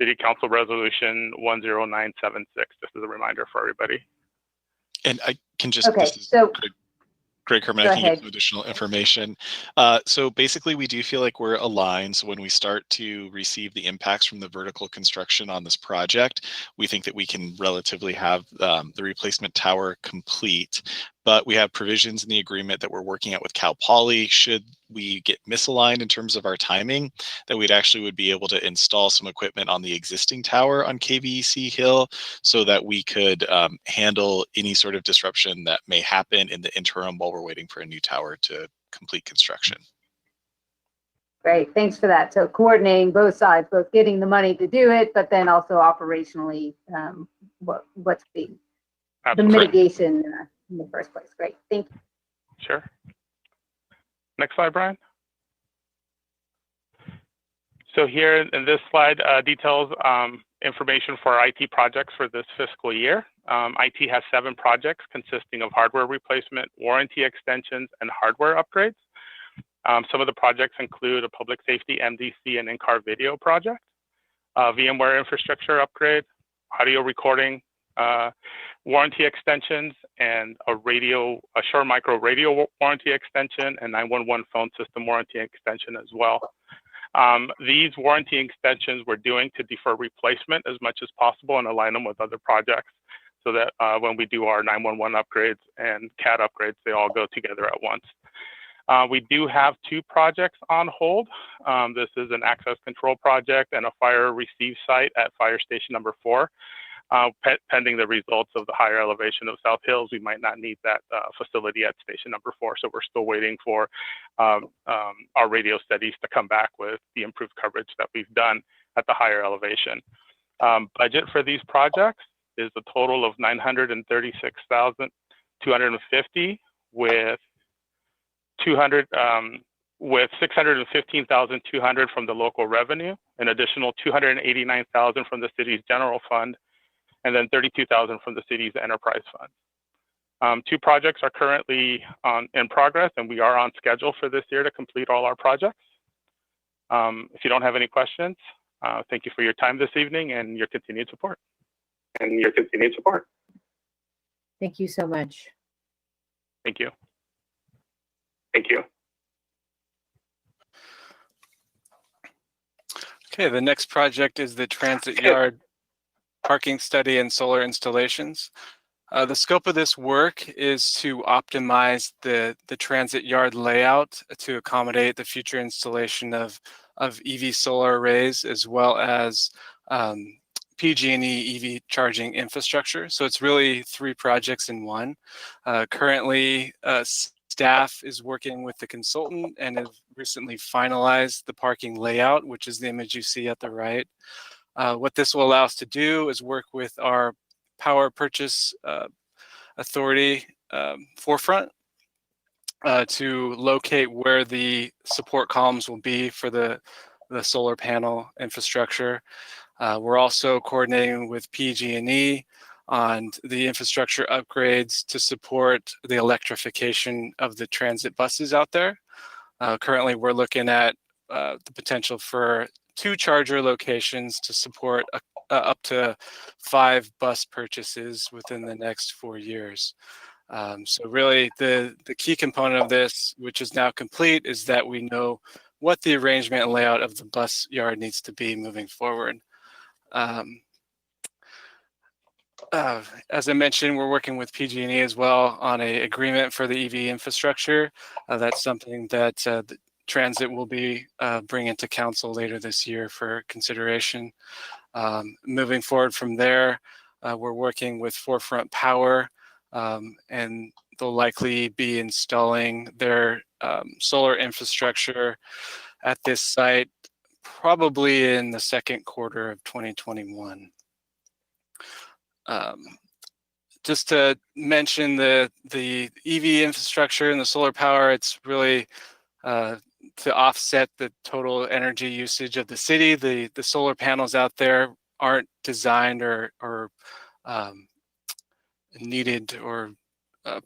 City Council Resolution 10976. This is a reminder for everybody. And I can just, okay, so Greg Herman, I can give some additional information. So basically, we do feel like we're aligned. So when we start to receive the impacts from the vertical construction on this project, we think that we can relatively have the replacement tower complete. But we have provisions in the agreement that we're working out with Cal Poly. Should we get misaligned in terms of our timing, that we'd actually would be able to install some equipment on the existing tower on KVEC Hill so that we could handle any sort of disruption that may happen in the interim while we're waiting for a new tower to complete construction. Great, thanks for that. So coordinating both sides, both getting the money to do it, but then also operationally, what's the mitigation in the first place. Great, thank you. Sure. Next slide, Brian. So here in this slide details information for our IT projects for this fiscal year. IT has 7 projects consisting of hardware replacement, warranty extensions, and hardware upgrades. Some of the projects include a public safety MDC and in-car video project, VMware infrastructure upgrade, audio recording, warranty extensions, and a Shure Micro radio warranty extension, and 911 phone system warranty extension as well. These warranty extensions we're doing to defer replacement as much as possible and align them with other projects so that when we do our 911 upgrades and CAD upgrades, they all go together at once. We do have 2 projects on hold. This is an access control project and a fire receive site at Fire Station number 4. Pending the results of the higher elevation of South Hills, we might not need that facility at station number 4. So we're still waiting for our radio studies to come back with the improved coverage that we've done at the higher elevation. Budget for these projects is a total of $936,250 with $615,200 from the local revenue, an additional $289,000 from the city's general fund, and then $32,000 from the city's enterprise fund. 2 projects are currently in progress, and we are on schedule for this year to complete all our projects. If you don't have any questions, thank you for your time this evening and your continued support. Thank you so much. Thank you. Okay, the next project is the transit yard parking study and solar installations. The scope of this work is to optimize the transit yard layout to accommodate the future installation of EV solar arrays, as well as PG&E EV charging infrastructure. So it's really 3 projects in one. Currently, staff is working with the consultant and have recently finalized the parking layout, which is the image you see at the right. What this will allow us to do is work with our power purchase authority forefront to locate where the support columns will be for the solar panel infrastructure. We're also coordinating with PG&E on the infrastructure upgrades to support the electrification of the transit buses out there. Currently, we're looking at the potential for 2 charger locations to support up to 5 bus purchases within the next 4 years. So really, the key component of this, which is now complete, is that we know what the arrangement and layout of the bus yard needs to be moving forward. As I mentioned, we're working with PG&E as well on an agreement for the EV infrastructure. That's something that the Transit will be bringing to council later this year for consideration. Moving forward from there, we're working with Forefront Power, and they'll likely be installing their solar infrastructure at this site probably in the second quarter of 2021. Just to mention the EV infrastructure and the solar power, it's really to offset the total energy usage of the city. The solar panels out there aren't designed or needed or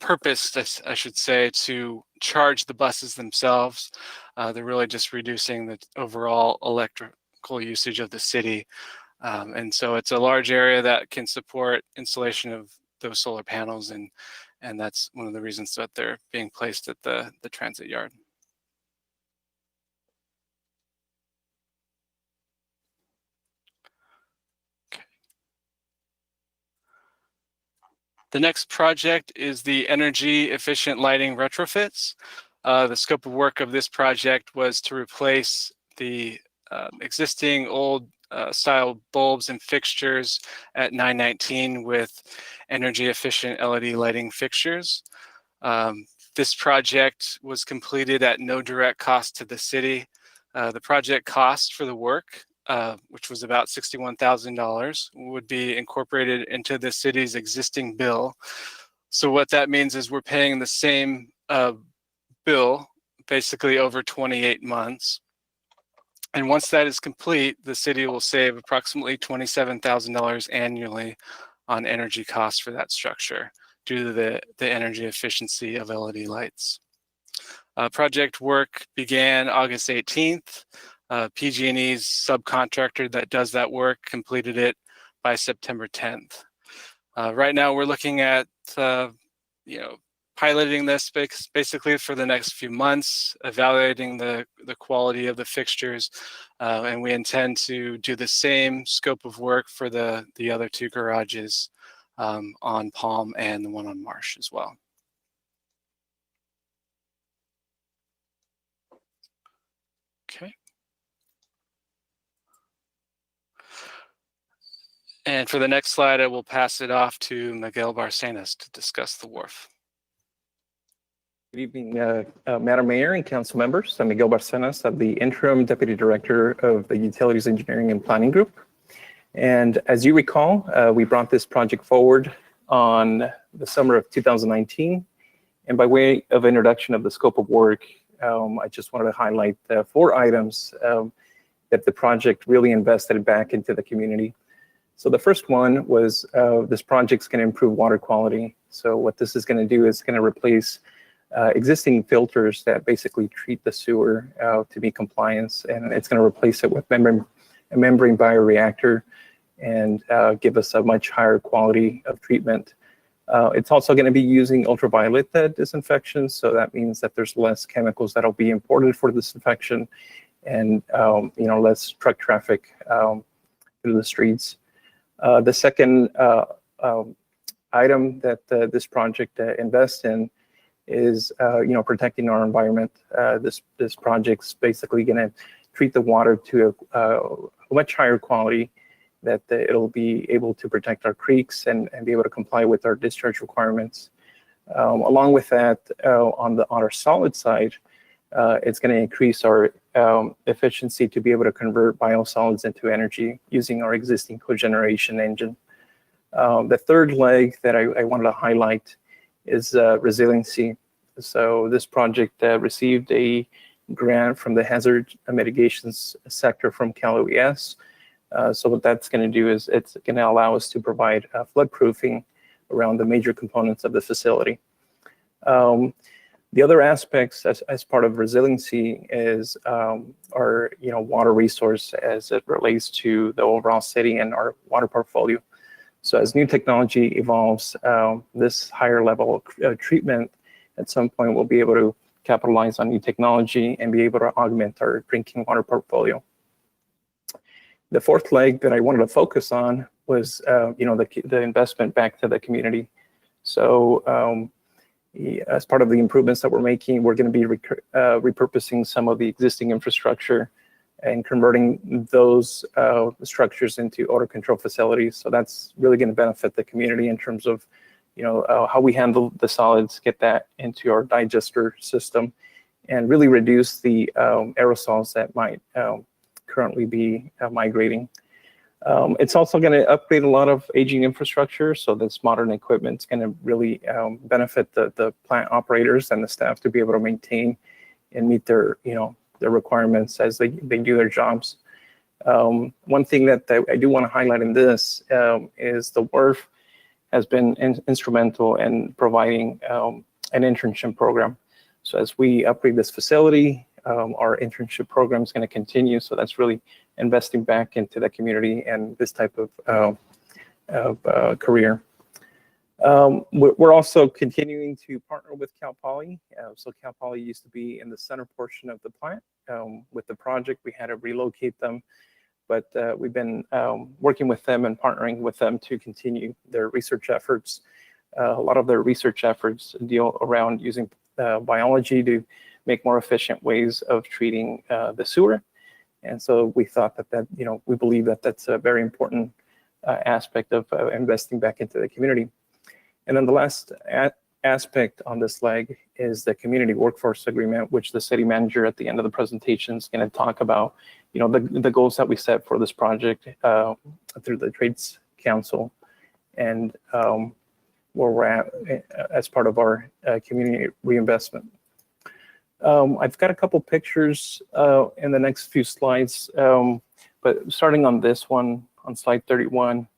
purposed, I should say, to charge the buses themselves. They're really just reducing the overall electrical usage of the city. And so it's a large area that can support installation of those solar panels, and that's one of the reasons that they're being placed at the transit yard. Okay. The next project is the energy efficient lighting retrofits. The scope of work of this project was to replace the existing old style bulbs and fixtures at 919 with energy efficient LED lighting fixtures. This project was completed at no direct cost to the city. The project cost for the work, which was about $61,000, would be incorporated into the city's existing bill. So what that means is we're paying the same bill basically over 28 months. And once that is complete, the city will save approximately $27,000 annually on energy costs for that structure due to the energy efficiency of LED lights. Project work began August 18th. PG&E's subcontractor that does that work completed it by September 10th. Right now, we're looking at piloting this basically for the next few months, evaluating the quality of the fixtures, and we intend to do the same scope of work for the other 2 garages on Palm and the one on Marsh as well. Okay. And for the next slide, I will pass it off to Miguel Barcenas to discuss the wharf. Good evening, Madam Mayor and council members. I'm Miguel Barcenas. I'm the interim deputy director of the Utilities Engineering and Planning Group. And as you recall, we brought this project forward on the summer of 2019. And by way of introduction of the scope of work, I just wanted to highlight 4 items that the project really invested back into the community. So the first one was this project's going to improve water quality. So what this is going to do is going to replace existing filters that basically treat the sewer to be compliant, and it's going to replace it with a membrane bioreactor and give us a much higher quality of treatment. It's also going to be using ultraviolet disinfection, so that means that there's less chemicals that'll be imported for disinfection, and less truck traffic through the streets. The second item that this project invests in is protecting our environment. This project's basically going to treat the water to a much higher quality, that it'll be able to protect our creeks and be able to comply with our discharge requirements. Along with that, on our solid side, it's going to increase our efficiency to be able to convert biosolids into energy using our existing cogeneration engine. The third leg that I wanted to highlight is resiliency. So this project received a grant from the hazard mitigations sector from Cal OES. So what that's going to do is it's going to allow us to provide flood proofing around the major components of the facility. The other aspects as part of resiliency is our water resource as it relates to the overall city and our water portfolio. So as new technology evolves, this higher level of treatment at some point we'll be able to capitalize on new technology and be able to augment our drinking water portfolio. The fourth leg that I wanted to focus on was the investment back to the community. So as part of the improvements that we're making, we're going to be repurposing some of the existing infrastructure and converting those structures into odor control facilities. So that's really going to benefit the community in terms of how we handle the solids, get that into our digester system, and really reduce the aerosols that might currently be migrating. It's also going to upgrade a lot of aging infrastructure, so this modern equipment is going to really benefit the plant operators and the staff to be able to maintain and meet their requirements as they do their jobs. One thing that I do want to highlight in this is the wharf has been instrumental in providing an internship program. So as we upgrade this facility, our internship program is going to continue. So that's really investing back into the community and this type of career. We're also continuing to partner with Cal Poly. So Cal Poly used to be in the center portion of the plant. With the project, we had to relocate them, but we've been working with them and partnering with them to continue their research efforts. A lot of their research efforts deal around using biology to make more efficient ways of treating the sewer. And so we thought that we believe that that's a very important aspect of investing back into the community. And then the last aspect on this leg is the community workforce agreement, which the city manager at the end of the presentation is going to talk about, the goals that we set for this project through the Trades Council and where we're at as part of our community reinvestment. I've got a couple pictures in the next few slides, but starting on this one, on slide 31,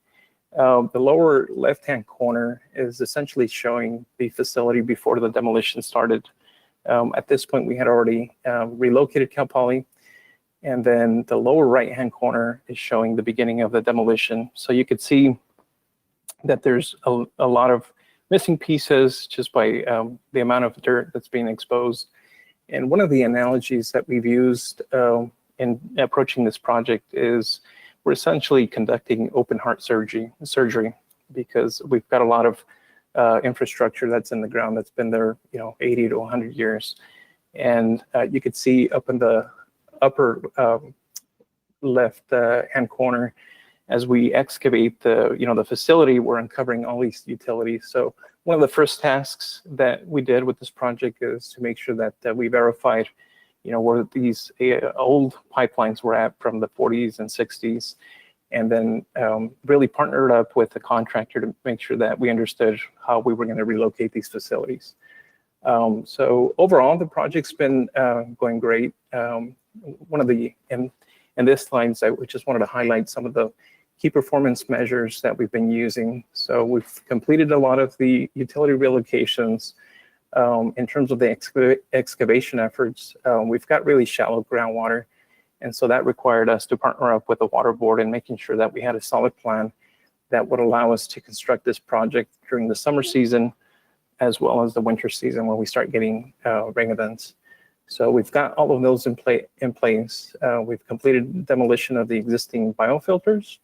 the lower left-hand corner is essentially showing the facility before the demolition started. At this point, we had already relocated Cal Poly, and then the lower right-hand corner is showing the beginning of the demolition. So you could see that there's a lot of missing pieces just by the amount of dirt that's being exposed. And one of the analogies that we've used in approaching this project is we're essentially conducting open heart surgery because we've got a lot of infrastructure that's in the ground that's been there, 80 to 100 years. And you could see up in the upper left hand corner, as we excavate the facility, we're uncovering all these utilities. So one of the first tasks that we did with this project is to make sure that we verified, where these old pipelines were at from the 40s and 60s, and then really partnered up with the contractor to make sure that we understood how we were going to relocate these facilities. So overall, the project's been going great. In this slide, I just wanted to highlight some of the key performance measures that we've been using. So we've completed a lot of the utility relocations. In terms of the excavation efforts, we've got really shallow groundwater. And so that required us to partner up with the water board and making sure that we had a solid plan that would allow us to construct this project during the summer season, as well as the winter season when we start getting rain events. So we've got all of those in place. We've completed demolition of the existing biofilters.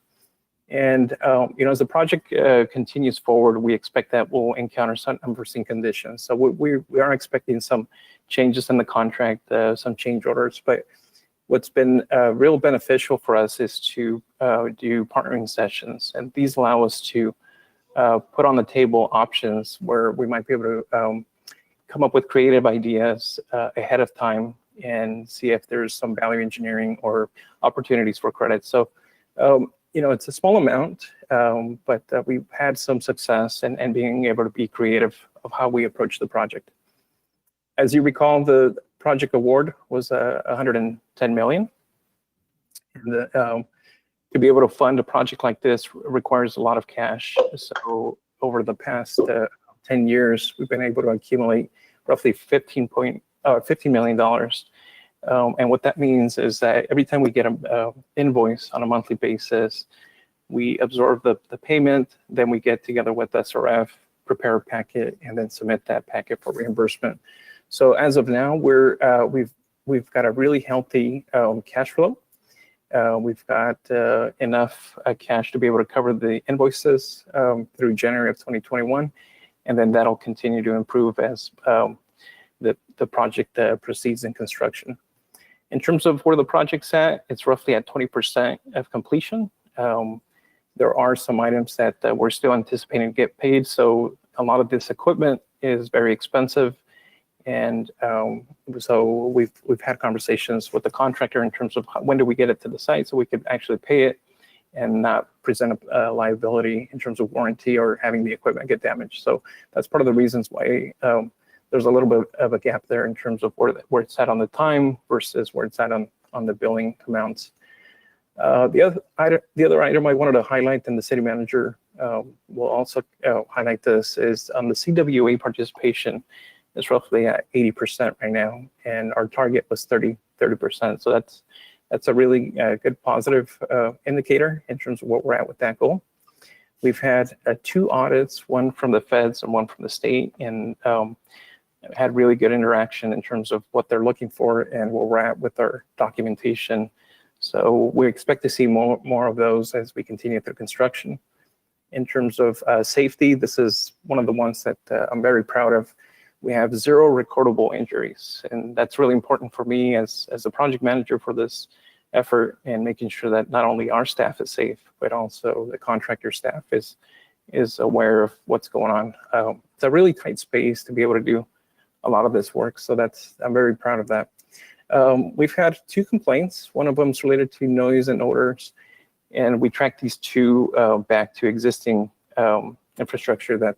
And as the project continues forward, we expect that we'll encounter some unforeseen conditions. So we are expecting some changes in the contract, some change orders. But what's been real beneficial for us is to do partnering sessions. And these allow us to put on the table options where we might be able to come up with creative ideas ahead of time and see if there's some value engineering or opportunities for credit. So, it's a small amount, but we've had some success in being able to be creative of how we approach the project. As you recall, the project award was $110 million. And to be able to fund a project like this requires a lot of cash. So over the past 10 years, we've been able to accumulate roughly $15 million. And what that means is that every time we get an invoice on a monthly basis, we absorb the payment, then we get together with SRF, prepare a packet, and then submit that packet for reimbursement. So as of now, we've got a really healthy cash flow. We've got enough cash to be able to cover the invoices through January of 2021, and then that'll continue to improve as the project proceeds in construction. In terms of where the project's at, it's roughly at 20% of completion. There are some items that we're still anticipating to get paid. So a lot of this equipment is very expensive. And so we've had conversations with the contractor in terms of when do we get it to the site so we could actually pay it and not present a liability in terms of warranty or having the equipment get damaged. So that's part of the reasons why there's a little bit of a gap there in terms of where it's at on the time versus where it's at on the billing amounts. The other item I wanted to highlight, and the city manager will also highlight this, is on the CWA participation. It's roughly at 80% right now, and our target was 30%. So that's a really good positive indicator in terms of what we're at with that goal. We've had 2 audits, one from the feds and one from the state, and had really good interaction in terms of what they're looking for and where we're at with our documentation. So we expect to see more of those as we continue through construction. In terms of safety, this is one of the ones that I'm very proud of. We have 0 recordable injuries, and that's really important for me as a project manager for this effort, and making sure that not only our staff is safe, but also the contractor staff is aware of what's going on. It's a really tight space to be able to do a lot of this work, so I'm very proud of that. We've had 2 complaints. One of them is related to noise and odors, and we tracked these 2 back to existing infrastructure that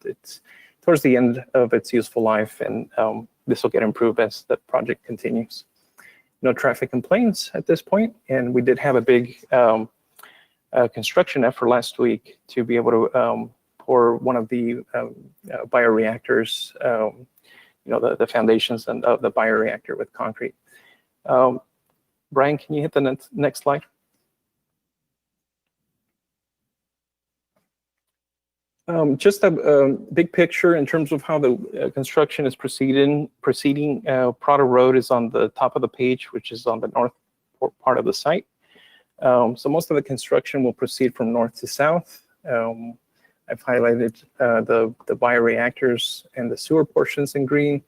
it's towards the end of its useful life, and this will get improved as the project continues. No traffic complaints at this point, and we did have a big construction effort last week to be able to pour one of the bioreactors, the foundations and of the bioreactor with concrete. Brian, can you hit the next slide? Just a big picture in terms of how the construction is proceeding. Prado Road is on the top of the page, which is on the north part of the site. So most of the construction will proceed from north to south. I've highlighted the bioreactors and the sewer portions in green,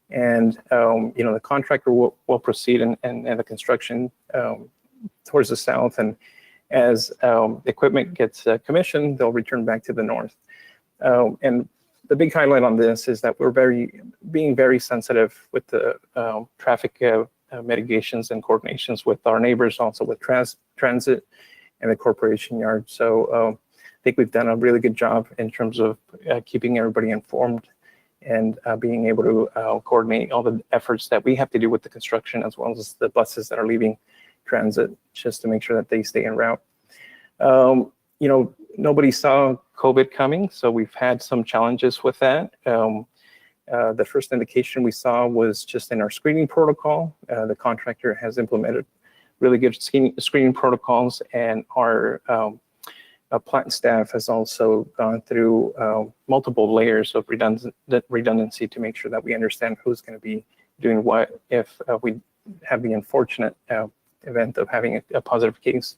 and the contractor will proceed and the construction towards the south, and as equipment gets commissioned, they'll return back to the north. And the big highlight on this is that we're being very sensitive with the traffic mitigations and coordinations with our neighbors, also with transit and the corporation yard. So I think we've done a really good job in terms of keeping everybody informed and being able to coordinate all the efforts that we have to do with the construction, as well as the buses that are leaving transit, just to make sure that they stay en route. Nobody saw COVID coming, so we've had some challenges with that. The first indication we saw was just in our screening protocol. The contractor has implemented really good screening protocols, and our plant staff has also gone through multiple layers of redundancy to make sure that we understand who's going to be doing what if we have the unfortunate event of having a positive case.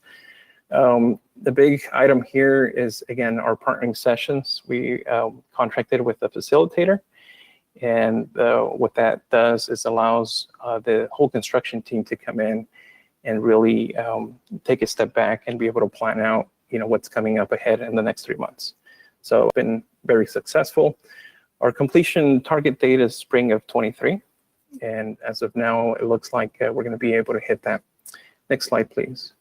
The big item here is, again, our partnering sessions. We contracted with a facilitator, and what that does is allows the whole construction team to come in and really take a step back and be able to plan out, what's coming up ahead in the next 3 months. So it's been very successful. Our completion target date is spring of 23, and as of now, it looks like we're going to be able to hit that. Next slide, please.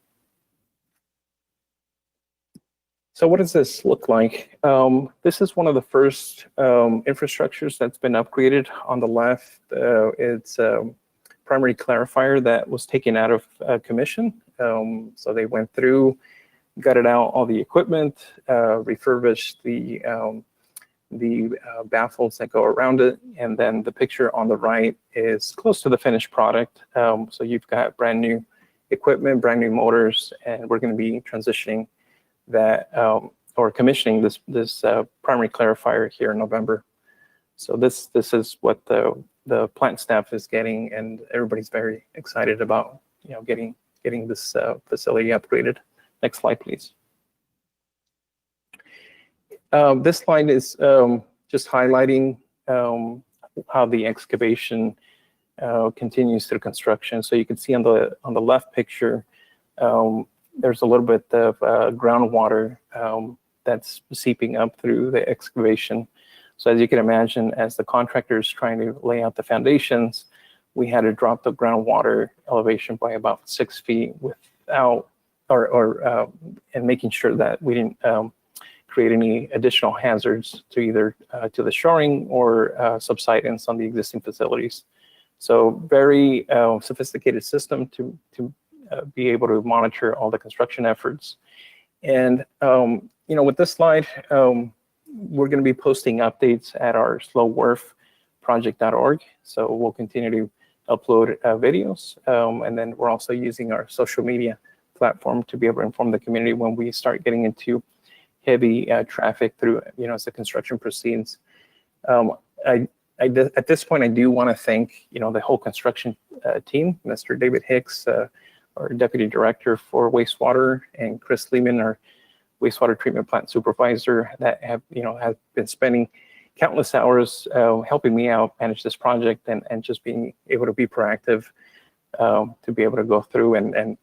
So what does this look like? This is one of the first infrastructures that's been upgraded. On the left, it's a primary clarifier that was taken out of commission. So they went through, gutted out all the equipment, refurbished the baffles that go around it, and then the picture on the right is close to the finished product. So you've got brand new equipment, brand new motors, and we're going to be transitioning that or commissioning this primary clarifier here in November. So this is what the plant staff is getting, and everybody's very excited about getting this facility upgraded. Next slide, please. This slide is just highlighting how the excavation continues through construction. So you can see on the left picture, there's a little bit of groundwater that's seeping up through the excavation. So as you can imagine, as the contractor is trying to lay out the foundations, we had to drop the groundwater elevation by about 6 feet without, and making sure that we didn't create any additional hazards to either to the shoring or subsidence on the existing facilities. So very sophisticated system to be able to monitor all the construction efforts. And with this slide, we're going to be posting updates at our slowwharfproject.org. So we'll continue to upload videos, and then we're also using our social media platform to be able to inform the community when we start getting into heavy traffic through, as the construction proceeds. At this point, I do want to thank, the whole construction team, Mr. David Hicks, our Deputy Director for Wastewater, and Chris Lehman, our Wastewater Treatment Plant Supervisor, that have been spending countless hours helping me out manage this project and just being able to be proactive to be able to go through and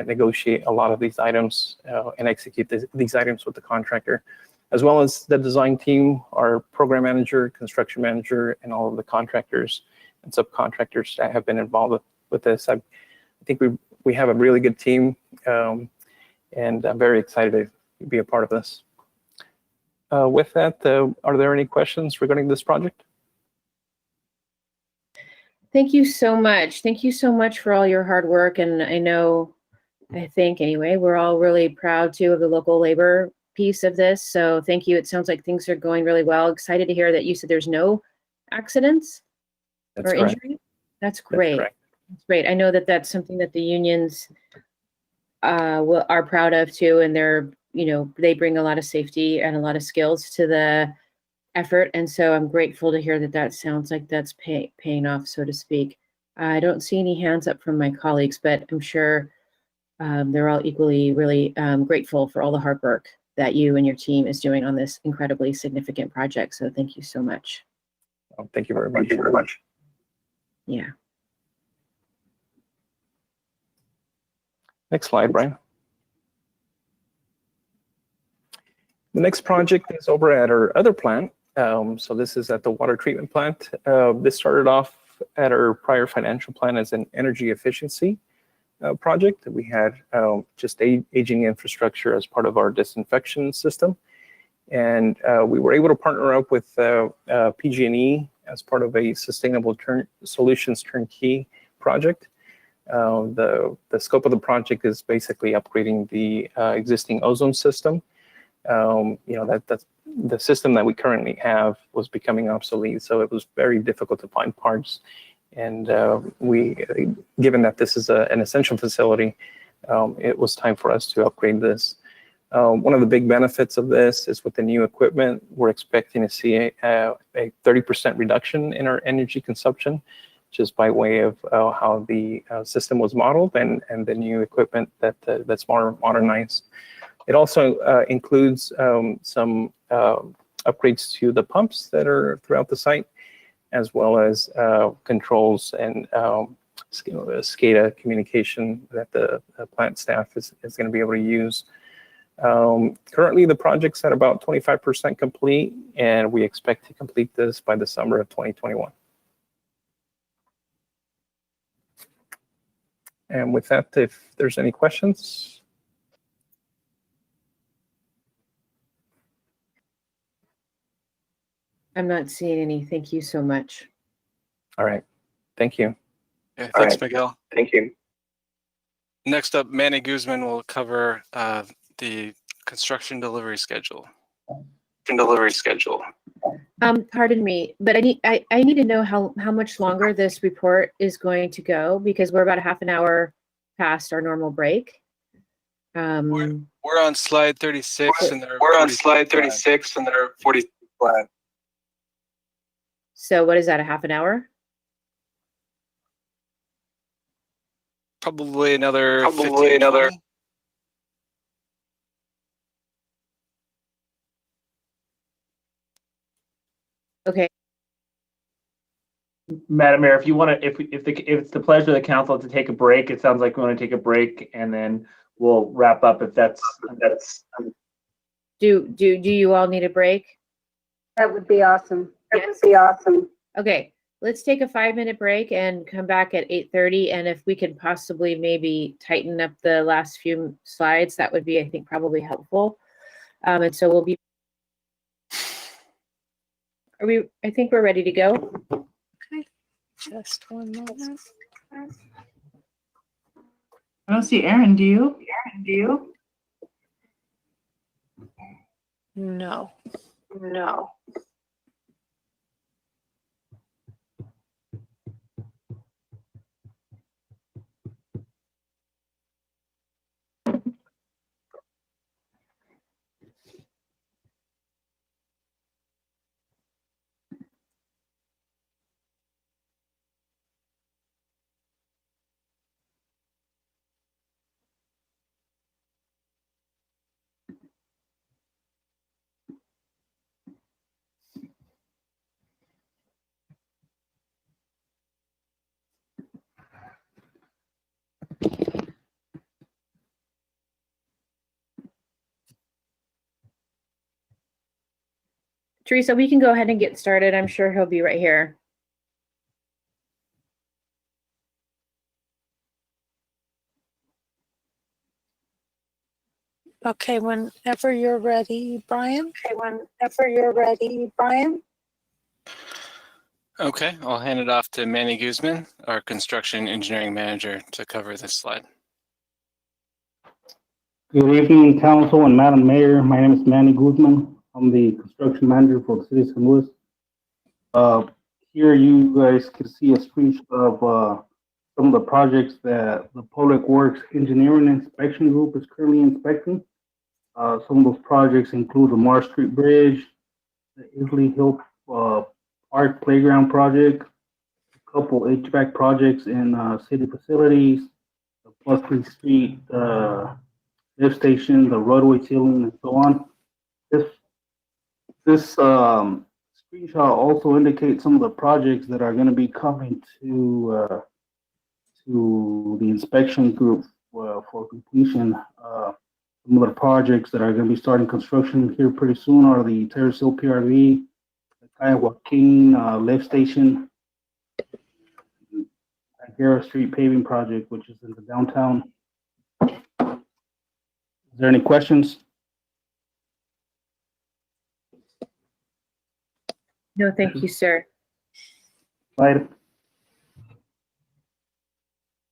negotiate a lot of these items and execute these items with the contractor, as well as the design team, our program manager, construction manager, and all of the contractors and subcontractors that have been involved with this. I think we have a really good team, and I'm very excited to be a part of this. With that, are there any questions regarding this project? Thank you so much. Thank you so much for all your hard work. And I think anyway, we're all really proud too of the local labor piece of this. So thank you. It sounds like things are going really well. Excited to hear that you said there's no accidents or injury. That's great. That's great. I know that that's something that the unions are proud of too. And they bring a lot of safety and a lot of skills to the effort. And so I'm grateful to hear that sounds like that's paying off, so to speak. I don't see any hands up from my colleagues, but I'm sure they're all equally really grateful for all the hard work that you and your team is doing on this incredibly significant project. So thank you so much. Oh, thank you very much. Thank you very much. Yeah. Next slide, Brian. The next project is over at our other plant. So this is at the water treatment plant. This started off at our prior financial plan as an energy efficiency project. We had just aging infrastructure as part of our disinfection system. And we were able to partner up with PG&E as part of a sustainable solutions turnkey project. The scope of the project is basically upgrading the existing ozone system. That's the system that we currently have was becoming obsolete, so it was very difficult to find parts. And given that this is an essential facility, it was time for us to upgrade this. One of the big benefits of this is with the new equipment, we're expecting to see a 30% reduction in our energy consumption, just by way of how the system was modeled and the new equipment that's more modernized. It also includes some upgrades to the pumps that are throughout the site, as well as controls and SCADA communication that the plant staff is going to be able to use. Currently, the project's at about 25% complete, and we expect to complete this by the summer of 2021. And with that, if there's any questions. I'm not seeing any. Thank you so much. All right. Thank you. Okay, thanks, Miguel. Thank you. Next up, Manny Guzman will cover the construction delivery schedule. Pardon me, but I need to know how much longer this report is going to go, because we're about a half an hour past our normal break. We're on slide 36, and there are 40 slides. So what is that, a half an hour? Probably another 15, 20. Okay. Madam Mayor, if you want to, if it's the pleasure of the council to take a break, it sounds like we want to take a break, and then we'll wrap up if that's. Do you all need a break? That would be awesome. Okay, let's take a 5-minute break and come back at 8:30. And if we could possibly maybe tighten up the last few slides, that would be, I think, probably helpful. And so we'll be. I think we're ready to go. Okay, just one moment. I don't see Aaron, do you? No. Teresa, we can go ahead and get started. I'm sure he'll be right here. Okay, whenever you're ready, Brian. Okay, I'll hand it off to Manny Guzman, our construction engineering manager, to cover this slide. Good evening, Council and Madam Mayor. My name is Manny Guzman. I'm the construction manager for the city of St. Louis. Here you guys can see a screenshot of some of the projects that the Public Works Engineering Inspection Group is currently inspecting. Some of those projects include the Mars Street Bridge, the Isley Hill Park Playground Project, a couple HVAC projects in city facilities, the Buckley Street lift station, the roadway ceiling, and so on. This screenshot also indicates some of the projects that are going to be coming to the inspection group for completion. Some of the projects that are going to be starting construction here pretty soon are the Terrace Hill PRV, the Kaya Joaquin lift station, Garrett Street paving project, which is in the downtown. Is there any questions? No, thank you, sir.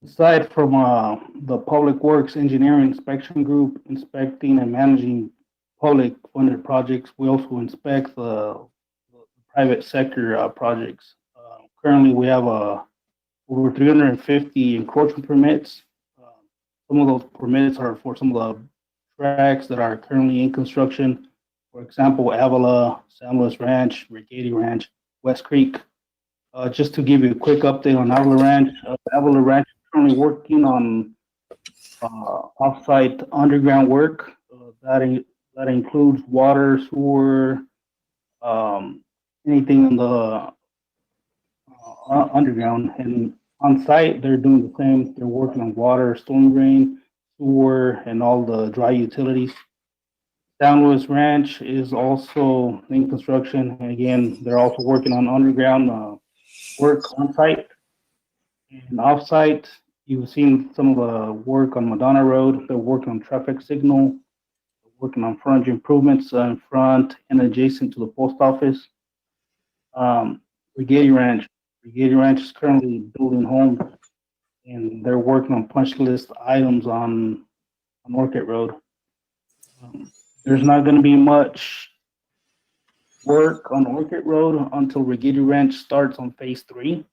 Aside from the Public Works Engineering Inspection Group inspecting and managing public funded projects, we also inspect the private sector projects. Currently, we have over 350 encroachment permits. Some of those permits are for some of the tracks that are currently in construction. For example, Avila, San Luis Ranch, Rigetti Ranch, West Creek. Just to give you a quick update on Avila Ranch, Avila Ranch is currently working on off-site underground work. That includes water, sewer, anything in the underground. And on site, they're doing the same. They're working on water, storm drain, sewer, and all the dry utilities. San Luis Ranch is also in construction. And again, they're also working on underground work on site. And off site, you've seen some of the work on Madonna Road. They're working on traffic signal, working on frontage improvements in front and adjacent to the post office. Rigetti Ranch is currently building homes, and they're working on punch list items on Orchid Road. There's not going to be much work on Orchid Road until Rigetti Ranch starts on phase 3.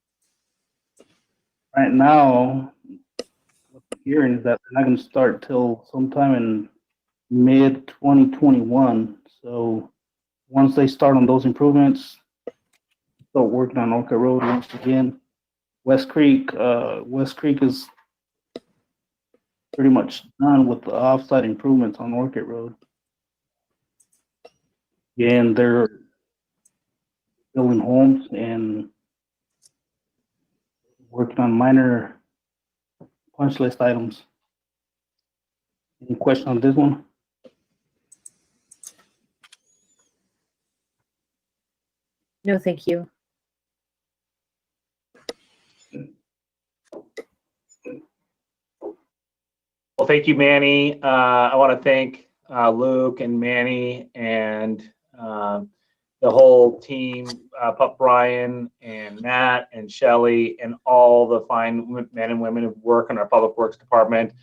Right now, what I'm hearing is that they're not going to start till sometime in mid 2021. So once they start on those improvements, start working on Orchid Road once again. West Creek is pretty much done with the offsite improvements on Orchid Road. Again, they're building homes and working on minor punch list items. Any question on this one? No, thank you. Well, thank you, Manny. I want to thank Luke and Manny and the whole team, Brian and Matt and Shelly and all the fine men and women who work in our Public Works Department.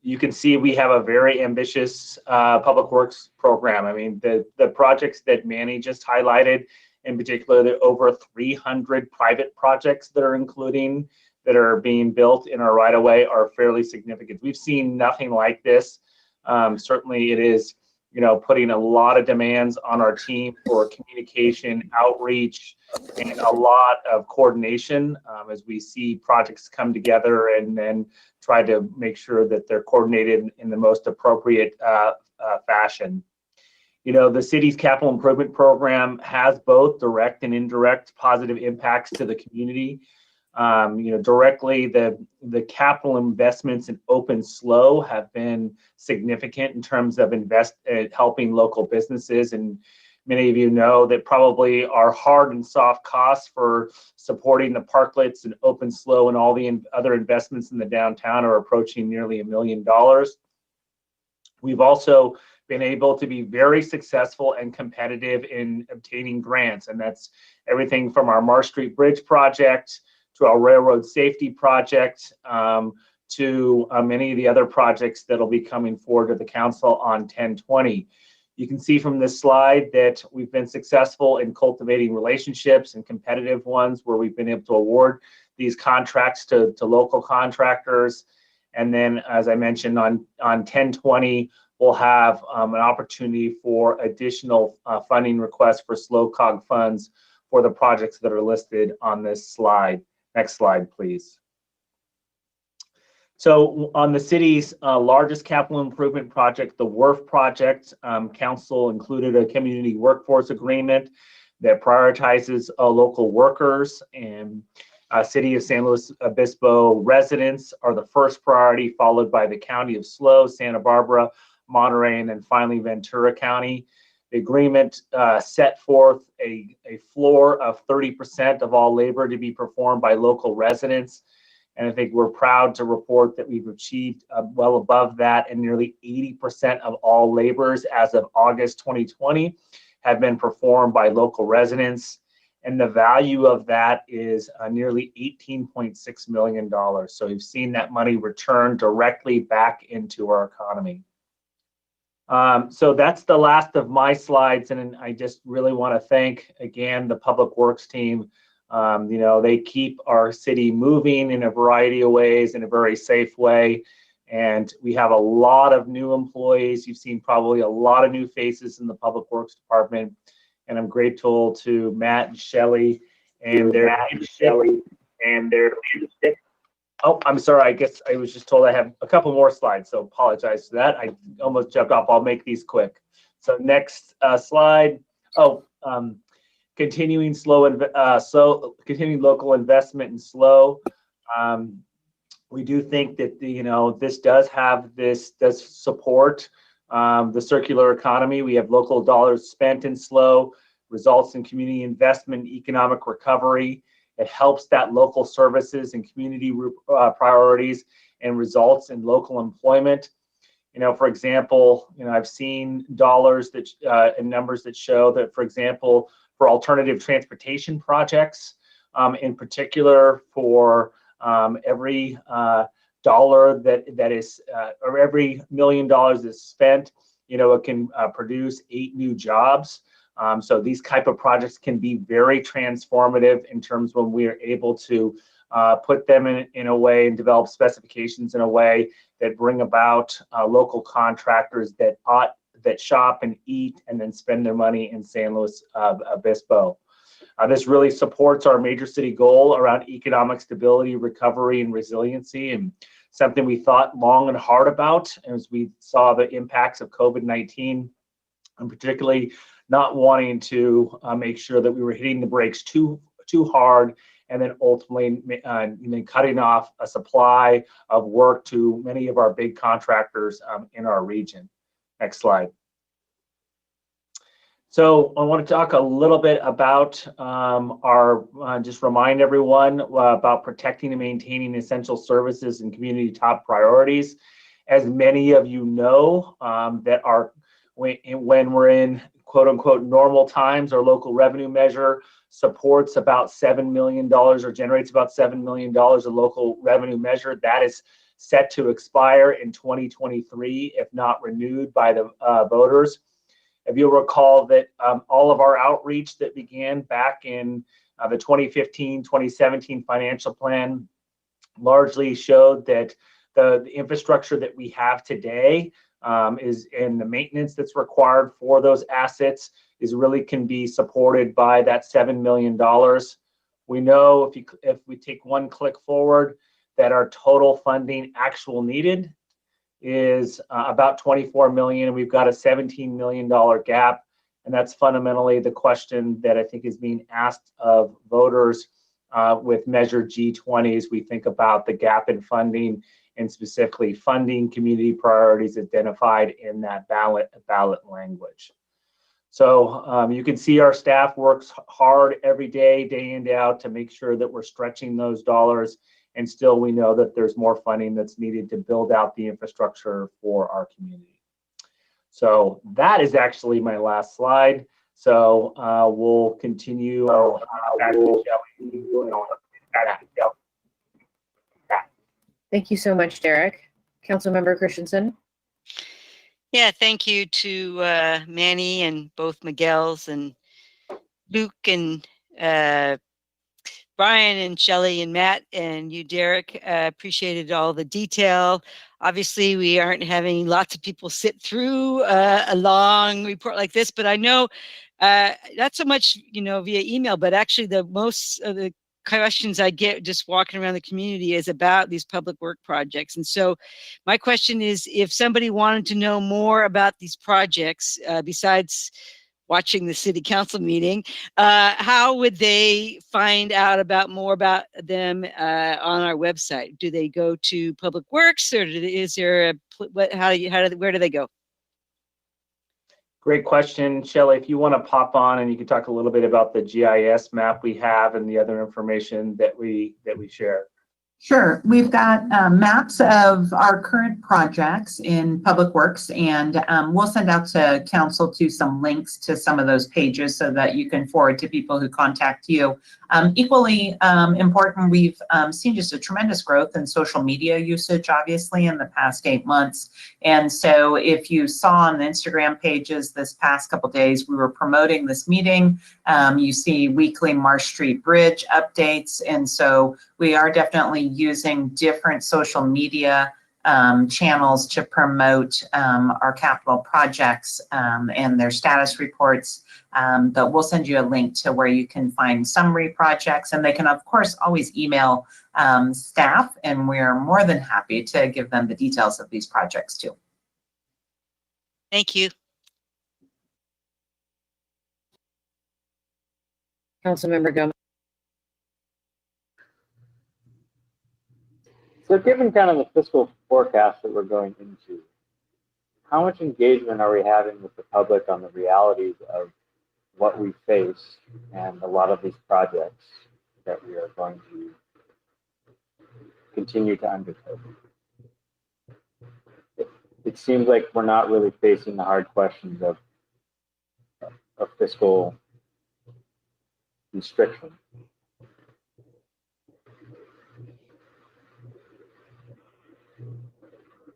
You can see we have a very ambitious Public Works program. I mean, the projects that Manny just highlighted, in particular, the over 300 private projects that are being built in our right-of-way are fairly significant. We've seen nothing like this. Certainly it is, putting a lot of demands on our team for communication, outreach, and a lot of coordination as we see projects come together and then try to make sure that they're coordinated in the most appropriate fashion. The city's capital improvement program has both direct and indirect positive impacts to the community. Directly, the capital investments in Open SLO have been significant in terms of helping local businesses. And many of you know that probably our hard and soft costs for supporting the parklets and Open SLO and all the other investments in the downtown are approaching nearly $1 million. We've also been able to be very successful and competitive in obtaining grants, and that's everything from our Marsh Street Bridge project to our railroad safety project, to many of the other projects that'll be coming forward to the council on 10/20. You can see from this slide that we've been successful in cultivating relationships and competitive ones where we've been able to award these contracts to local contractors. And then, as I mentioned, on 10/20, we'll have an opportunity for additional funding requests for SLOCOG funds for the projects that are listed on this slide. Next slide, please. So on the city's largest capital improvement project, the WRF project, council included a community workforce agreement that prioritizes local workers. And City of San Luis Obispo residents are the first priority, followed by the County of SLO, Santa Barbara, Monterey, and then finally Ventura County. The agreement set forth a floor of 30% of all labor to be performed by local residents. And I think we're proud to report that we've achieved well above that, and nearly 80% of all labors as of August 2020 have been performed by local residents. And the value of that is nearly $18.6 million. So we've seen that money return directly back into our economy. So that's the last of my slides, and I just really want to thank again the Public Works team. You know, they keep our city moving in a variety of ways in a very safe way, and we have a lot of new employees. You've seen probably a lot of new faces in the Public Works Department, and I'm grateful to Matt and Shelley and their leadership. Oh, I'm sorry. I guess I was just told I have a couple more slides, so apologize for that. I almost jumped off. I'll make these quick. So next slide. Oh, continuing continuing local investment in SLO. We do think that this does support the circular economy. We have local dollars spent in SLO, results in community investment, economic recovery. It helps that local services and community priorities and results in local employment. For example, I've seen dollars that and numbers that show that, for example, for alternative transportation projects, in particular for every dollar that is, or every $1 million is spent, it can produce 8 new jobs. So these type of projects can be very transformative in terms when we are able to put them in a way and develop specifications in a way that bring about local contractors that shop and eat and then spend their money in San Luis Obispo. This really supports our major city goal around economic stability, recovery, and resiliency, and something we thought long and hard about as we saw the impacts of COVID-19, and particularly not wanting to make sure that we were hitting the brakes too hard, and then ultimately cutting off a supply of work to many of our big contractors in our region. Next slide. So I want to talk a little bit about just remind everyone about protecting and maintaining essential services and community top priorities. As many of you know, when we're in quote unquote normal times, our local revenue measure supports about $7 million or generates about $7 million of local revenue measure. That is set to expire in 2023 if not renewed by the voters. If you'll recall that all of our outreach that began back in the 2015-2017 financial plan largely showed that the infrastructure that we have today is, and the maintenance that's required for those assets really can be supported by that $7 million. We know if we take one click forward that our total funding actual needed is about $24 million, and we've got a $17 million gap, and that's fundamentally the question that I think is being asked of voters with Measure G20 as we think about the gap in funding, and specifically funding community priorities identified in that ballot language. So you can see our staff works hard every day, day in, day out, to make sure that we're stretching those dollars, and still we know that there's more funding that's needed to build out the infrastructure for our community. So that is actually my last slide. So we'll continue. Thank you so much, Derek. Councilmember Christensen. Yeah, thank you to Manny and both Miguel's and Luke and Brian and Shelley and Matt and you, Derek. Appreciated all the detail. Obviously, we aren't having lots of people sit through a long report like this, but I know not so much, via email, but actually the most of the questions I get just walking around the community is about these public work projects. And so my question is, if somebody wanted to know more about these projects, besides watching the city council meeting, how would they find out more about them on our website? Do they go to Public Works, or is there where do they go? Great question, Shelley. If you want to pop on and you can talk a little bit about the GIS map we have and the other information that we share. Sure. We've got maps of our current projects in Public Works, and we'll send out to council some links to some of those pages so that you can forward to people who contact you. Equally important, we've seen just a tremendous growth in social media usage, obviously, in the past 8 months. And so if you saw on the Instagram pages this past couple days, we were promoting this meeting. You see weekly Marsh Street Bridge updates. And so we are definitely using different social media channels to promote our capital projects and their status reports. But we'll send you a link to where you can find summary projects, and they can, of course, always email staff, and we're more than happy to give them the details of these projects too. Thank you. Councilmember Gomez. So given kind of the fiscal forecast that we're going into, how much engagement are we having with the public on the realities of what we face and a lot of these projects that we are going to continue to undertake? It seems like we're not really facing the hard questions of fiscal constriction.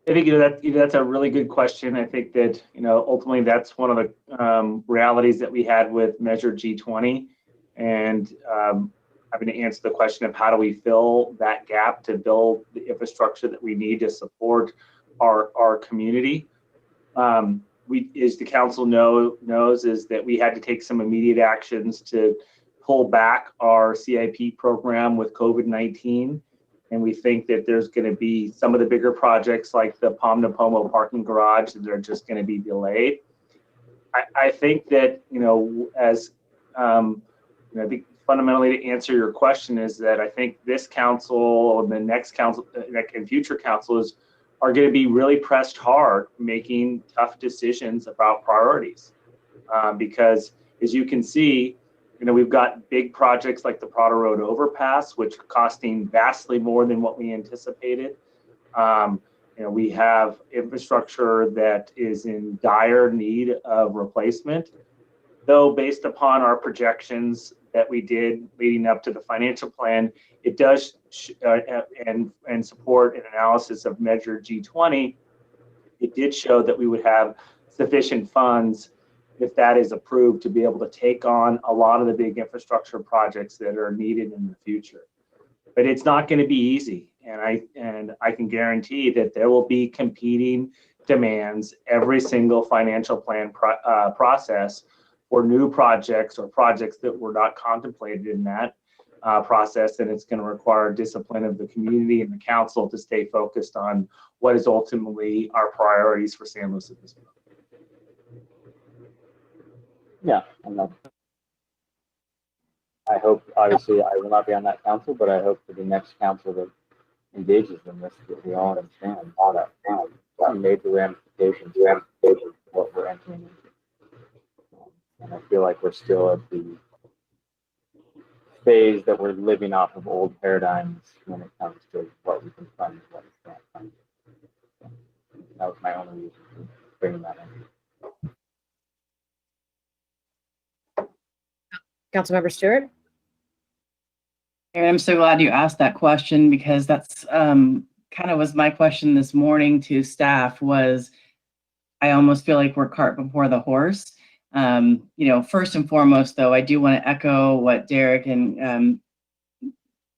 I think that's a really good question. I think that ultimately that's one of the realities that we had with Measure G20, and having to answer the question of how do we fill that gap to build the infrastructure that we need to support our community. As the council knows, is that we had to take some immediate actions to pull back our CIP program with COVID-19. And we think that there's going to be some of the bigger projects like the Palm de Pomo parking garage that are just going to be delayed. I think that, I think fundamentally to answer your question is that I think this council and the next council and future councils are going to be really pressed hard making tough decisions about priorities. Because as you can see, we've got big projects like the Prado Road overpass, which are costing vastly more than what we anticipated. We have infrastructure that is in dire need of replacement, though based upon our projections that we did leading up to the financial plan, it does and support an analysis of Measure G20. It did show that we would have sufficient funds, if that is approved, to be able to take on a lot of the big infrastructure projects that are needed in the future. But it's not going to be easy, and I can guarantee that there will be competing demands every single financial plan process for new projects or projects that were not contemplated in that process, and it's going to require discipline of the community and the council to stay focused on what is ultimately our priorities for San Luis Obispo. Yeah, I hope, obviously, I will not be on that council, but I hope for the next council that engages in this, that we all understand all that major ramifications of what we're entering into. And I feel like we're still at the phase that we're living off of old paradigms when it comes to what we can fund and what we can't fund. So that was my only reason for bringing that in. Councilmember Stewart. And I'm so glad you asked that question, because that's kind of was my question this morning to staff. Was I almost feel like we're cart before the horse. First and foremost, though, I do want to echo what Derek and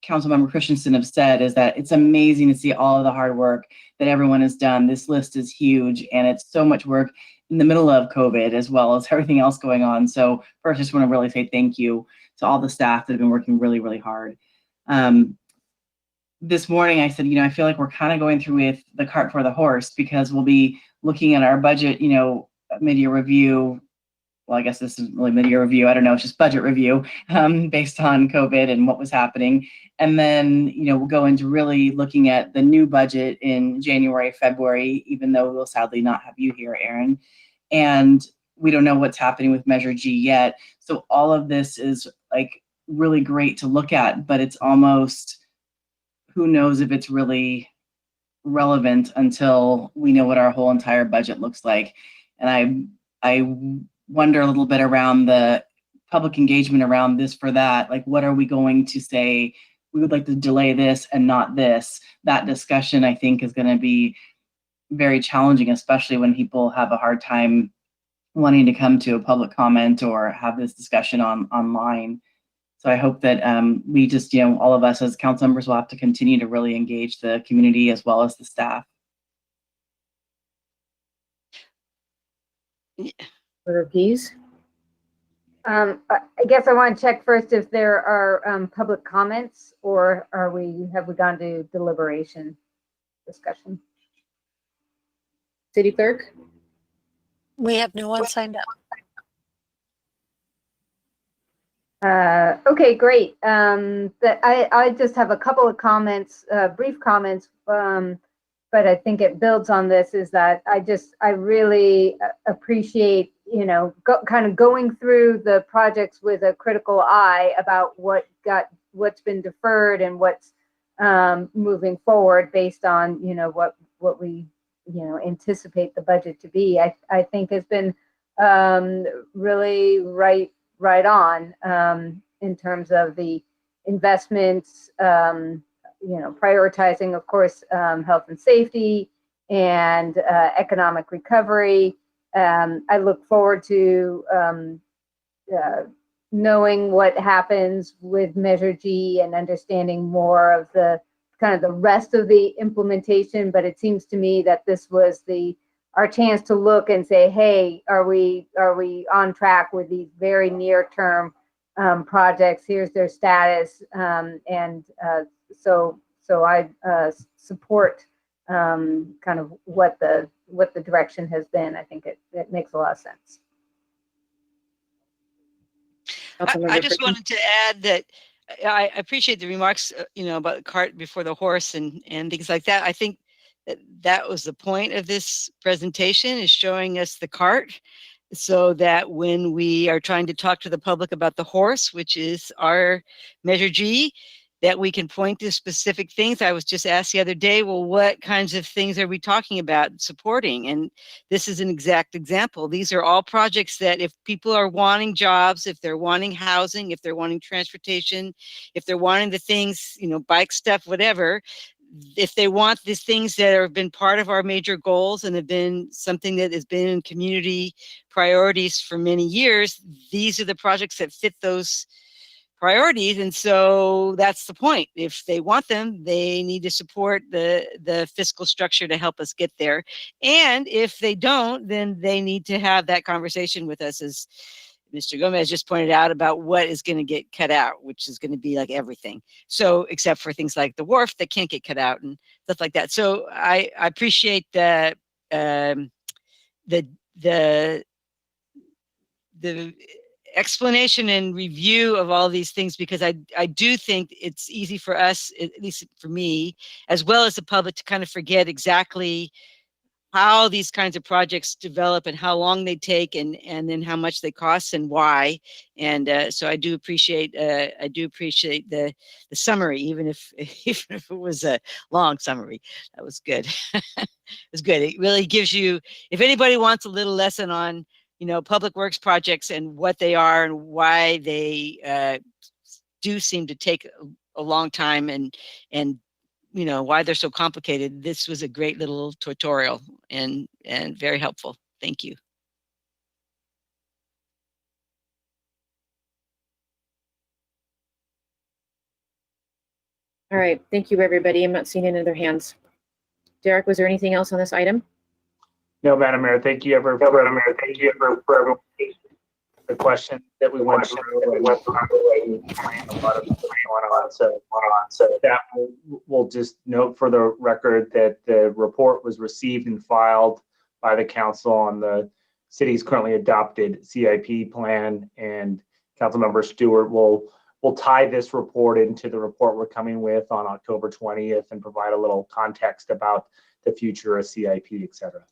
Councilmember Christensen have said, is that it's amazing to see all of the hard work that everyone has done. This list is huge, and it's so much work in the middle of COVID as well as everything else going on. So first, I just want to really say thank you to all the staff that have been working really, really hard. This morning, I said, I feel like we're kind of going through with the cart for the horse, because we'll be looking at our budget, mid-year review well, I guess this isn't really mid-year review. I don't know. It's just budget review based on COVID and what was happening. And then, we'll go into really looking at the new budget in January, February, even though we'll sadly not have you here, Aaron. And we don't know what's happening with Measure G yet. So all of this is like really great to look at, but it's almost, who knows if it's really relevant until we know what our whole entire budget looks like. And I wonder a little bit around the public engagement around this for that. Like, what are we going to say? We would like to delay this and not this. That discussion, I think, is going to be very challenging, especially when people have a hard time wanting to come to a public comment or have this discussion online. So I hope that we just, all of us as council members will have to continue to really engage the community as well as the staff. Member Pease? I guess I want to check first if there are public comments, or have we gone to deliberation discussion? City Clerk? We have no one signed up. Okay, great. I just have a couple of comments, brief comments, but I think it builds on this, is that I really appreciate, kind of going through the projects with a critical eye about what's been deferred and what's moving forward based on, what we, anticipate the budget to be. I think has been really right on in terms of the investments, prioritizing, of course, health and safety and economic recovery. I look forward to knowing what happens with Measure G and understanding more of the kind of the rest of the implementation. But it seems to me that this was our chance to look and say, hey, are we on track with these very near-term projects? Here's their status, so I support kind of what the direction has been. I think it makes a lot of sense. I just wanted to add that I appreciate the remarks, about the cart before the horse and things like that. I think that was the point of this presentation, is showing us the cart, so that when we are trying to talk to the public about the horse, which is our Measure G, that we can point to specific things. I was just asked the other day, well, what kinds of things are we talking about supporting? And this is an exact example. These are all projects that if people are wanting jobs, if they're wanting housing, if they're wanting transportation, if they're wanting the things, bike stuff, whatever, if they want these things that have been part of our major goals and have been something that has been in community priorities for many years, these are the projects that fit those priorities. And so that's the point. If they want them, they need to support the fiscal structure to help us get there. And if they don't, then they need to have that conversation with us, as Mr. Gomez just pointed out, about what is going to get cut out, which is going to be like everything. So except for things like the wharf that can't get cut out and stuff like that. So I appreciate the explanation and review of all these things, because I do think it's easy for us, at least for me, as well as the public, to kind of forget exactly how these kinds of projects develop and how long they take, and then how much they cost and why. And so I do appreciate the summary, even if it was a long summary. That was good. It was good. It really gives you, if anybody wants a little lesson on public works projects and what they are and why they do seem to take a long time, and why they're so complicated, this was a great little tutorial and very helpful. Thank you. All right, thank you, everybody. I'm not seeing any other hands. Derek, was there anything else on this item? No, Madam Mayor, thank you for the question that we went through. A lot of going on. So that we'll just note for the record that the report was received and filed by the council on the city's currently adopted CIP plan, and Councilmember Stewart will tie this report into the report we're coming with on October 20th and provide a little context about the future of CIP, et cetera.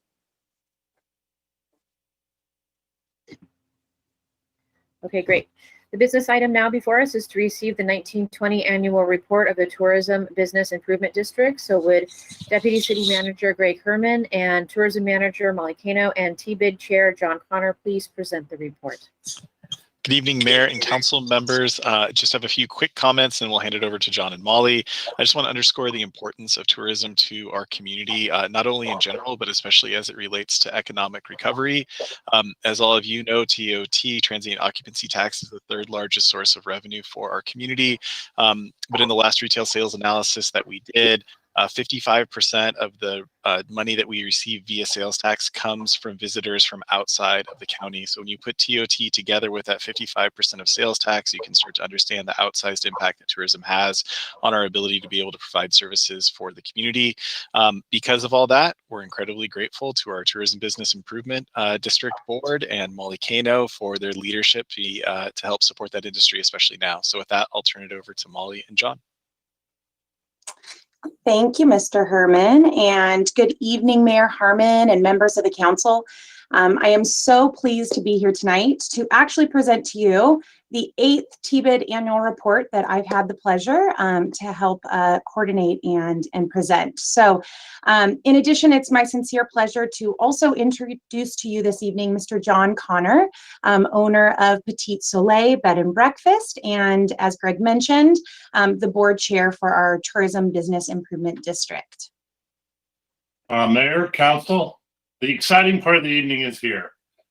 Okay, great. The business item now before us is to receive the 1920 annual report of the Tourism Business Improvement District. So would Deputy City Manager Greg Herman and Tourism Manager Molly Cano and TBID Chair John Connor please present the report? Good evening, Mayor and Council members. Just have a few quick comments and we'll hand it over to John and Molly. I just want to underscore the importance of tourism to our community, not only in general, but especially as it relates to economic recovery. As all of you know, TOT, transient occupancy tax, is the third largest source of revenue for our community. But in the last retail sales analysis that we did, 55% of the money that we receive via sales tax comes from visitors from outside of the county. So when you put TOT together with that 55% of sales tax, you can start to understand the outsized impact that tourism has on our ability to be able to provide services for the community. Because of all that, we're incredibly grateful to our Tourism Business Improvement District Board and Molly Cano for their leadership to help support that industry, especially now. So with that, I'll turn it over to Molly and John. Thank you, Mr. Herman, and good evening, Mayor Harmon and members of the council. I am so pleased to be here tonight to actually present to you the 8th TBID annual report that I've had the pleasure to help coordinate and present. So in addition, it's my sincere pleasure to also introduce to you this evening Mr. John Connor, owner of Petite Soleil Bed and Breakfast, and as Greg mentioned, the board chair for our Tourism Business Improvement District. Mayor, Council, the exciting part of the evening is here,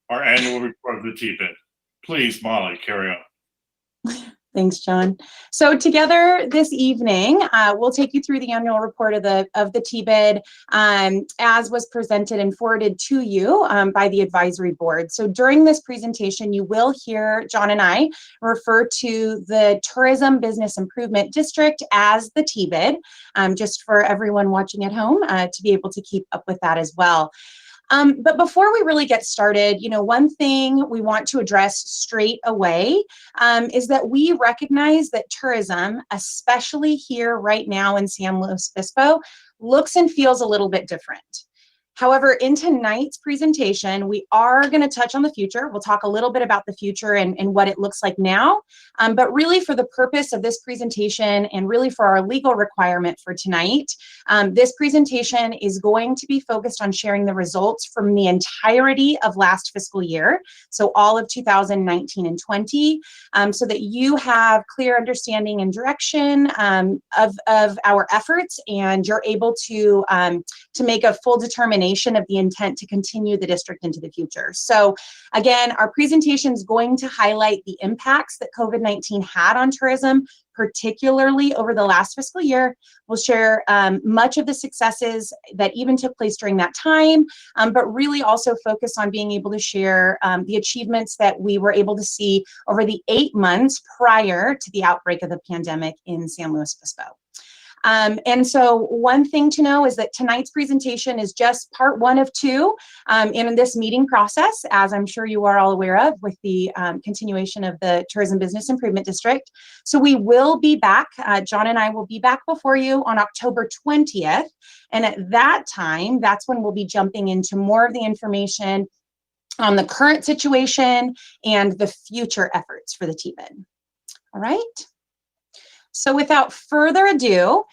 our annual report of the TBID. Please, Molly, carry on. Thanks, John. So together this evening, we'll take you through the annual report of the TBID as was presented and forwarded to you by the advisory board. So during this presentation, you will hear John and I refer to the Tourism Business Improvement District as the TBID, just for everyone watching at home to be able to keep up with that as well. But before we really get started, one thing we want to address straight away is that we recognize that tourism, especially here right now in San Luis Obispo, looks and feels a little bit different. However, in tonight's presentation, we are going to touch on the future. We'll talk a little bit about the future and what it looks like now. But really for the purpose of this presentation and really for our legal requirement for tonight, this presentation is going to be focused on sharing the results from the entirety of last fiscal year, so all of 2019 and 20, so that you have clear understanding and direction of our efforts, and you're able to make a full determination of the intent to continue the district into the future. So again, our presentation is going to highlight the impacts that COVID-19 had on tourism, particularly over the last fiscal year. We'll share much of the successes that even took place during that time, but really also focus on being able to share the achievements that we were able to see over the 8 months prior to the outbreak of the pandemic in San Luis Obispo. And so one thing to know is that tonight's presentation is just part 1 of 2 in this meeting process, as I'm sure you are all aware of with the continuation of the Tourism Business Improvement District. So we will be back, John and I will be back before you on October 20th. And at that time, that's when we'll be jumping into more of the information on the current situation and the future efforts for the TBID. All right. So without further ado,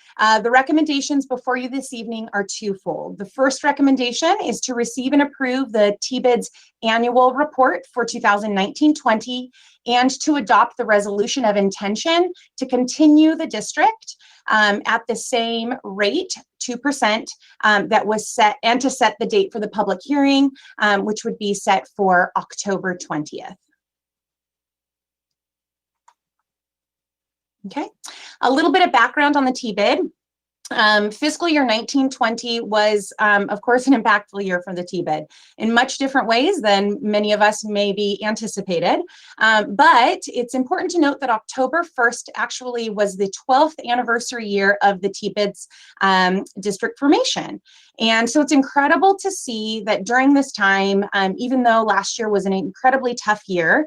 the recommendations before you this evening are twofold. The first recommendation is to receive and approve the TBID's annual report for 2019-20 and to adopt the resolution of intention to continue the district at the same rate, 2%, that was set, and to set the date for the public hearing, which would be set for October 20th. Okay, a little bit of background on the TBID. Fiscal year 1920 was, of course, an impactful year for the TBID in much different ways than many of us maybe anticipated. But it's important to note that October 1st actually was the 12th anniversary year of the TBID's district formation. And so it's incredible to see that during this time, even though last year was an incredibly tough year,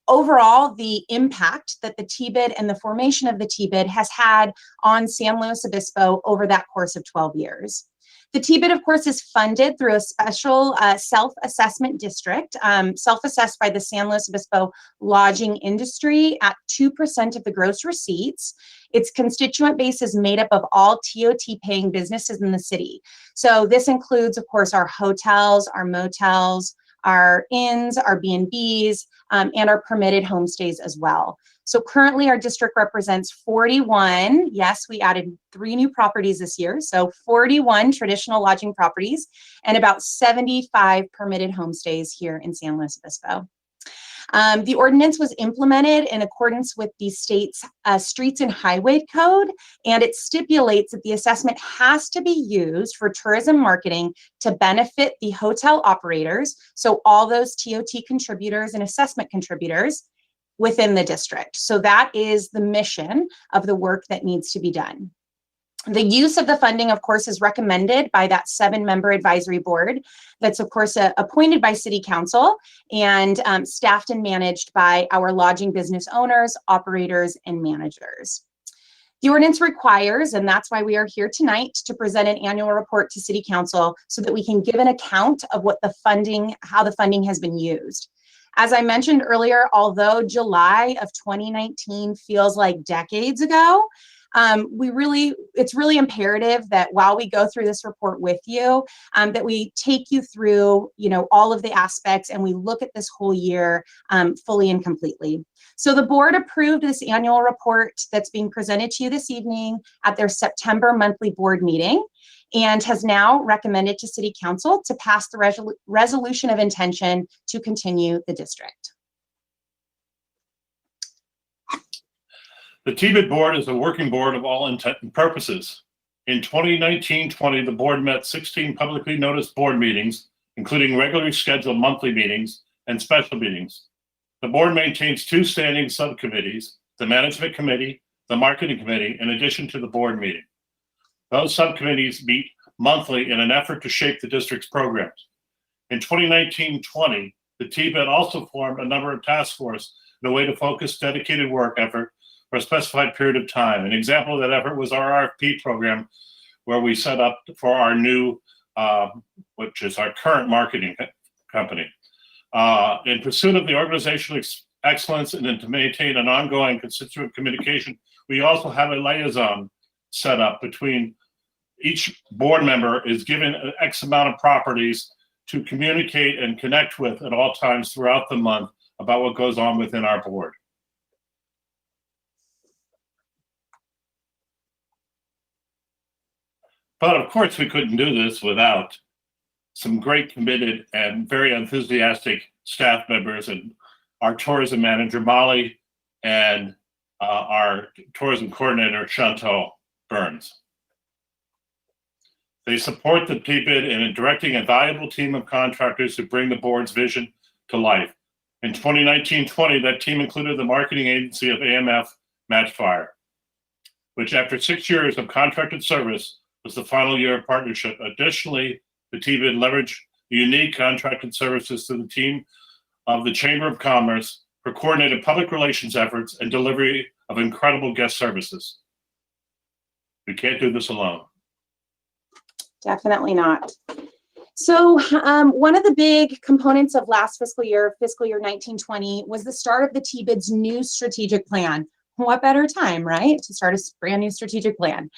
overall, the impact that the TBID and the formation of the TBID has had on San Luis Obispo over that course of 12 years. The TBID, of course, is funded through a special self-assessment district, self-assessed by the San Luis Obispo lodging industry at 2% of the gross receipts. Its constituent base is made up of all TOT-paying businesses in the city. So this includes, of course, our hotels, our motels, our inns, our B&Bs, and our permitted homestays as well. So currently our district represents 41, yes, we added 3 new properties this year, so 41 traditional lodging properties and about 75 permitted homestays here in San Luis Obispo. The ordinance was implemented in accordance with the state's Streets and Highway Code, and it stipulates that the assessment has to be used for tourism marketing to benefit the hotel operators, so all those TOT contributors and assessment contributors within the district. So that is the mission of the work that needs to be done. The use of the funding, of course, is recommended by that 7-member advisory board that's, of course, appointed by City Council and staffed and managed by our lodging business owners, operators, and managers. The ordinance requires, and that's why we are here tonight, to present an annual report to City Council so that we can give an account of what the funding, how the funding has been used. As I mentioned earlier, although July of 2019 feels like decades ago, it's really imperative that while we go through this report with you, that we take you through, all of the aspects and we look at this whole year fully and completely. So the board approved this annual report that's being presented to you this evening at their September monthly board meeting and has now recommended to City Council to pass the resolution of intention to continue the district. The TBID board is a working board of all intent and purposes. In 2019-20, the board met 16 publicly noticed board meetings, including regularly scheduled monthly meetings and special meetings. The board maintains 2 standing subcommittees, the management committee, the marketing committee, in addition to the board meeting. Those subcommittees meet monthly in an effort to shape the district's programs. In 2019-20, the TBID also formed a number of task forces in a way to focus dedicated work effort for a specified period of time. An example of that effort was our RFP program, where we set up for our new, which is our current marketing company. In pursuit of the organizational excellence and then to maintain an ongoing constituent communication, we also have a liaison set up between each board member is given an X amount of properties to communicate and connect with at all times throughout the month about what goes on within our board. But of course, we couldn't do this without some great committed and very enthusiastic staff members and our tourism manager, Molly, and our tourism coordinator, Chantal Burns. They support the TBID in directing a valuable team of contractors who bring the board's vision to life. In 2019-20, that team included the marketing agency of AMF Matchfire, which after 6 years of contracted service was the final year of partnership. Additionally, the TBID leveraged unique contracted services to the team of the Chamber of Commerce for coordinated public relations efforts and delivery of incredible guest services. We can't do this alone. Definitely not. So one of the big components of last fiscal year 1920, was the start of the TBID's new strategic plan. What better time, right, to start a brand new strategic plan?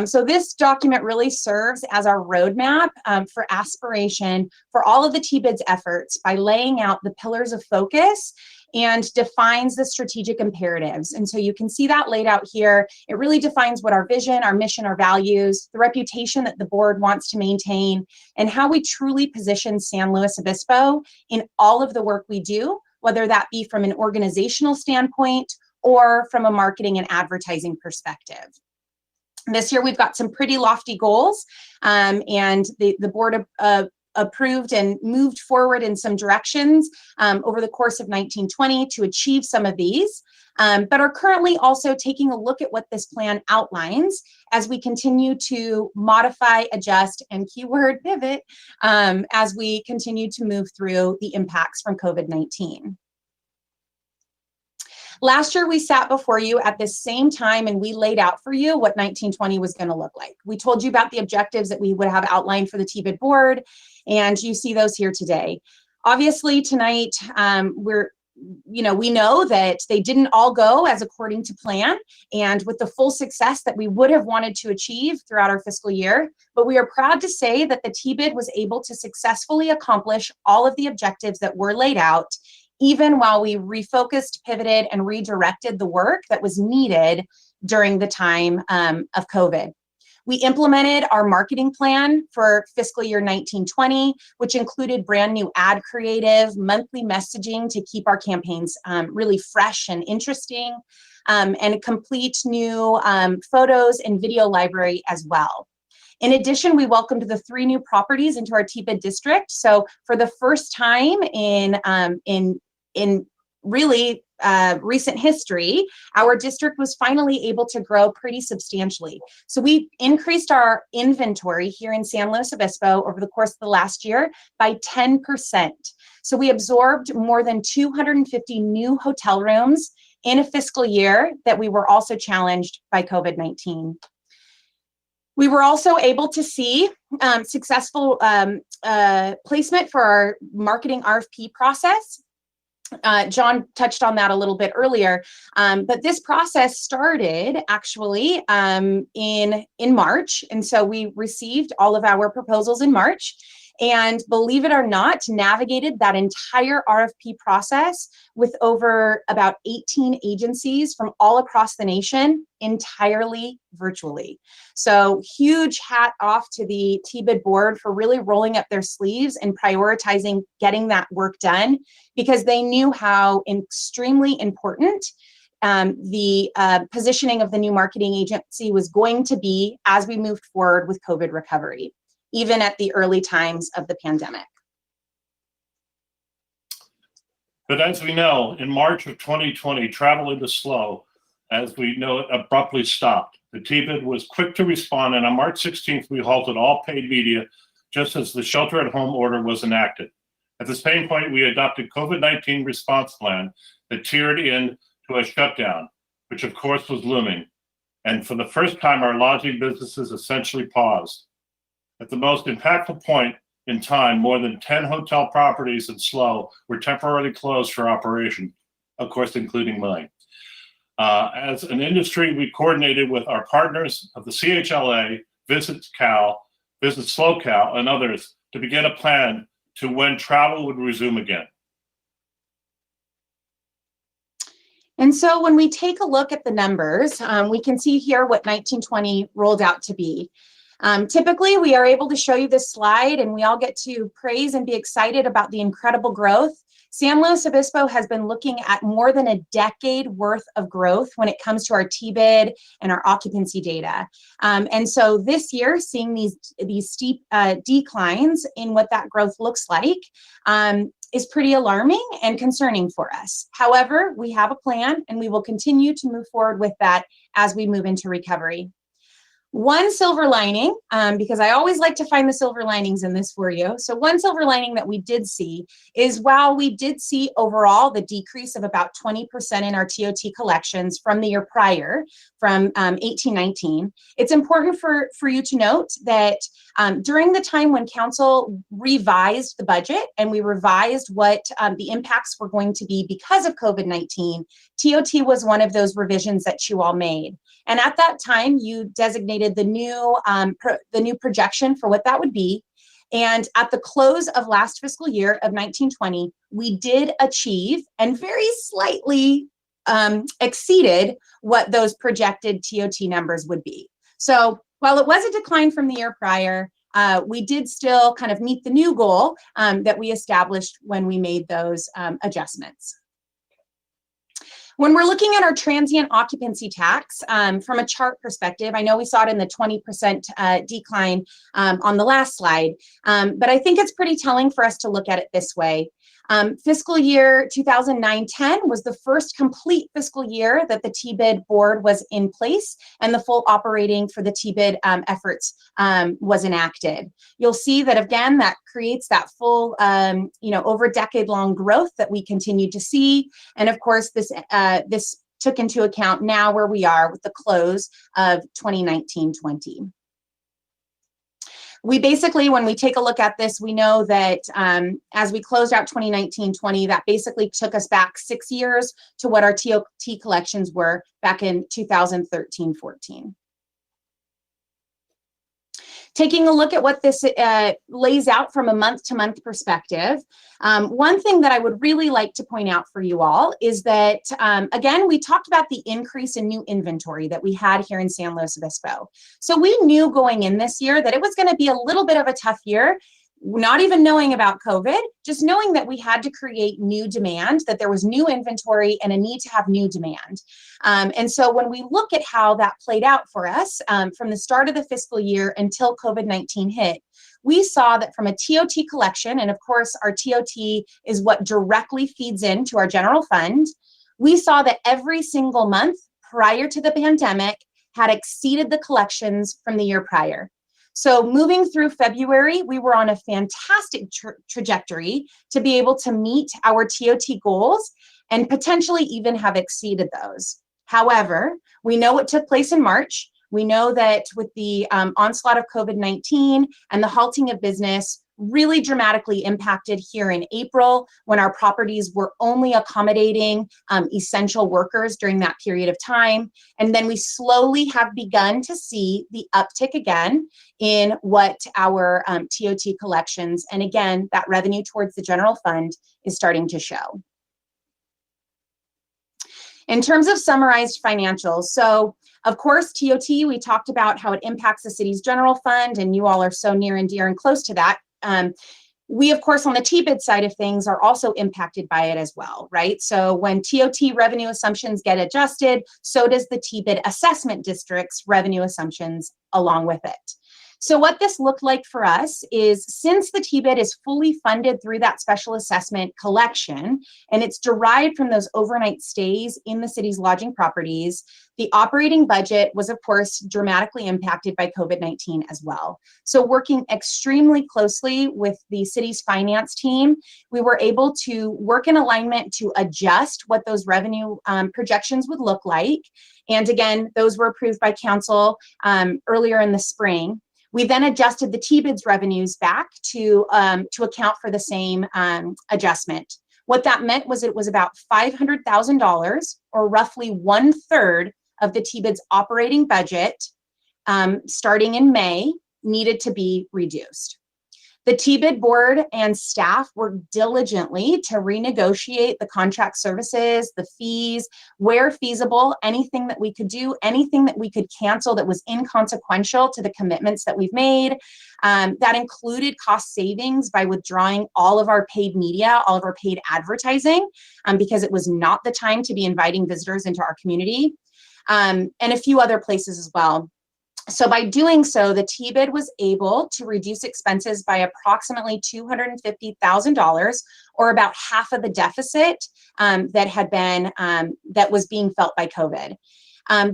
So this document really serves as our roadmap for aspiration for all of the TBID's efforts by laying out the pillars of focus and defines the strategic imperatives. And so you can see that laid out here. It really defines what our vision, our mission, our values, the reputation that the board wants to maintain, and how we truly position San Luis Obispo in all of the work we do, whether that be from an organizational standpoint or from a marketing and advertising perspective. This year, we've got some pretty lofty goals, and the board approved and moved forward in some directions over the course of 1920 to achieve some of these, but are currently also taking a look at what this plan outlines as we continue to modify, adjust, and keyword pivot as we continue to move through the impacts from COVID-19. Last year, we sat before you at the same time and we laid out for you what 1920 was going to look like. We told you about the objectives that we would have outlined for the TBID board, and you see those here today. Obviously, tonight, we know that they didn't all go as according to plan and with the full success that we would have wanted to achieve throughout our fiscal year, but we are proud to say that the TBID was able to successfully accomplish all of the objectives that were laid out, even while we refocused, pivoted, and redirected the work that was needed during the time of COVID. We implemented our marketing plan for fiscal year 1920, which included brand new ad creative, monthly messaging to keep our campaigns really fresh and interesting, and a complete new photos and video library as well. In addition, we welcomed the 3 new properties into our TBID district. So for the first time in really recent history, our district was finally able to grow pretty substantially. So we increased our inventory here in San Luis Obispo over the course of the last year by 10%. So we absorbed more than 250 new hotel rooms in a fiscal year that we were also challenged by COVID-19. We were also able to see successful placement for our marketing RFP process. John touched on that a little bit earlier, but this process started actually in March, and so we received all of our proposals in March, and believe it or not, navigated that entire RFP process with over about 18 agencies from all across the nation, entirely virtually. So huge hat off to the TBID board for really rolling up their sleeves and prioritizing getting that work done, because they knew how extremely important the positioning of the new marketing agency was going to be as we moved forward with COVID recovery, even at the early times of the pandemic. But as we know, in March of 2020, travel into SLO, as we know it, abruptly stopped. The TBID was quick to respond, and on March 16th, we halted all paid media just as the shelter-at-home order was enacted. At the same point, we adopted COVID-19 response plan that tiered in to a shutdown, which of course was looming. And for the first time, our lodging businesses essentially paused. At the most impactful point in time, more than 10 hotel properties in SLO were temporarily closed for operation, of course, including mine. As an industry, we coordinated with our partners of the CHLA, Visit SLO Cal, and others to begin a plan to when travel would resume again. And so when we take a look at the numbers, we can see here what 1920 rolled out to be. Typically, we are able to show you this slide and we all get to praise and be excited about the incredible growth. San Luis Obispo has been looking at more than a decade worth of growth when it comes to our TBID and our occupancy data. And so this year, seeing these steep declines in what that growth looks like is pretty alarming and concerning for us. However, we have a plan and we will continue to move forward with that as we move into recovery. One silver lining, because I always like to find the silver linings in this for you. So one silver lining that we did see is while we did see overall the decrease of about 20% in our TOT collections from the year prior, from 18-19, it's important for you to note that during the time when council revised the budget and we revised what the impacts were going to be because of COVID-19, TOT was one of those revisions that you all made. And at that time, you designated the new projection for what that would be. And at the close of last fiscal year of 1920, we did achieve and very slightly exceeded what those projected TOT numbers would be. So while it was a decline from the year prior, we did still kind of meet the new goal that we established when we made those adjustments. When we're looking at our transient occupancy tax from a chart perspective, I know we saw it in the 20% decline on the last slide, but I think it's pretty telling for us to look at it this way. Fiscal year 2009-10 was the first complete fiscal year that the TBID board was in place and the full operating for the TBID efforts was enacted. You'll see that again, that creates that full, over decade-long growth that we continue to see. And of course, this took into account now where we are with the close of 2019-20. We basically, when we take a look at this, we know that as we closed out 2019-20, that basically took us back 6 years to what our TOT collections were back in 2013-14. Taking a look at what this lays out from a month-to-month perspective, one thing that I would really like to point out for you all is that, again, we talked about the increase in new inventory that we had here in San Luis Obispo. So we knew going in this year that it was going to be a little bit of a tough year, not even knowing about COVID, just knowing that we had to create new demand, that there was new inventory and a need to have new demand. And so when we look at how that played out for us from the start of the fiscal year until COVID-19 hit, we saw that from a TOT collection, and of course our TOT is what directly feeds into our general fund, we saw that every single month prior to the pandemic had exceeded the collections from the year prior. So moving through February, we were on a fantastic trajectory to be able to meet our TOT goals and potentially even have exceeded those. However, we know what took place in March. We know that with the onslaught of COVID-19 and the halting of business really dramatically impacted here in April when our properties were only accommodating essential workers during that period of time. And then we slowly have begun to see the uptick again in what our TOT collections, and again, that revenue towards the general fund is starting to show. In terms of summarized financials, so of course, TOT, we talked about how it impacts the city's general fund, and you all are so near and dear and close to that. We, of course, on the TBID side of things are also impacted by it as well, right? So when TOT revenue assumptions get adjusted, so does the TBID assessment district's revenue assumptions along with it. So what this looked like for us is, since the TBID is fully funded through that special assessment collection, and it's derived from those overnight stays in the city's lodging properties, the operating budget was, of course, dramatically impacted by COVID-19 as well. So working extremely closely with the city's finance team, we were able to work in alignment to adjust what those revenue projections would look like. And again, those were approved by council earlier in the spring. We then adjusted the TBID's revenues back to account for the same adjustment. What that meant was it was about $500,000, or roughly 1/3 of the TBID's operating budget, starting in May, needed to be reduced. The TBID board and staff worked diligently to renegotiate the contract services, the fees, where feasible, anything that we could do, anything that we could cancel that was inconsequential to the commitments that we've made. That included cost savings by withdrawing all of our paid media, all of our paid advertising, because it was not the time to be inviting visitors into our community, and a few other places as well. So by doing so, the TBID was able to reduce expenses by approximately $250,000, or about half of the deficit that was being felt by COVID.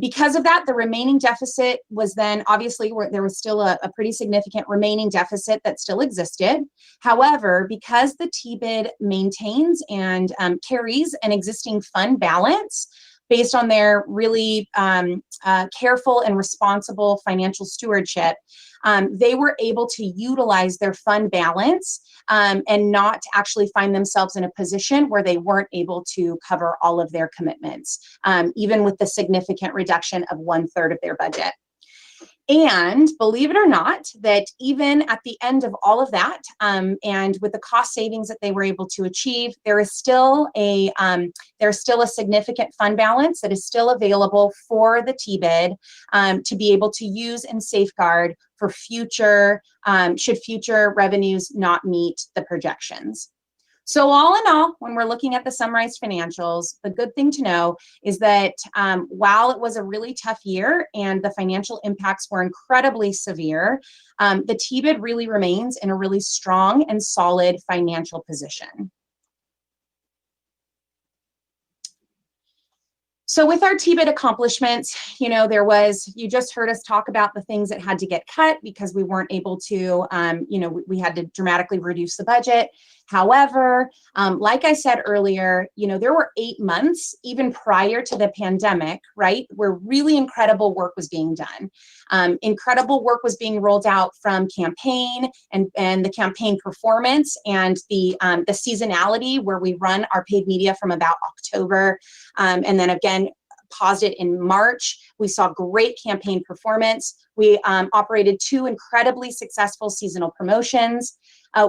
Because of that, the remaining deficit was then, obviously, there was still a pretty significant remaining deficit that still existed. However, because the TBID maintains and carries an existing fund balance, based on their really careful and responsible financial stewardship, they were able to utilize their fund balance and not actually find themselves in a position where they weren't able to cover all of their commitments, even with the significant reduction of 1/3 of their budget. And believe it or not, that even at the end of all of that, and with the cost savings that they were able to achieve, there's still a significant fund balance that is still available for the TBID to be able to use and safeguard for future, should future revenues not meet the projections. So all in all, when we're looking at the summarized financials, the good thing to know is that while it was a really tough year and the financial impacts were incredibly severe, the TBID really remains in a really strong and solid financial position. So with our TBID accomplishments, you just heard us talk about the things that had to get cut because we weren't able to, we had to dramatically reduce the budget. However, like I said earlier, there were 8 months even prior to the pandemic, right, where really incredible work was being done. Incredible work was being rolled out from campaign and the campaign performance and the seasonality where we run our paid media from about October. And then again, paused it in March. We saw great campaign performance. We operated 2 incredibly successful seasonal promotions.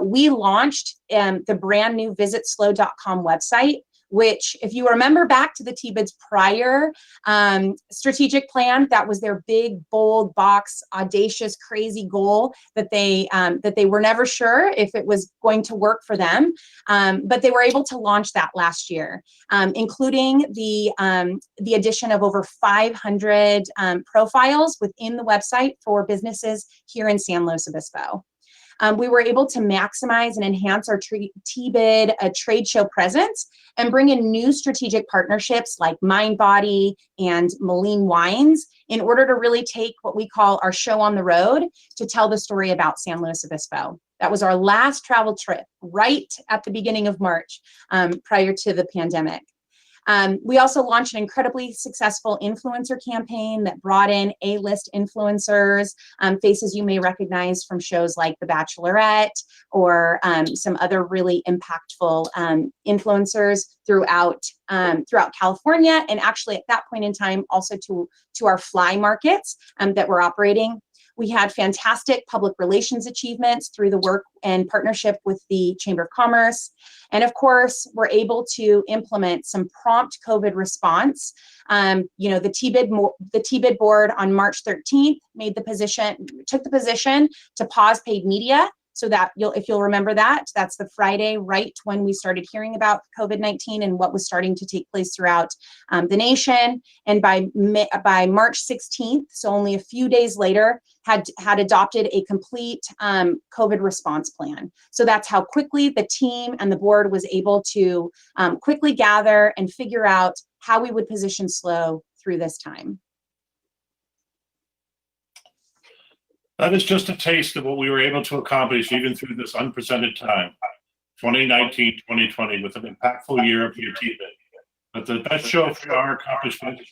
We launched the brand new visitslo.com website, which if you remember back to the TBID's prior strategic plan, that was their big, bold box, audacious, crazy goal that they were never sure if it was going to work for them. But they were able to launch that last year, including the addition of over 500 profiles within the website for businesses here in San Luis Obispo. We were able to maximize and enhance our TBID trade show presence and bring in new strategic partnerships like Mindbody and Moline Wines in order to really take what we call our show on the road to tell the story about San Luis Obispo. That was our last travel trip right at the beginning of March prior to the pandemic. We also launched an incredibly successful influencer campaign that brought in A-list influencers, faces you may recognize from shows like The Bachelorette or some other really impactful influencers throughout California, and actually at that point in time also to our fly markets that we're operating. We had fantastic public relations achievements through the work and partnership with the Chamber of Commerce. And of course, we're able to implement some prompt COVID response. The TBID board on March 13th took the position to pause paid media. So that if you'll remember that's the Friday right when we started hearing about COVID-19 and what was starting to take place throughout the nation. And by March 16th, so only a few days later, had adopted a complete COVID response plan. So that's how quickly the team and the board was able to quickly gather and figure out how we would position SLO through this time. That is just a taste of what we were able to accomplish even through this unprecedented time, 2019, 2020, with an impactful year of your TBID. But the best show for our accomplishments,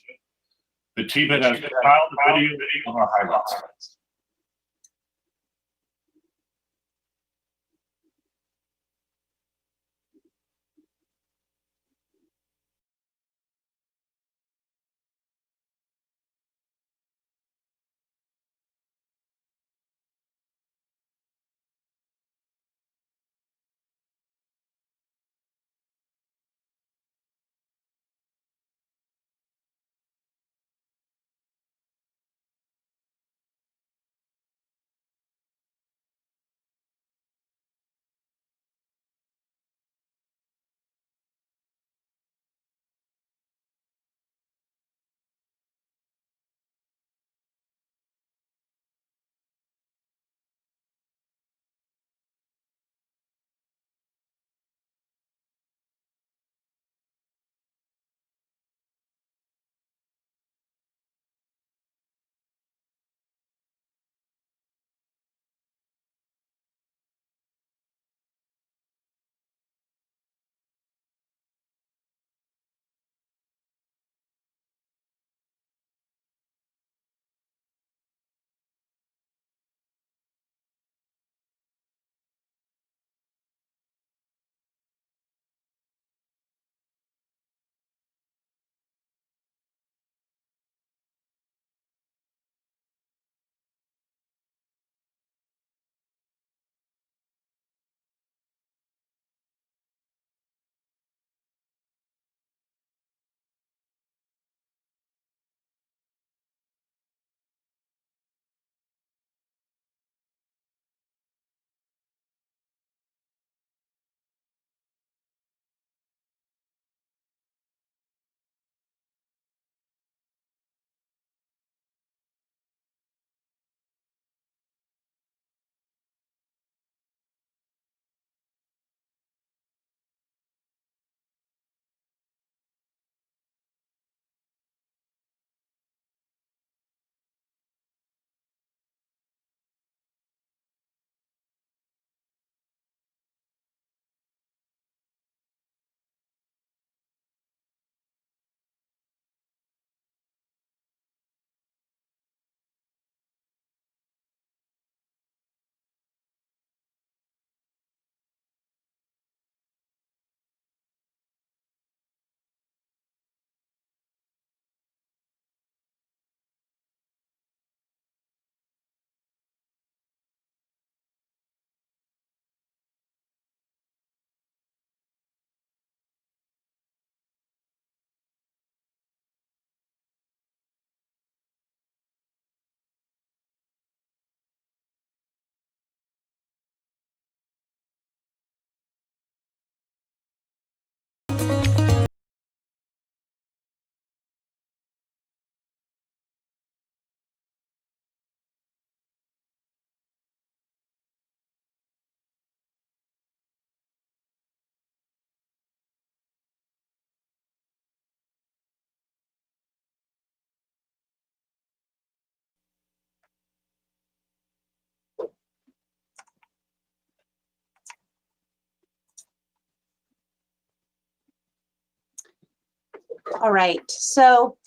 the TBID has compiled the video of our highlights. All right, so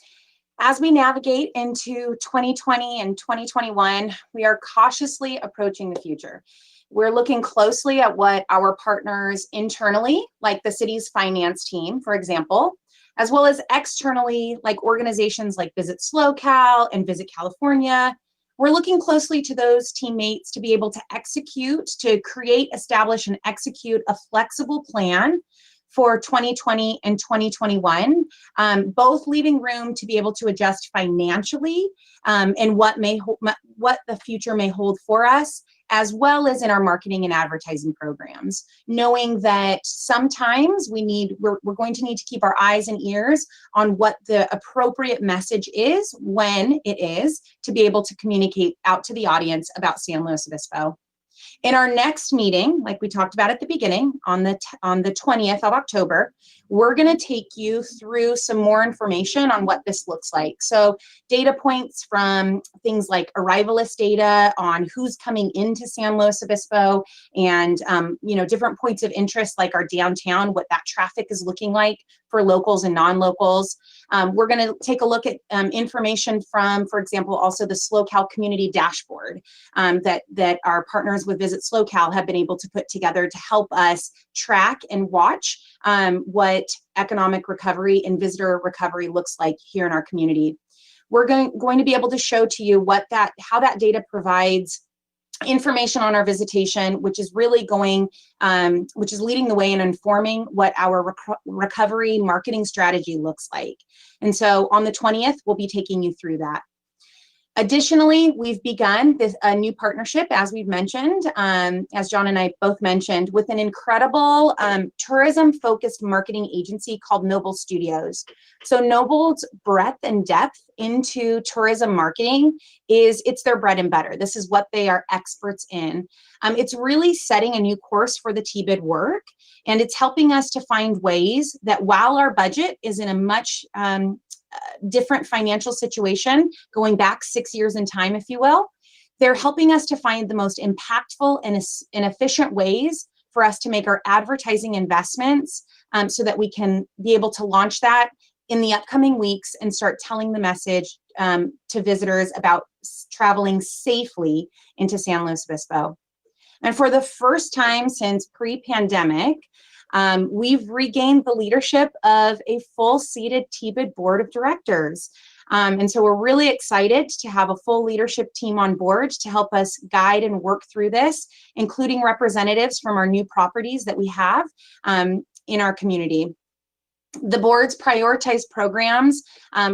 as we navigate into 2020 and 2021, we are cautiously approaching the future. We're looking closely at what our partners internally, like the city's finance team, for example, as well as externally, like organizations like Visit SlowCal and Visit California. We're looking closely to those teammates to be able to execute, to create, establish, and execute a flexible plan for 2020 and 2021, both leaving room to be able to adjust financially and what the future may hold for us, as well as in our marketing and advertising programs, knowing that sometimes we're going to need to keep our eyes and ears on what the appropriate message is when it is to be able to communicate out to the audience about San Luis Obispo. In our next meeting, like we talked about at the beginning, on the 20th of October, we're going to take you through some more information on what this looks like. So data points from things like arrivalist data on who's coming into San Luis Obispo, and different points of interest like our downtown, what that traffic is looking like for locals and non-locals. We're going to take a look at information from, for example, also the SlowCal community dashboard that our partners with Visit SlowCal have been able to put together to help us track and watch what economic recovery and visitor recovery looks like here in our community. We're going to be able to show to you how that data provides information on our visitation, which is really which is leading the way in informing what our recovery marketing strategy looks like. And so on the 20th, we'll be taking you through that. Additionally, we've begun a new partnership, as we've mentioned, as John and I both mentioned, with an incredible tourism-focused marketing agency called Noble Studios. So Noble's breadth and depth into tourism marketing it's their bread and butter. This is what they are experts in. It's really setting a new course for the TBID work, and it's helping us to find ways that while our budget is in a much different financial situation, going back 6 years in time, if you will, they're helping us to find the most impactful and efficient ways for us to make our advertising investments so that we can be able to launch that in the upcoming weeks and start telling the message to visitors about traveling safely into San Luis Obispo. And for the first time since pre-pandemic, we've regained the leadership of a full-seated TBID board of directors. And so we're really excited to have a full leadership team on board to help us guide and work through this, including representatives from our new properties that we have in our community. The board's prioritized programs,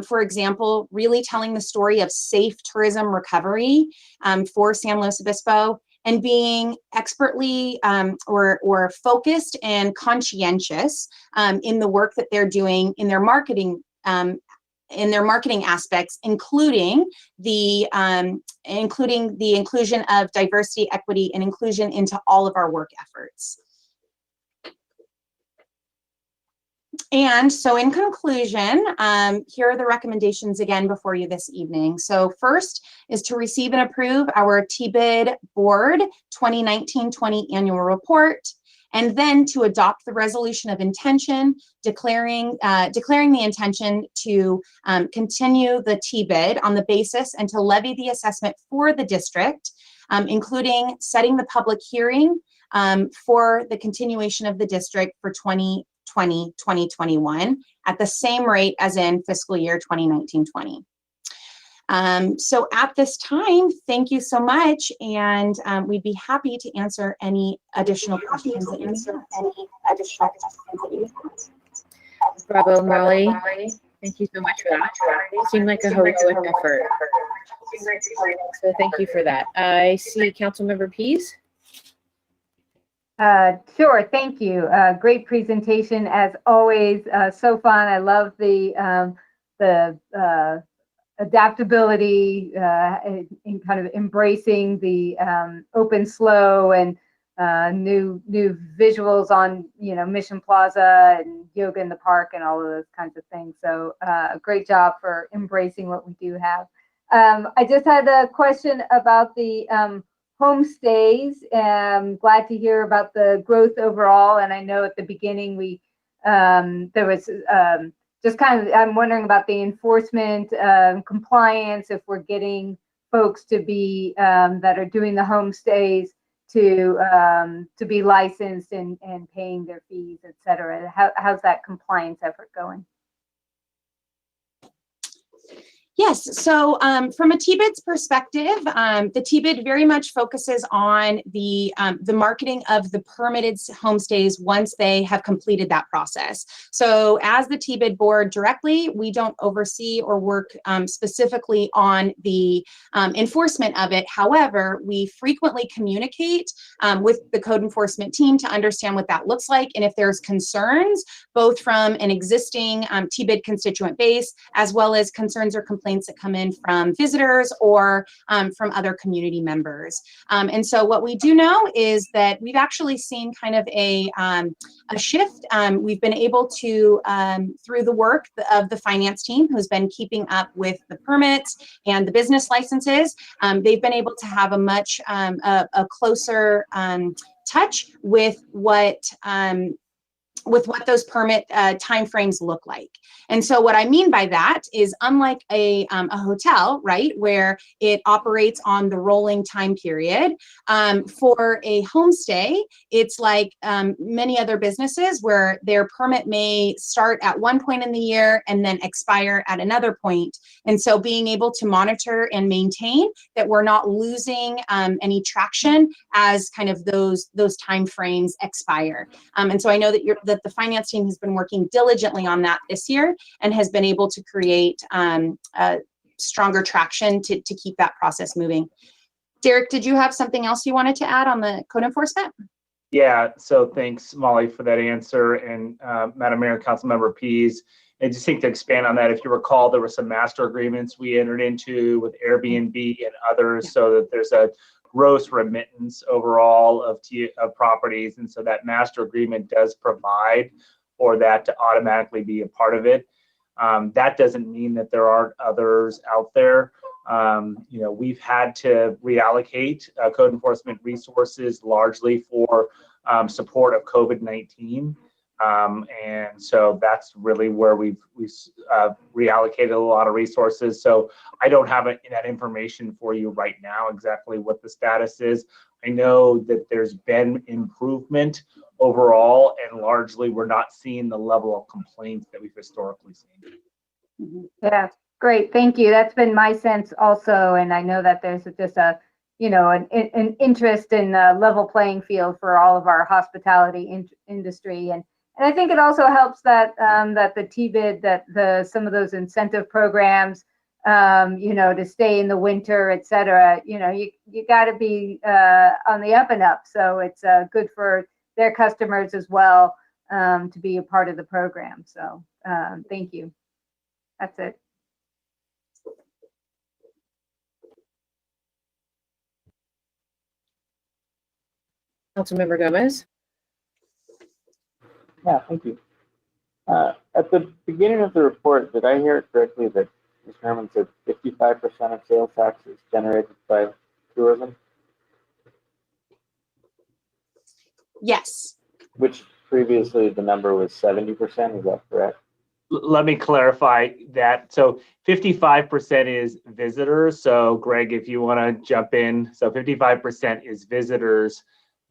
for example, really telling the story of safe tourism recovery for San Luis Obispo, and being expertly or focused and conscientious in the work that they're doing in their marketing aspects, including the inclusion of diversity, equity, and inclusion into all of our work efforts. And so in conclusion, here are the recommendations again before you this evening. So first is to receive and approve our TBID Board 2019-20 annual report, and then to adopt the resolution of intention, declaring the intention to continue the TBID on the basis and to levy the assessment for the district, including setting the public hearing for the continuation of the district for 2020-2021 at the same rate as in fiscal year 2019-20. So at this time, thank you so much, and we'd be happy to answer any additional questions that you have. Bravo, Molly. Thank you so much for that. It seemed like a heroic effort. So thank you for that. I see Councilmember Pease. Sure, thank you. Great presentation as always. So fun. I love the adaptability in kind of embracing the open slow and new visuals on Mission Plaza and yoga in the park and all of those kinds of things. So great job for embracing what we do have. I just had a question about the homestays. Glad to hear about the growth overall. And I know at the beginning there was just kind of, I'm wondering about the enforcement, compliance, if we're getting folks to be, that are doing the homestays to be licensed and paying their fees, et cetera. How's that compliance effort going? Yes, so from a TBID's perspective, the TBID very much focuses on the marketing of the permitted homestays once they have completed that process. So as the TBID board directly, we don't oversee or work specifically on the enforcement of it. However, we frequently communicate with the code enforcement team to understand what that looks like, and if there's concerns, both from an existing TBID constituent base, as well as concerns or complaints that come in from visitors or from other community members. And so what we do know is that we've actually seen kind of a shift. We've been able to, through the work of the finance team who's been keeping up with the permits and the business licenses, they've been able to have a much a closer touch with what those permit timeframes look like. And so what I mean by that is, unlike a hotel, right, where it operates on the rolling time period, for a homestay, it's like many other businesses where their permit may start at one point in the year and then expire at another point. And so being able to monitor and maintain that we're not losing any traction as kind of those timeframes expire. And so I know that the finance team has been working diligently on that this year and has been able to create stronger traction to keep that process moving. Derek, did you have something else you wanted to add on the code enforcement? Yeah, so thanks, Molly, for that answer. And Madam Mayor, Councilmember Pease, and just think to expand on that, if you recall, there were some master agreements we entered into with Airbnb and others, so that there's a gross remittance overall of properties. And so that master agreement does provide for that to automatically be a part of it. That doesn't mean that there aren't others out there. We've had to reallocate code enforcement resources largely for support of COVID-19. And so that's really where we've reallocated a lot of resources. So I don't have that information for you right now, exactly what the status is. I know that there's been improvement overall, and largely we're not seeing the level of complaints that we've historically seen. Yeah, great, thank you. That's been my sense also, and I know that there's just an interest in a level playing field for all of our hospitality industry, and I think it also helps that that the TBID, that some of those incentive programs, to stay in the winter, et cetera, you got to be on the up and up. So it's good for their customers as well to be a part of the program. So thank you. That's it. Councilmember Gomez. Yeah, thank you. At the beginning of the report, did I hear it correctly that Ms. Herman said 55% of sales tax is generated by tourism? Yes. Which previously the number was 70%, is that correct? Let me clarify that. So 55% is visitors. So Greg, if you want to jump in. So 55% is visitors.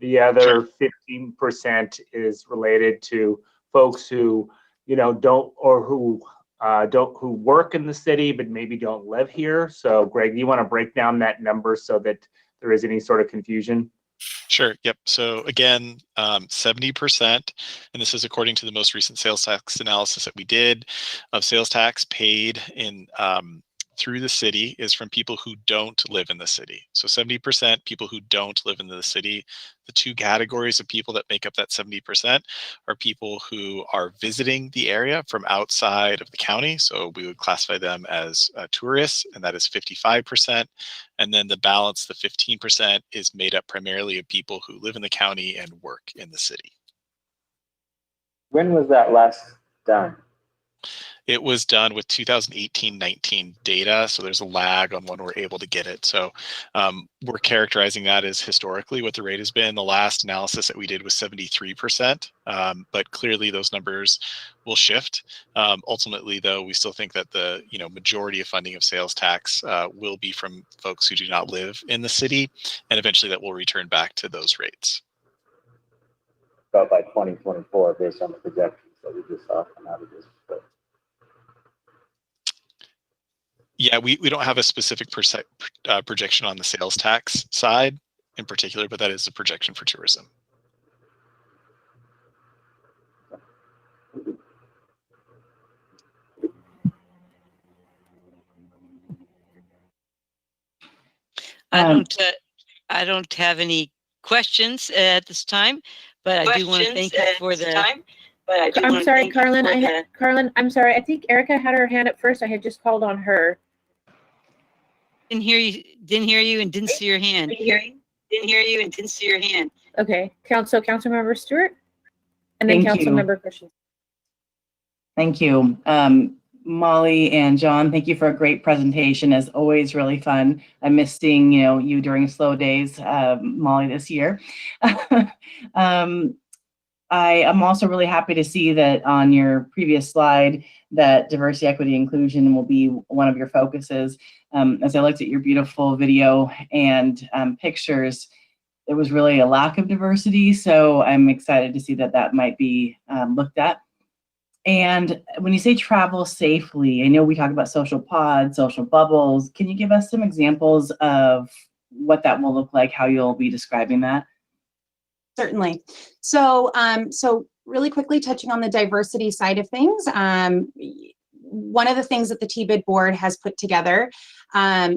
The other 15% is related to folks who, who work in the city, but maybe don't live here. So Greg, do you want to break down that number so that there is any sort of confusion? Sure. Yep. So again, 70%, and this is according to the most recent sales tax analysis that we did, of sales tax paid in through the city is from people who don't live in the city. So 70% people who don't live in the city. The two categories of people that make up that 70% are people who are visiting the area from outside of the county. So we would classify them as tourists, and that is 55%. And then the balance, the 15%, is made up primarily of people who live in the county and work in the city. When was that last done? It was done with 2018-19 data, so there's a lag on when we're able to get it. So we're characterizing that as historically what the rate has been. The last analysis that we did was 73%, but clearly those numbers will shift. Ultimately, though, we still think that the majority of funding of sales tax will be from folks who do not live in the city, and eventually that will return back to those rates. About by 2024, based on the projections that we just saw come out of this. But yeah, we don't have a specific projection on the sales tax side in particular, but that is a projection for tourism. I don't have any questions at this time, but I do want to thank you for the. I'm sorry, Carlin. Carlin, I'm sorry. I think Erica had her hand up first. I had just called on her. Didn't hear you, and didn't see your hand. Didn't hear you, and didn't see your hand. Okay, Councilmember Stewart, and then Thank you. Councilmember Christian. Thank you. Molly and John, thank you for a great presentation. As always, really fun. I missed seeing you during slow days, Molly, this year. I am also really happy to see that on your previous slide that diversity, equity, inclusion will be one of your focuses. As I looked at your beautiful video and pictures, there was really a lack of diversity. So I'm excited to see that that might be looked at. And when you say travel safely, I know we talk about social pods, social bubbles. Can you give us some examples of what that will look like, how you'll be describing that? Certainly. So, so really quickly touching on the diversity side of things, one of the things that the TBID board has put together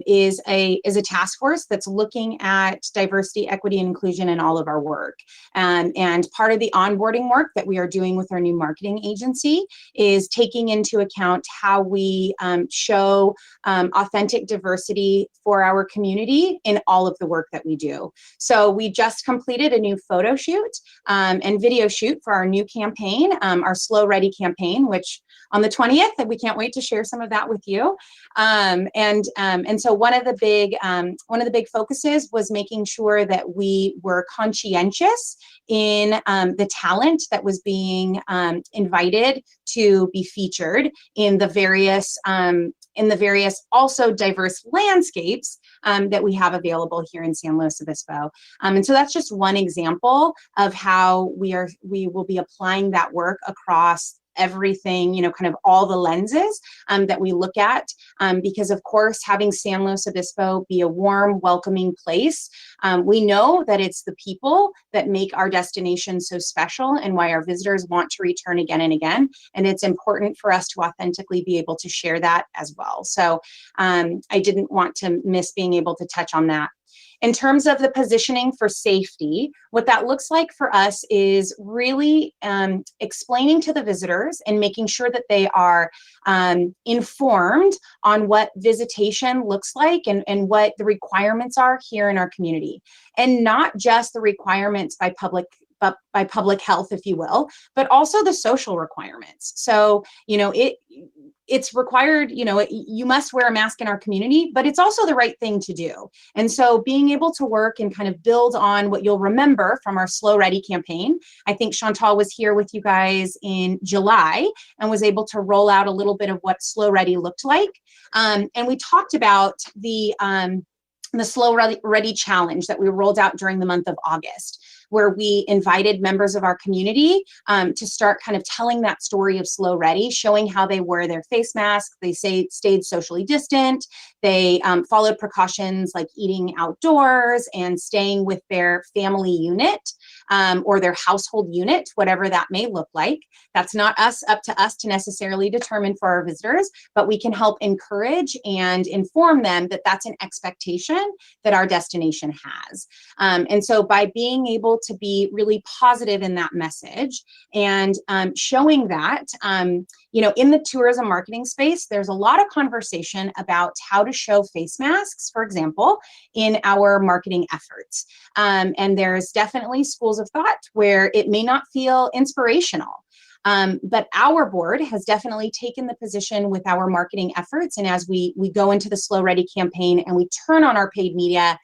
is a task force that's looking at diversity, equity, and inclusion in all of our work. And part of the onboarding work that we are doing with our new marketing agency is taking into account how we show authentic diversity for our community in all of the work that we do. So we just completed a new photo shoot and video shoot for our new campaign, our Slow Ready campaign, which on the 20th, that we can't wait to share some of that with you. And so one of the big focuses was making sure that we were conscientious in the talent that was being invited to be featured in the various also diverse landscapes that we have available here in San Luis Obispo. And so that's just one example of how we will be applying that work across everything, kind of all the lenses that we look at, because of course, having San Luis Obispo be a warm, welcoming place, we know that it's the people that make our destination so special and why our visitors want to return again and again. And it's important for us to authentically be able to share that as well. So I didn't want to miss being able to touch on that. In terms of the positioning for safety, what that looks like for us is really explaining to the visitors and making sure that they are informed on what visitation looks like and what the requirements are here in our community. And not just the requirements by public health, if you will, but also the social requirements. So, it's required, you must wear a mask in our community, but it's also the right thing to do. And so being able to work and kind of build on what you'll remember from our Slow Ready campaign. I think Chantal was here with you guys in July and was able to roll out a little bit of what Slow Ready looked like. And we talked about the Slow Ready challenge that we rolled out during the month of August, where we invited members of our community to start kind of telling that story of Slow Ready, showing how they wore their face masks, they stayed socially distant, they followed precautions like eating outdoors and staying with their family unit or their household unit, whatever that may look like. That's not up to us to necessarily determine for our visitors, but we can help encourage and inform them that that's an expectation that our destination has. And so by being able to be really positive in that message and showing that, in the tourism marketing space, there's a lot of conversation about how to show face masks, for example, in our marketing efforts. And there's definitely schools of thought where it may not feel inspirational. But our board has definitely taken the position with our marketing efforts. And as we go into the Slow Ready campaign and we turn on our paid media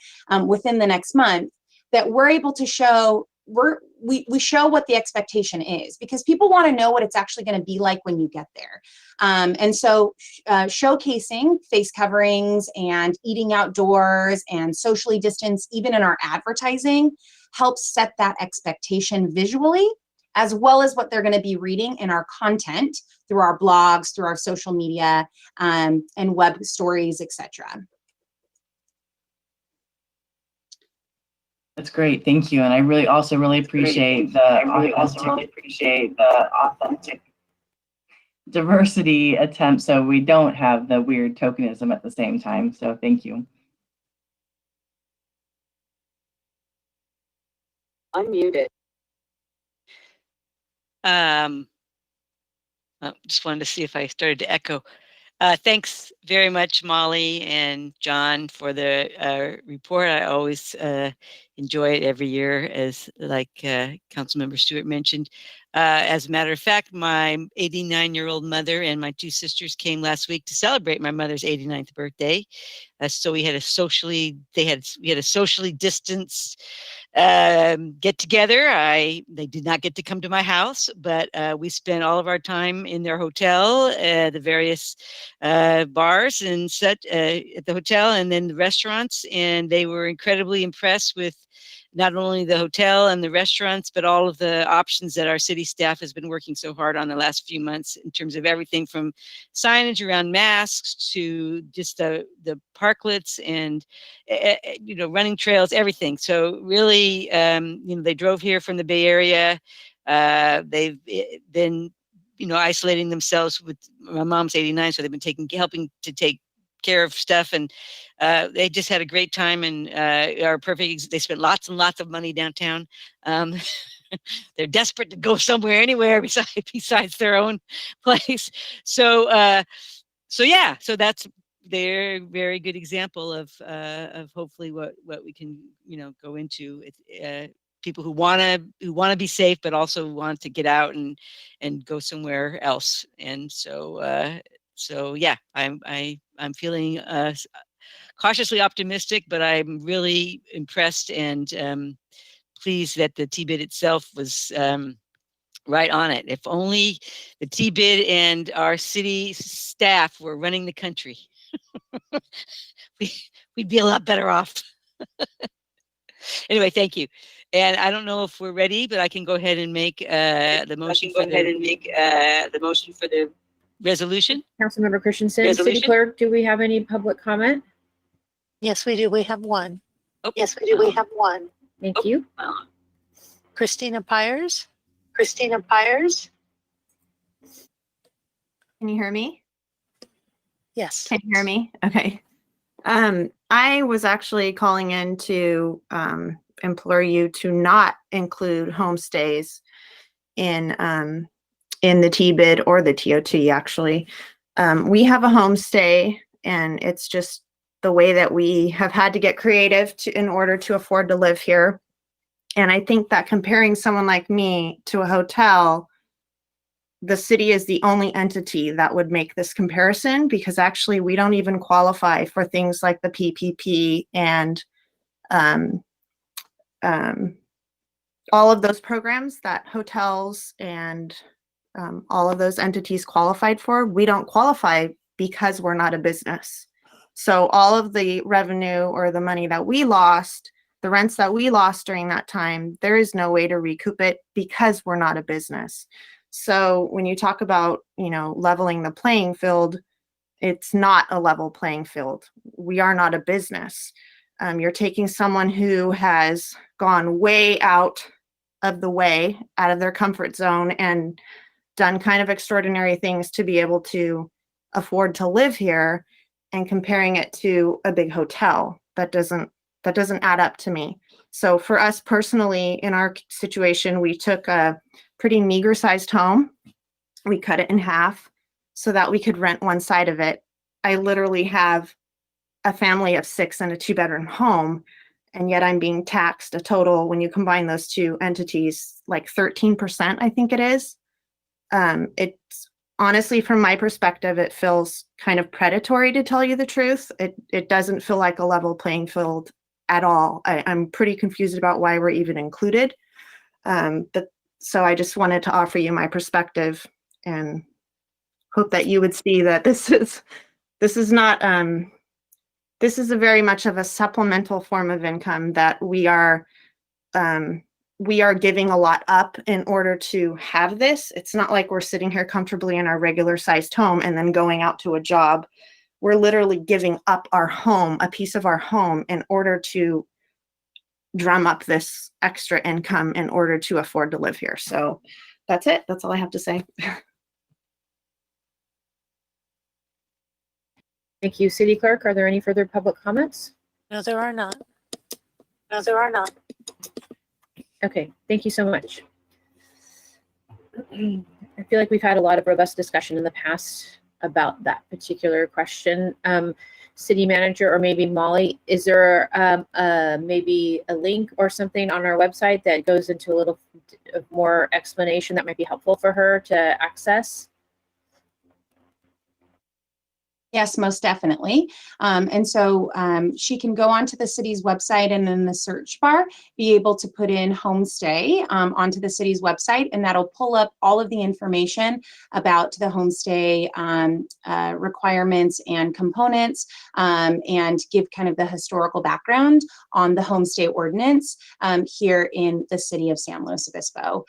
within the next month, that we're able to show, we show what the expectation is, because people want to know what it's actually going to be like when you get there. And so showcasing face coverings and eating outdoors and socially distanced, even in our advertising, helps set that expectation visually, as well as what they're going to be reading in our content through our blogs, through our social media, and web stories, etc. That's great. Thank you. And I really also really appreciate the authentic diversity attempt, so we don't have the weird tokenism at the same time. So thank you. Unmuted. Just wanted to see if I started to echo. Thanks very much, Molly and John, for the report. I always enjoy it every year, as like Councilmember Stewart mentioned. As a matter of fact, my 89-year-old mother and my two sisters came last week to celebrate my mother's 89th birthday. So we had a socially distanced get together. They did not get to come to my house, but we spent all of our time in their hotel, the various bars and such at the hotel, and then the restaurants. And they were incredibly impressed with not only the hotel and the restaurants, but all of the options that our city staff has been working so hard on the last few months, in terms of everything from signage around masks to just the parklets and running trails, everything. So really, they drove here from the Bay Area. They've been isolating themselves. With my mom's 89, so they've been helping to take care of stuff, and they just had a great time, and are perfect. They spent lots and lots of money downtown. They're desperate to go somewhere, anywhere besides their own place. So yeah, so that's their very good example of hopefully what we can go into. People who want to be safe, but also want to get out and go somewhere else. And so yeah, I'm feeling cautiously optimistic, but I'm really impressed and pleased that the TBID itself was right on it. If only the TBID and our city staff were running the country, we'd be a lot better off. Anyway, thank you. And I don't know if we're ready, but I can go ahead and make the motion for the resolution. Councilmember Christensen, City Clerk, do we have any public comment? Yes, we do. We have one. Oh, yes, we do. We have one. Thank you. Christina Pyers. Can you hear me? Yes. Can you hear me? Okay. I was actually calling in to implore you to not include homestays in the TBID or the TOT, actually. We have a homestay, and it's just the way that we have had to get creative in order to afford to live here. And I think that comparing someone like me to a hotel, the city is the only entity that would make this comparison, because actually we don't even qualify for things like the PPP and all of those programs that hotels and all of those entities qualified for. We don't qualify because we're not a business. So all of the revenue or the money that we lost, the rents that we lost during that time, there is no way to recoup it because we're not a business. So when you talk about, leveling the playing field, it's not a level playing field. We are not a business. You're taking someone who has gone way out of the way, out of their comfort zone, and done kind of extraordinary things to be able to afford to live here, and comparing it to a big hotel. That doesn't add up to me. So for us personally, in our situation, we took a pretty meager sized home. We cut it in half so that we could rent one side of it. I literally have a family of 6 in a 2-bedroom home, and yet I'm being taxed a total, when you combine those two entities, like 13%, I think it is. It's honestly, from my perspective, it feels kind of predatory, to tell you the truth. It doesn't feel like a level playing field at all. I'm pretty confused about why we're even included. So I just wanted to offer you my perspective and hope that you would see that this is not, this is a very much of a supplemental form of income that we are giving a lot up in order to have this. It's not like we're sitting here comfortably in our regular sized home and then going out to a job. We're literally giving up our home, a piece of our home, in order to drum up this extra income in order to afford to live here. So that's it. That's all I have to say. Thank you, City Clerk. Are there any further public comments? No, there are not. No, there are not. Okay, thank you so much. I feel like we've had a lot of robust discussion in the past about that particular question. City Manager, or maybe Molly, is there maybe a link or something on our website that goes into a little more explanation that might be helpful for her to access? Yes, most definitely. And so she can go onto the city's website and in the search bar, be able to put in homestay onto the city's website, and that'll pull up all of the information about the homestay requirements and components, and give kind of the historical background on the homestay ordinance here in the city of San Luis Obispo,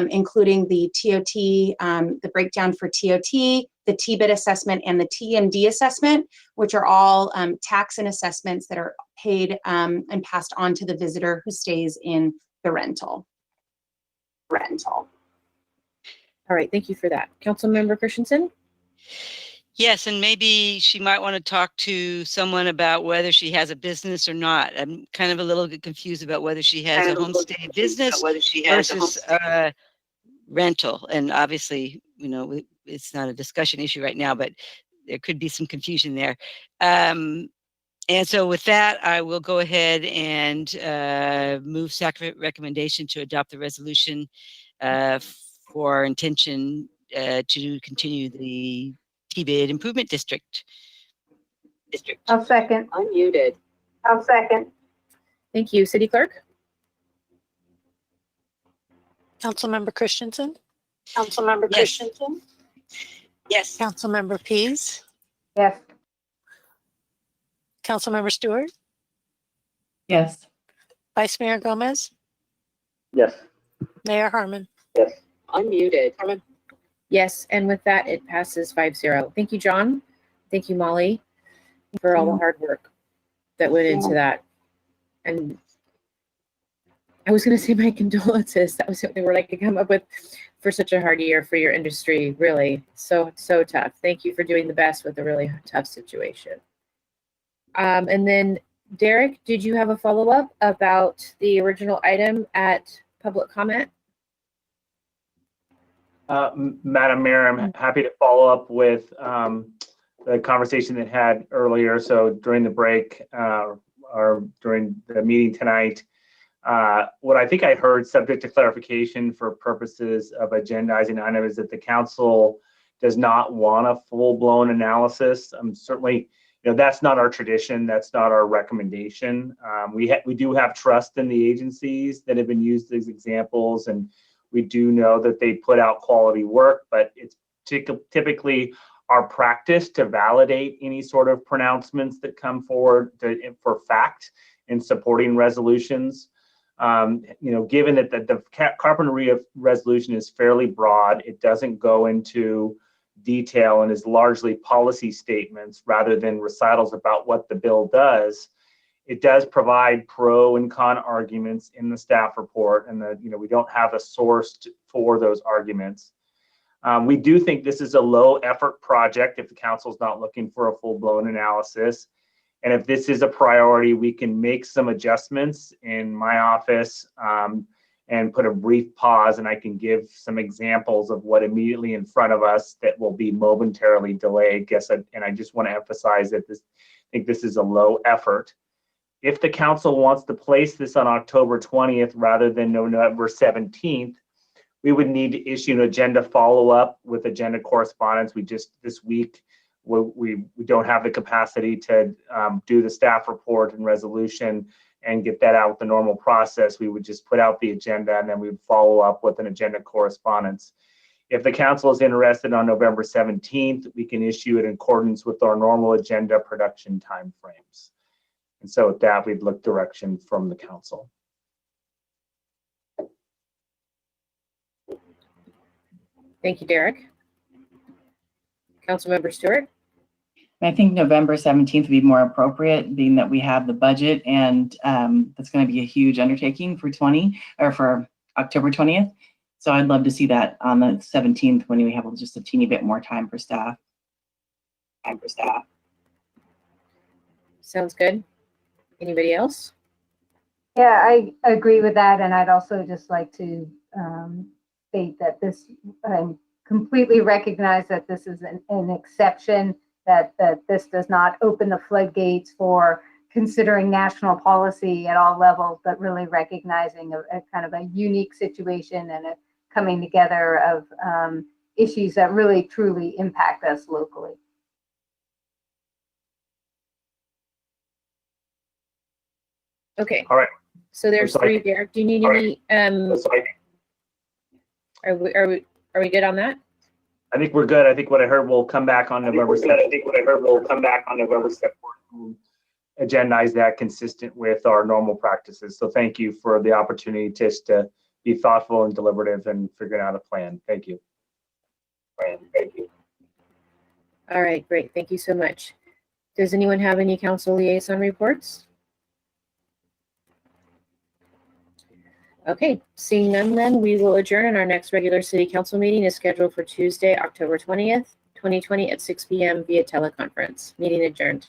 including the TOT, the breakdown for TOT, the TBID assessment, and the TMD assessment, which are all tax and assessments that are paid and passed on to the visitor who stays in the rental. All right, thank you for that. Councilmember Christensen? Yes, and maybe she might want to talk to someone about whether she has a business or not. I'm kind of a little bit confused about whether she has a homestay business versus rental. And obviously, you know, it's not a discussion issue right now, but there could be some confusion there. And so with that, I will go ahead and move staff recommendation to adopt the resolution for intention to continue the TBID Improvement District. I'll second. Unmuted. I'll second. Thank you. City Clerk? Councilmember Christensen? Yes. Christensen? Yes. Councilmember Pease? Yes. Councilmember Stewart? Yes. Vice Mayor Gomez? Yes. Mayor Harmon? Yes. Unmuted. Yes, and with that, it passes 5-0. Thank you, John. Thank you, Molly, for all the hard work that went into that. And I was going to say my condolences. That was what they were like to come up with for such a hard year for your industry. Really, so tough. Thank you for doing the best with a really tough situation. And then, Derek, did you have a follow-up about the original item at public comment? Madam Mayor, I'm happy to follow up with the conversation that had earlier. So during the break or during the meeting tonight, what I think I heard, subject to clarification for purposes of agendizing item, is that the council does not want a full-blown analysis. Certainly, you know, that's not our tradition. That's not our recommendation. We do have trust in the agencies that have been used as examples, and we do know that they put out quality work, but it's typically our practice to validate any sort of pronouncements that come forward for fact in supporting resolutions. You know, given that the Carpinteria resolution is fairly broad, it doesn't go into detail and is largely policy statements rather than recitals about what the bill does. It does provide pro and con arguments in the staff report, and we don't have a source for those arguments. We do think this is a low effort project if the council's not looking for a full-blown analysis. And if this is a priority, we can make some adjustments in my office and put a brief pause, and I can give some examples of what immediately in front of us that will be momentarily delayed. And I just want to emphasize that I think this is a low effort. If the council wants to place this on October 20th rather than November 17th, we would need to issue an agenda follow-up with agenda correspondence. This week, we don't have the capacity to do the staff report and resolution and get that out with the normal process. We would just put out the agenda and then we would follow up with an agenda correspondence. If the council is interested on November 17th, we can issue it in accordance with our normal agenda production timeframes. And so with that, we'd look direction from the council. Thank you, Derek. Councilmember Stewart. I think November 17th would be more appropriate, being that we have the budget, and that's going to be a huge undertaking for for October 20th. So I'd love to see that on the 17th when we have just a teeny bit more time for staff. Sounds good. Anybody else? Yeah, I agree with that, and I'd also just like to state that this, completely recognize that this is an exception, that this does not open the floodgates for considering national policy at all levels, but really recognizing a kind of a unique situation and a coming together of issues that really truly impact us locally. Okay. All right. So there's three, Derek. Do you need any? Are we good on that? I think we're good. I think what I heard will come back on November 7th. Agendize that consistent with our normal practices. So thank you for the opportunity just to be thoughtful and deliberative and figuring out a plan. Thank you. All right, great. Thank you so much. Does anyone have any council liaison reports? Okay, seeing none, then we will adjourn, and our next regular city council meeting is scheduled for Tuesday, October 20th, 2020 at 6 p.m. via teleconference. Meeting adjourned.